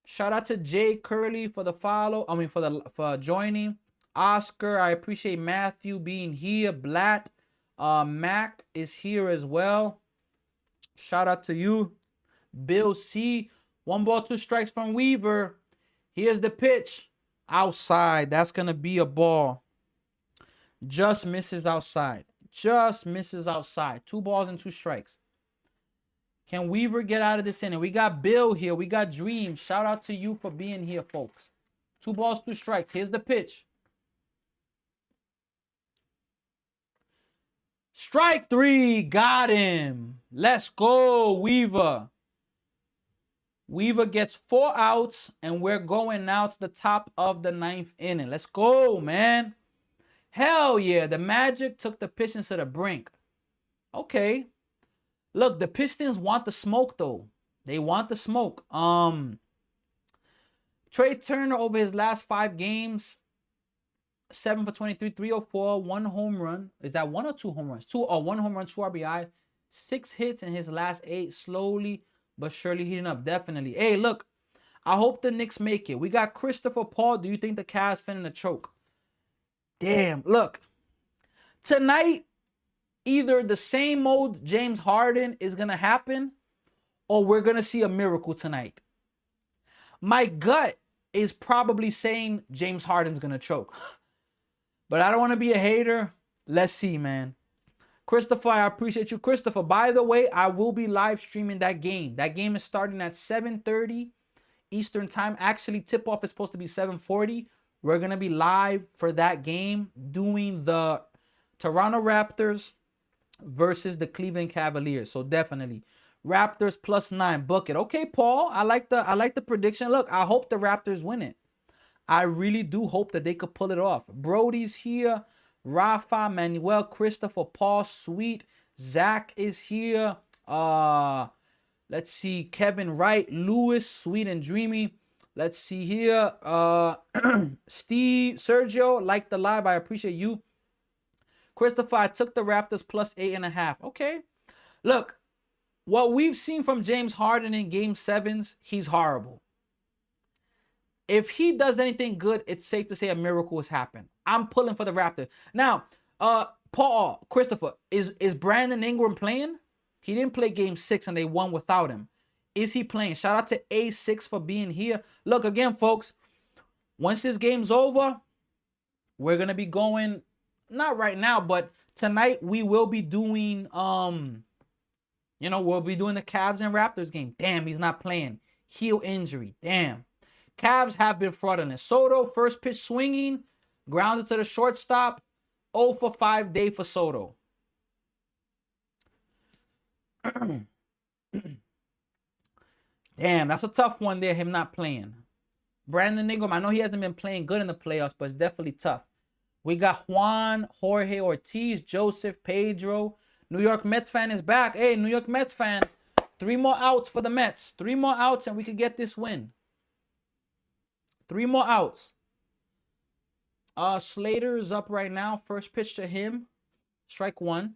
A: Shout out to Jay Curley for the follow. For joining. Oscar, I appreciate Matthew being here. Blatt. Mac is here as well. Shout out to you. Bill C. 1 ball, 2 strikes from Weaver. Here's the pitch. Outside. That's going to be a ball. Just misses outside. Just misses outside. 2 balls and 2 strikes. Can Weaver get out of this inning? We got Bill here. We got Dream. Shout out to you for being here, folks. 2 balls, 2 strikes. Here's the pitch. Strike 3. Got him. Let's go, Weaver. Weaver gets 4 outs, and we're going now to the top of the 9th inning. Let's go, man. Hell yeah. The Magic took the Pistons to the brink. Okay. Look, the Pistons want the smoke, though. They want the smoke. Trey Turner over his last 5 games, 7 for 23, 304, 1 home run. Is that 1 or 2 home runs? 1 home run, 2 RBIs, 6 hits in his last 8. Slowly but surely heating up. Definitely. Hey, look, I hope the Knicks make it. We got Christopher Paul. Do you think the Cavs finna choke? Damn, look. Tonight, either the same old James Harden is going to happen, or we're going to see a miracle tonight. My gut is probably saying James Harden's going to choke. But I don't want to be a hater. Let's see, man. Christopher, I appreciate you. Christopher, by the way, I will be live streaming that game. That game is starting at 7:30 Eastern time. Actually, tip-off is supposed to be 7:40. We're going to be live for that game doing the Toronto Raptors versus the Cleveland Cavaliers. So definitely. Raptors +9. Book it. Okay, Paul. I like the prediction. Look, I hope the Raptors win it. I really do hope that they could pull it off. Brody's here. Rafa, Manuel, Christopher, Paul, Sweet, Zach is here. Let's see, Kevin Wright, Lewis, Sweet and Dreamy. Let's see here. Steve, Sergio, like the live. I appreciate you. Christopher, I took the Raptors +8.5. Okay. Look, what we've seen from James Harden in Game 7s, he's horrible. If he does anything good, it's safe to say a miracle has happened. I'm pulling for the Raptors. Now, Paul, Christopher, is Brandon Ingram playing? He didn't play Game 6 and they won without him. Is he playing? Shout out to A6 for being here. Look, again, folks, once this game's over, we're going to be going, not right now, but tonight we will be doing, we'll be doing the Cavs and Raptors game. Damn, he's not playing. Heel injury. Damn. Cavs have been fraudulent. Soto, first pitch swinging, grounded to the shortstop. 0 for 5 day for Soto. Damn, that's a tough one there, him not playing. Brandon Ingram, I know he hasn't been playing good in the playoffs, but it's definitely tough. We got Juan, Jorge Ortiz, Joseph, Pedro. New York Mets fan is back. Hey, New York Mets fan. 3 more outs for the Mets. 3 more outs and we could get this win. 3 more outs. Slater is up right now. First pitch to him. Strike 1.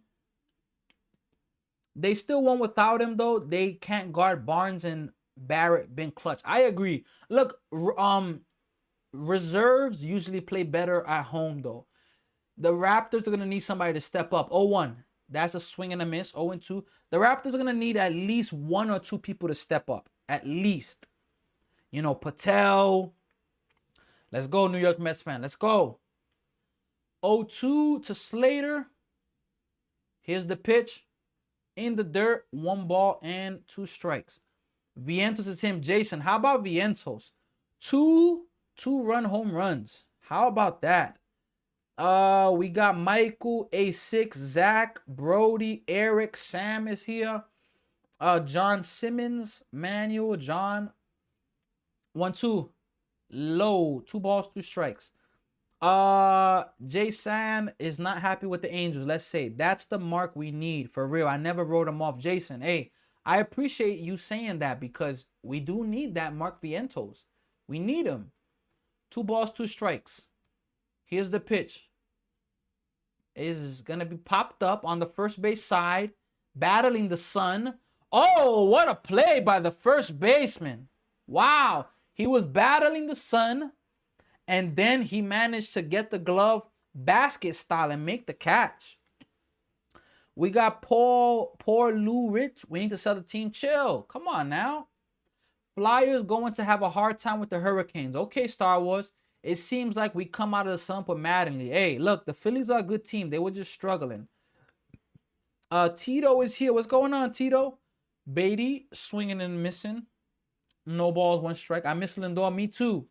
A: They still won without him, though. They can't guard Barnes and Barrett been clutch. I agree. Look, reserves usually play better at home, though. The Raptors are going to need somebody to step up. 0-1. That's a swing and a miss. 0-2. The Raptors are going to need at least 1 or 2 people to step up. At least. Patel. Let's go, New York Mets fan. Let's go. 0-2 to Slater. Here's the pitch. In the dirt. 1 ball and 2 strikes. Vientos is him. Jason, how about Vientos? 2 2-run home runs. How about that? We got Michael, A6, Zach, Brody, Eric, Sam is here. John Simmons, Manuel, John. 1-2. Low. 2 balls, 2 strikes. Jason is not happy with the Angels. Let's say that's the mark we need for real. I never wrote him off. Jason, hey, I appreciate you saying that because we do need that Mark Vientos. We need him. 2 balls, 2 strikes. Here's the pitch. Is gonna be popped up on the first base side, battling the sun. Oh, what a play by the first baseman. Wow. He was battling the sun. And then he managed to get the glove basket style and make the catch. We got poor Lou Rich. We need to sell the team. Chill. Come on now. Flyers going to have a hard time with the Hurricanes. Okay, Star Wars. It seems like we come out of the slump with Mattingly. Hey, look, the Phillies are a good team. They were just struggling. Tito is here. What's going on, Tito? Beatty swinging and missing. No balls, 1 strike. I miss Lindor. Me too.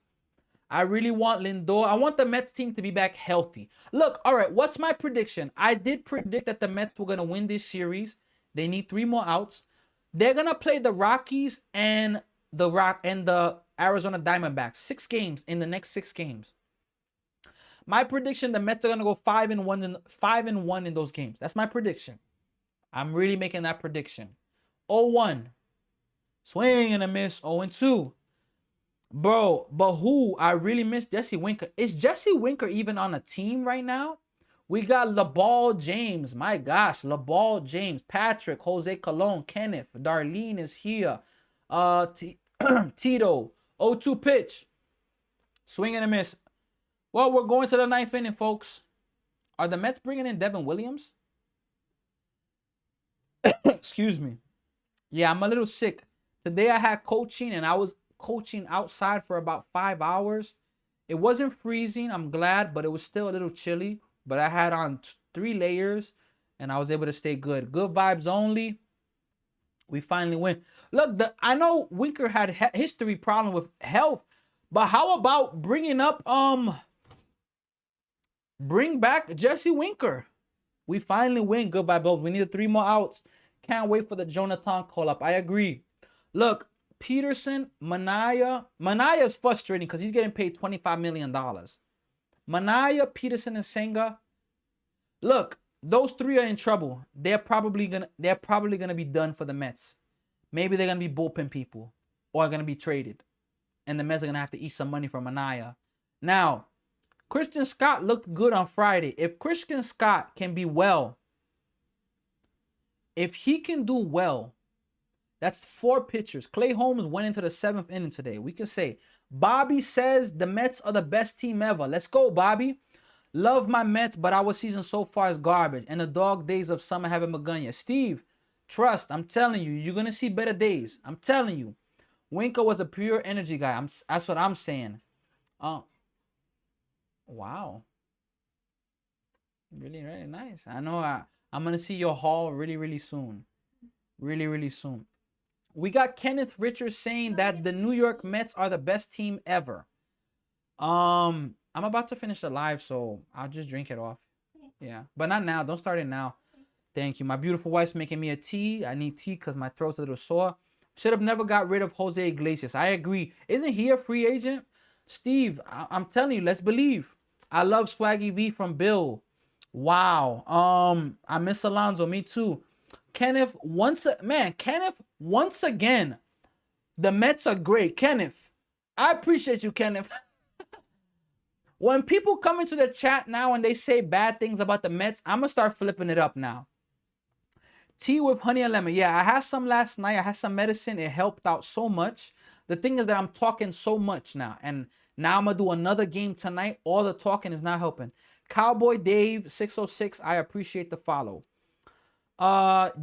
A: I really want Lindor. I want the Mets team to be back healthy. Look, all right, what's my prediction? I did predict that the Mets were going to win this series. They need 3 more outs. They're going to play the Rockies and the Arizona Diamondbacks. 6 games in the next 6 games. My prediction, the Mets are going to go 5-1 in those games. That's my prediction. I'm really making that prediction. 0-1. Swing and a miss. 0-2. Bro, but who? I really miss Jesse Winker. Is Jesse Winker even on a team right now? We got LeBall James. My gosh, LeBall James. Patrick, Jose Colon, Kenneth, Darlene is here. Tito. 0-2 pitch. Swing and a miss. Well, we're going to the 9th inning, folks. Are the Mets bringing in Devin Williams? Excuse me. Yeah, I'm a little sick. Today I had coaching and I was coaching outside for about 5 hours. It wasn't freezing, I'm glad, but it was still a little chilly. But I had on 3 layers and I was able to stay good. Good vibes only. We finally win. Look, I know Winker had history problem with health, but how about bring back Jesse Winker? We finally win. Good vibes. We need 3 more outs. Can't wait for the Jonathan call-up. I agree. Look, Peterson, Manaya is frustrating because he's getting paid $25 million. Manaya, Peterson, and Senga. Look, those 3 are in trouble. They're probably gonna be done for the Mets. Maybe they're gonna be bullpen people or gonna be traded, and the Mets are gonna have to eat some money from Manaya. Now, Christian Scott looked good on Friday. If Christian Scott can be well, if he can do well. That's 4 pitchers. Clay Holmes went into the 7th inning today. We can say, Bobby says the Mets are the best team ever. Let's go, Bobby. Love my Mets, but our season so far is garbage. And the dog days of summer haven't begun yet. Steve, trust. I'm telling you, you're going to see better days. I'm telling you. Winker was a pure energy guy. That's what I'm saying. Wow. Really, really nice. I know I'm going to see your haul really, really soon. Really, really soon. We got Kenneth Richards saying that the New York Mets are the best team ever. I'm about to finish the live, so I'll just drink it off. Yeah, but not now. Don't start it now. Thank you. My beautiful wife's making me a tea. I need tea because my throat's a little sore. Should have never got rid of Jose Iglesias. I agree. Isn't he a free agent? Steve, I'm telling you, let's believe. I love Swaggy V from Bill. Wow. I miss Alonzo. Me too. Kenneth, once again, the Mets are great. Kenneth, I appreciate you, Kenneth. When people come into the chat now and they say bad things about the Mets, I'm going to start flipping it up now. Tea with honey and lemon. Yeah, I had some last night. I had some medicine. It helped out so much. The thing is that I'm talking so much now. And now I'm going to do another game tonight. All the talking is not helping. Cowboy Dave 606, I appreciate the follow.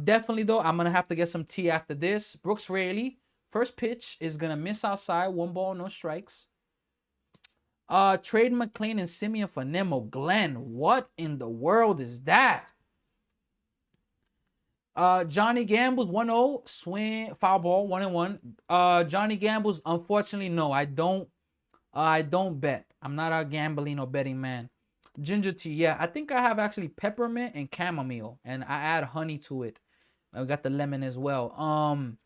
A: Definitely though, I'm gonna have to get some tea after this. Brooks Raley, first pitch is gonna miss outside. 1 ball, no strikes. Trade McLean and Simeon for Nemo. Glenn, what in the world is that? Johnny Gambles 1-0, swing, foul ball, 1-1. Johnny Gambles, unfortunately, no, I don't I don't bet. I'm not a gambling or betting man. Ginger tea, yeah. I think I have actually peppermint and chamomile, and I add honey to it. I got the lemon as well.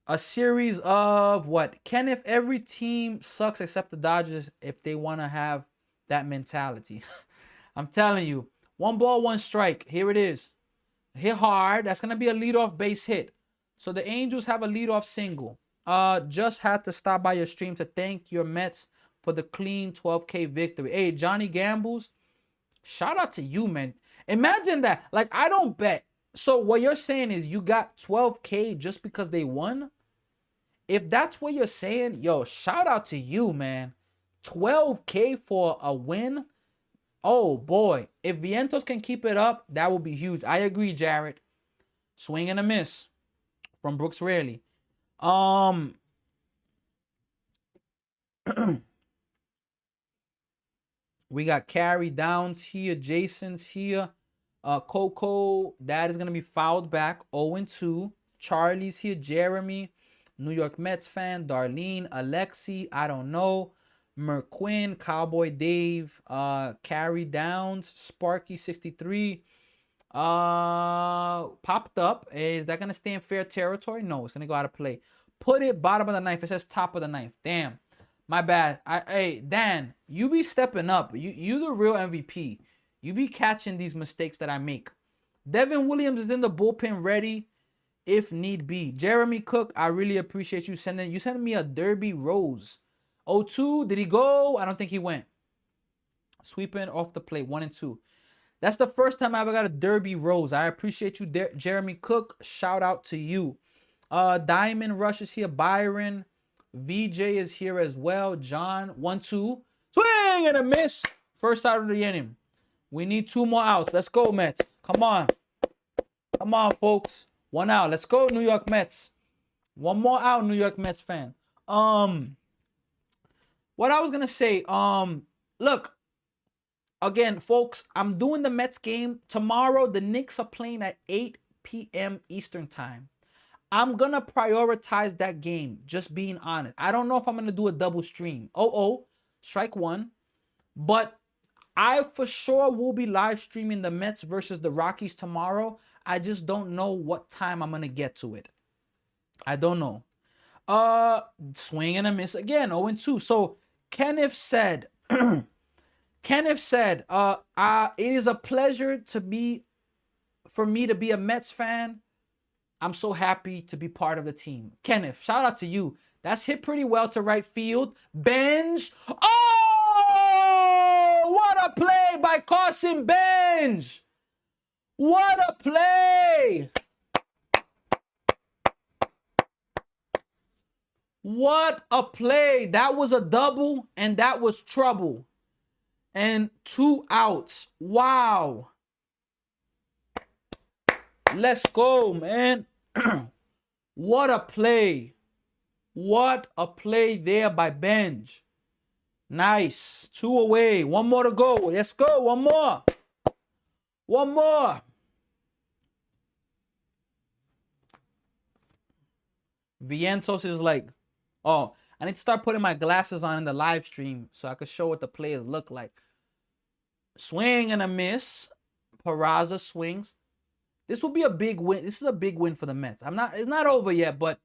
A: A series of what? Can if every team sucks except the Dodgers if they want to have that mentality? I'm telling you, 1 ball, 1 strike. Here it is. Hit hard. That's gonna be a leadoff base hit. So the Angels have a leadoff single. Just had to stop by your stream to thank your Mets for the clean 12K victory. Hey, Johnny Gambles, shout out to you, man. Imagine that. Like, I don't bet. So what you're saying is you got 12K just because they won? If that's what you're saying, yo, shout out to you, man. 12K for a win? Oh, boy. If Vientos can keep it up, that will be huge. I agree, Jared. Swing and a miss from Brooks Raley. We got Carrie Downs here. Jason's here. Coco, that is going to be fouled back. 0-2. Charlie's here. Jeremy, New York Mets fan. Darlene, Alexi, I don't know. Merquin, Cowboy Dave, Carrie Downs, Sparky 63. Popped up. Is that gonna stay in fair territory? No, it's gonna go out of play. Put it bottom of the ninth. It says top of the ninth. Damn, my bad. Hey Dan, you be stepping up. You the real MVP. You be catching these mistakes that I make. Devin Williams is in the bullpen ready if need be. Jeremy Cook, I really appreciate you sending me a Derby Rose. 0-2, did he go? I don't think he went. Sweeping off the plate, 1-2. That's the first time I ever got a Derby Rose. I appreciate you, Jeremy Cook. Shout out to you. Diamond Rush is here. Byron. VJ is here as well. John, 1-2. Swing and a miss. First out of the inning. We need 2 more outs. Let's go, Mets. Come on. Come on, folks. 1 out. Let's go, New York Mets. 1 more out, New York Mets fan. What I was gonna say, look, again, folks, I'm doing the Mets game tomorrow. The Knicks are playing at 8 p.m. Eastern time. I'm gonna prioritize that game, just being honest. I don't know if I'm gonna do a double stream. Strike 1. But I for sure will be live streaming the Mets versus the Rockies tomorrow. I just don't know what time I'm gonna get to it. I don't know. Swing and a miss again, 0-2. So Kenneth said, it is a pleasure for me to be a Mets fan. I'm so happy to be part of the team. Kenneth, shout out to you. That's hit pretty well to right field. Benj. Oh, what a play by Carson Benj. What a play. What a play. That was a double, and that was trouble. And 2 outs. Wow. Let's go, man. What a play. What a play there by Benj. Nice. 2 away. 1 more to go. Let's go. 1 more. 1 more. Vientos is like, oh, I need to start putting my glasses on in the live stream so I can show what the players look like. Swing and a miss. Peraza swings. This will be a big win. This is a big win for the Mets. It's not over yet, but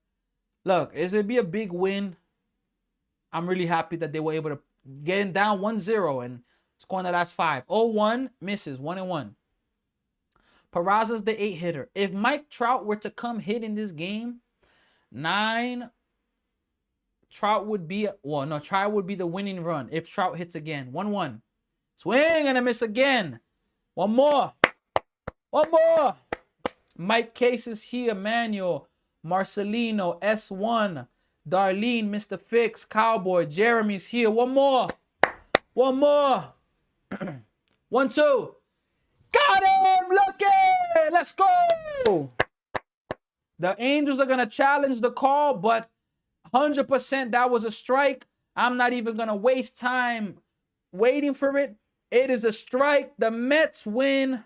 A: look, it'll be a big win. I'm really happy that they were able to get down 1-0 and score in the last 5. 0-1 misses, 1-1. Peraza's the 8 hitter. If Mike Trout were to come hit in this game, 9, Trout would be, Trout would be the winning run if Trout hits again. 1-1. Swing and a miss again. 1 more. 1 more. Mike Case is here. Manuel, Marcelino, S1, Darlene, Mr. Fix, Cowboy, Jeremy's here. 1 more. 1 more. 1-2. Got him. Look it. Let's go. The Angels are going to challenge the call, but 100% that was a strike. I'm not even going to waste time waiting for it. It is a strike. The Mets win.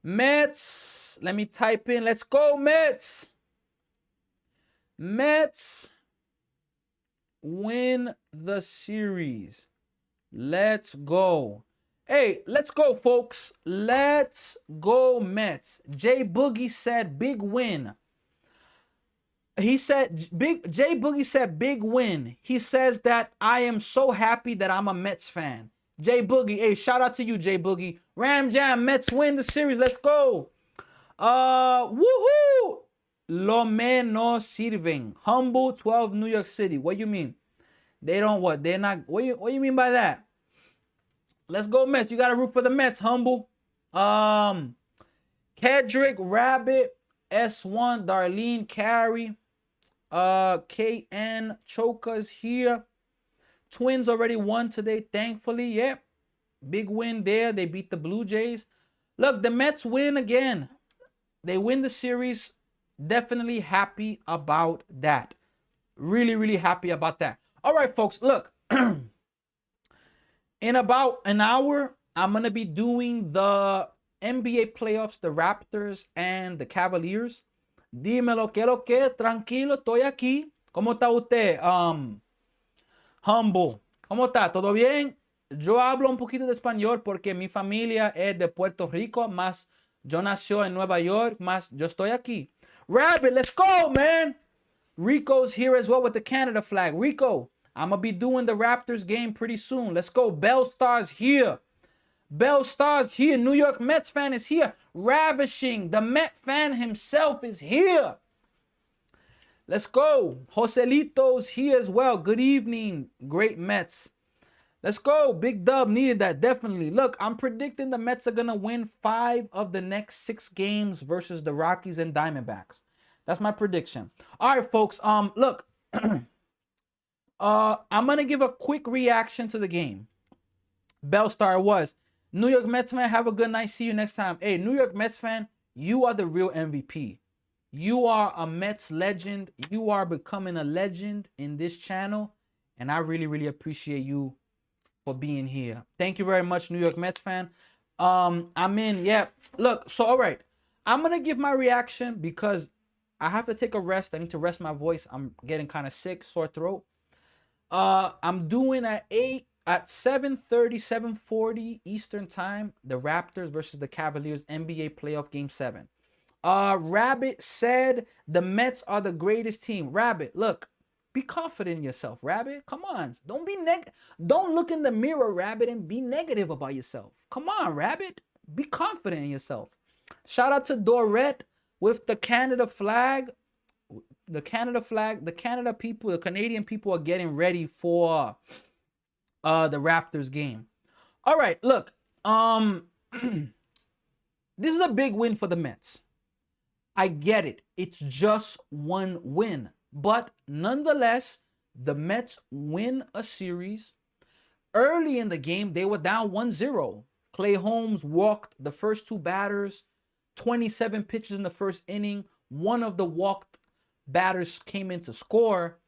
A: Mets. Let me type in. Let's go, Mets. Mets win the series. Let's go. Hey, let's go, folks. Let's go, Mets. Jay Boogie said big win. He said big Jay Boogie said big win. He says that I am so happy that I'm a Mets fan. Jay Boogie, hey, shout out to you, Jay Boogie. Ram Jam, Mets win the series. Let's go. Woohoo! Lo menos sirven. Humble 12 New York City. What you mean? They don't what? They're not. What you mean by that? Let's go, Mets. You gotta root for the Mets, Humble. Kedrick, Rabbit, S1, Darlene, Carey, KN, Choka's here. Twins already won today, thankfully. Yep. Big win there. They beat the Blue Jays. Look, the Mets win again. They win the series. Definitely happy about that. Really, really happy about that. All right, folks, look. In about an hour, I'm going to be doing the NBA playoffs, the Raptors and the Cavaliers. Dímelo, que lo que, tranquilo, estoy aquí. ¿Cómo está usted? Humble. ¿Cómo está? ¿Todo bien? Yo hablo un poquito de español porque mi familia es de Puerto Rico, más yo nació en Nueva York, más yo estoy aquí. Rabbit, let's go, man. Rico's here as well with the Canada flag. Rico, I'm going to be doing the Raptors game pretty soon. Let's go. Bell Stars here. Bell Stars here. New York Mets fan is here. Ravishing. The Met fan himself is here. Let's go. Joselito's here as well. Good evening, great Mets. Let's go. Big Dub needed that, definitely. Look, I'm predicting the Mets are going to win 5 of the next 6 games versus the Rockies and Diamondbacks. That's my prediction. All right, folks. Look. I'm going to give a quick reaction to the game. Bellstar was. New York Mets fan, have a good night. See you next time. Hey, New York Mets fan, you are the real MVP. You are a Mets legend. You are becoming a legend in this channel. And I really, really appreciate you for being here. Thank you very much, New York Mets fan. I'm in. Yeah. Look, so all right. I'm going to give my reaction because I have to take a rest. I need to rest my voice. I'm getting kind of sick, sore throat. I'm doing at 7:30, 7:40 Eastern time, the Raptors versus the Cavaliers NBA playoff game 7. Rabbit said the Mets are the greatest team. Rabbit, look, be confident in yourself, Rabbit. Come on. Don't look in the mirror, Rabbit, and be negative about yourself. Come on, Rabbit. Be confident in yourself. Shout out to Dorette with the Canada flag. The Canada flag, the Canada people, the Canadian people are getting ready for the Raptors game. All right, look. This is a big win for the Mets. I get it. It's just one win. But nonetheless, the Mets win a series. Early in the game, they were down 1-0. Clay Holmes walked the first 2 batters, 27 pitches in the first inning. One of the walked batters came in to score.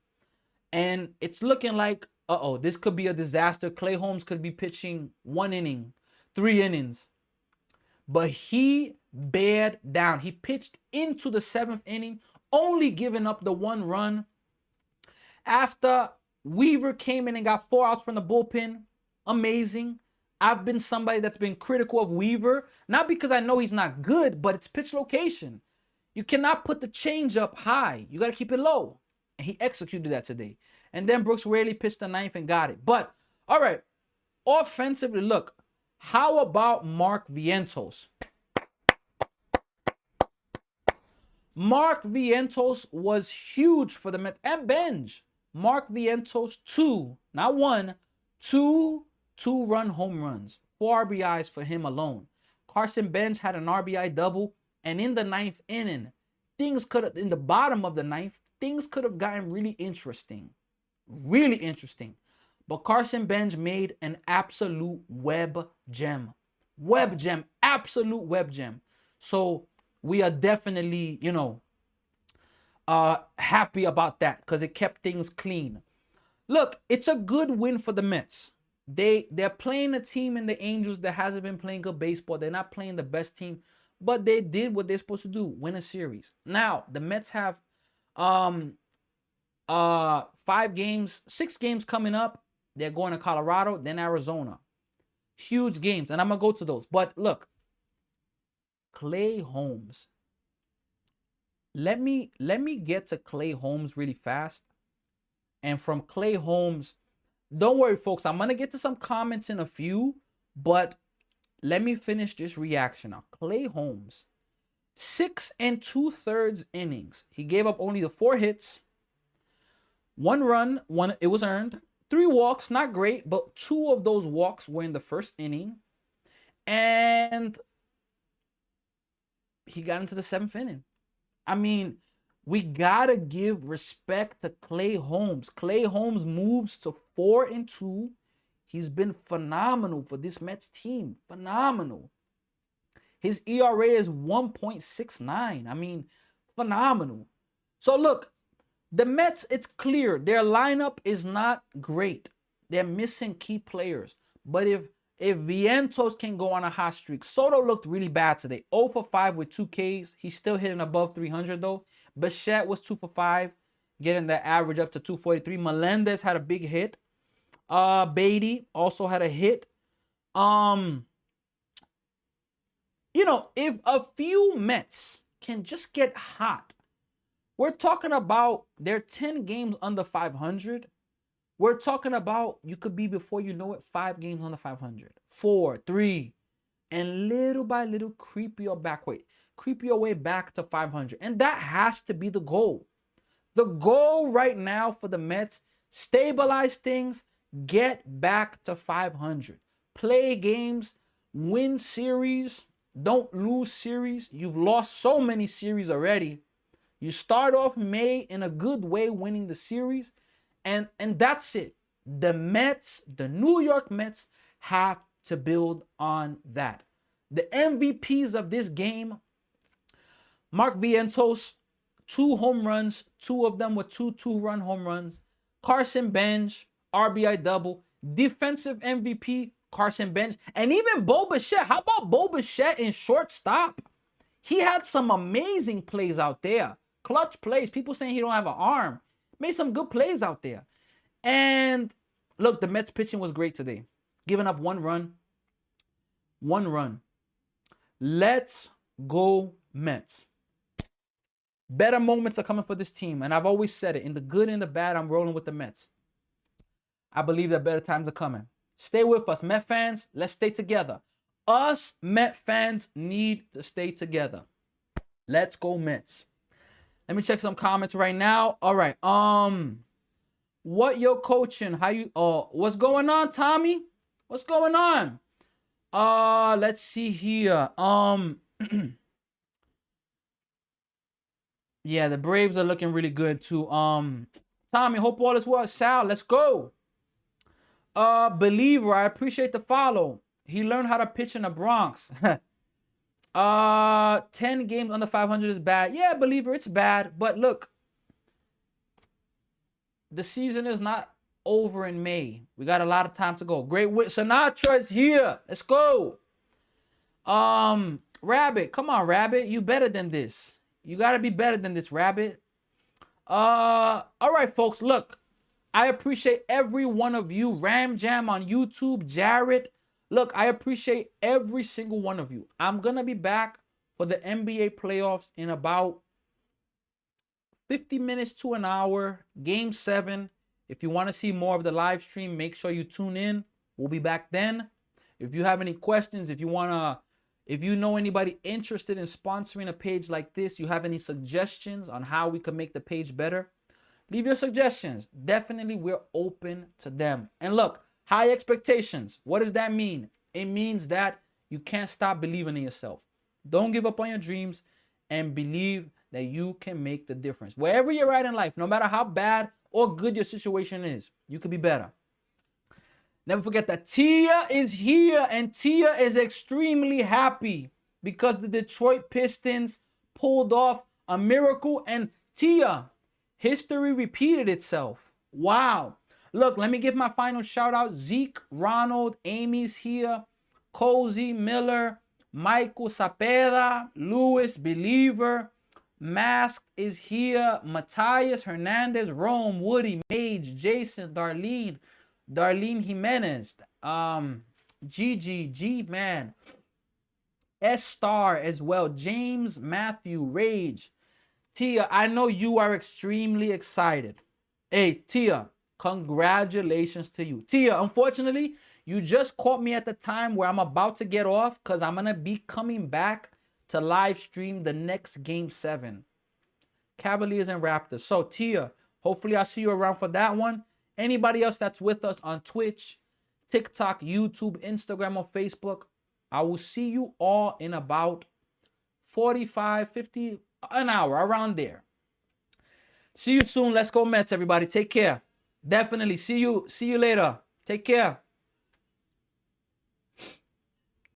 A: And it's looking like, this could be a disaster. Clay Holmes could be pitching 1 inning, 3 innings. But he bared down. He pitched into the 7th inning, only giving up the 1 run. After Weaver came in and got 4 outs from the bullpen, amazing. I've been somebody that's been critical of Weaver, not because I know he's not good, but it's pitch location. You cannot put the change up high. You got to keep it low. And he executed that today. And then Brooks Raley pitched the 9th and got it. But, all right, offensively, look, how about Mark Vientos? Mark Vientos was huge for the Mets and Benj. Mark Vientos, 2, not 1, 2 2-run home runs, 4 RBIs for him alone. Carson Benj had an RBI double, and in the 9th inning, in the bottom of the 9th, things could have gotten really interesting. Really interesting. But Carson Benj made an absolute web gem. Web gem. Absolute web gem. So we are definitely, happy about that because it kept things clean. Look, it's a good win for the Mets. They're playing a team in the Angels that hasn't been playing good baseball. They're not playing the best team, but they did what they're supposed to do, win a series. Now, the Mets have 6 games coming up. They're going to Colorado, then Arizona. Huge games, and I'm gonna go to those. But look, Clay Holmes. Let me get to Clay Holmes really fast. And from Clay Holmes, don't worry, folks. I'm gonna get to some comments in a few, but let me finish this reaction now. Clay Holmes, 6 2/3 innings. He gave up only the 4 hits, 1 run, it was earned, 3 walks, not great, but 2 of those walks were in the first inning, and he got into the 7th inning. I mean, we gotta give respect to Clay Holmes. Clay Holmes moves to 4-2. He's been phenomenal for this Mets team. Phenomenal. His ERA is 1.69. I mean, phenomenal. So look, the Mets, it's clear their lineup is not great. They're missing key players. But if Vientos can go on a hot streak, Soto looked really bad today. 0 for 5 with 2 Ks. He's still hitting above 300 though. Bichette was 2 for 5, getting the average up to 243. Melendez had a big hit. Beatty also had a hit. You know, if a few Mets can just get hot, we're talking about they're 10 games under 500. We're talking about you could be, before you know it, 5 games under 500, 4, 3, and little by little creep your way back to 500. And that has to be the goal. The goal right now for the Mets, stabilize things, get back to 500. Play games, win series, don't lose series. You've lost so many series already. You start off May in a good way, winning the series, and that's it. The Mets, the New York Mets, have to build on that. The MVPs of this game, Mark Vientos, 2 home runs, 2 of them were 2-run home runs. Carson Bench, RBI double. Defensive MVP, Carson Bench. And even Bo Bichette. How about Bo Bichette in shortstop? He had some amazing plays out there. Clutch plays. People saying he don't have an arm. Made some good plays out there. And look, the Mets pitching was great today. Giving up 1 run. 1 run. Let's go Mets. Better moments are coming for this team. And I've always said it. In the good and the bad, I'm rolling with the Mets. I believe that better times are coming. Stay with us, Met fans. Let's stay together. Us Met fans need to stay together. Let's go Mets. Let me check some comments right now. All right. What you're coaching? How you? What's going on, Tommy? What's going on? Let's see here. Yeah, the Braves are looking really good too. Tommy, hope all is well. Sal, let's go. Believer, I appreciate the follow. He learned how to pitch in the Bronx. 10 games under 500 is bad. Yeah, Believer, it's bad. But look, the season is not over in May. We got a lot of time to go. Great wit. Sinatra is here. Let's go. Rabbit, come on, Rabbit. You better than this. You got to be better than this, Rabbit. All right, folks. Look, I appreciate every one of you. Ram Jam on YouTube, Jared. Look, I appreciate every single one of you. I'm going to be back for the NBA playoffs in about 50 minutes to an hour. Game 7. If you want to see more of the live stream, make sure you tune in. We'll be back then. If you have any questions, if you know anybody interested in sponsoring a page like this, you have any suggestions on how we can make the page better, leave your suggestions. Definitely, we're open to them. And look, high expectations. What does that mean? It means that you can't stop believing in yourself. Don't give up on your dreams and believe that you can make the difference. Wherever you're at in life, no matter how bad or good your situation is, you could be better. Never forget that Tia is here, and Tia is extremely happy because the Detroit Pistons pulled off a miracle, and Tia, history repeated itself. Wow. Look, let me give my final shout out. Zeke, Ronald, Amy's here, Cozy, Miller, Michael Sapeda, Lewis, Believer, Mask is here. Matthias, Hernandez, Rome, Woody, Mage, Jason, Darlene Jimenez, Gigi, G-Man, S-Star as well, James, Matthew, Rage. Tia, I know you are extremely excited. Hey, Tia, congratulations to you. Tia, unfortunately, you just caught me at the time where I'm about to get off because I'm going to be coming back to live stream the next Game 7. Cavaliers and Raptors. So, Tia, hopefully I'll see you around for that one. Anybody else that's with us on Twitch, TikTok, YouTube, Instagram, or Facebook, I will see you all in about 45, 50, an hour, around there. See you soon. Let's go Mets, everybody. Take care. Definitely. See you later. Take care.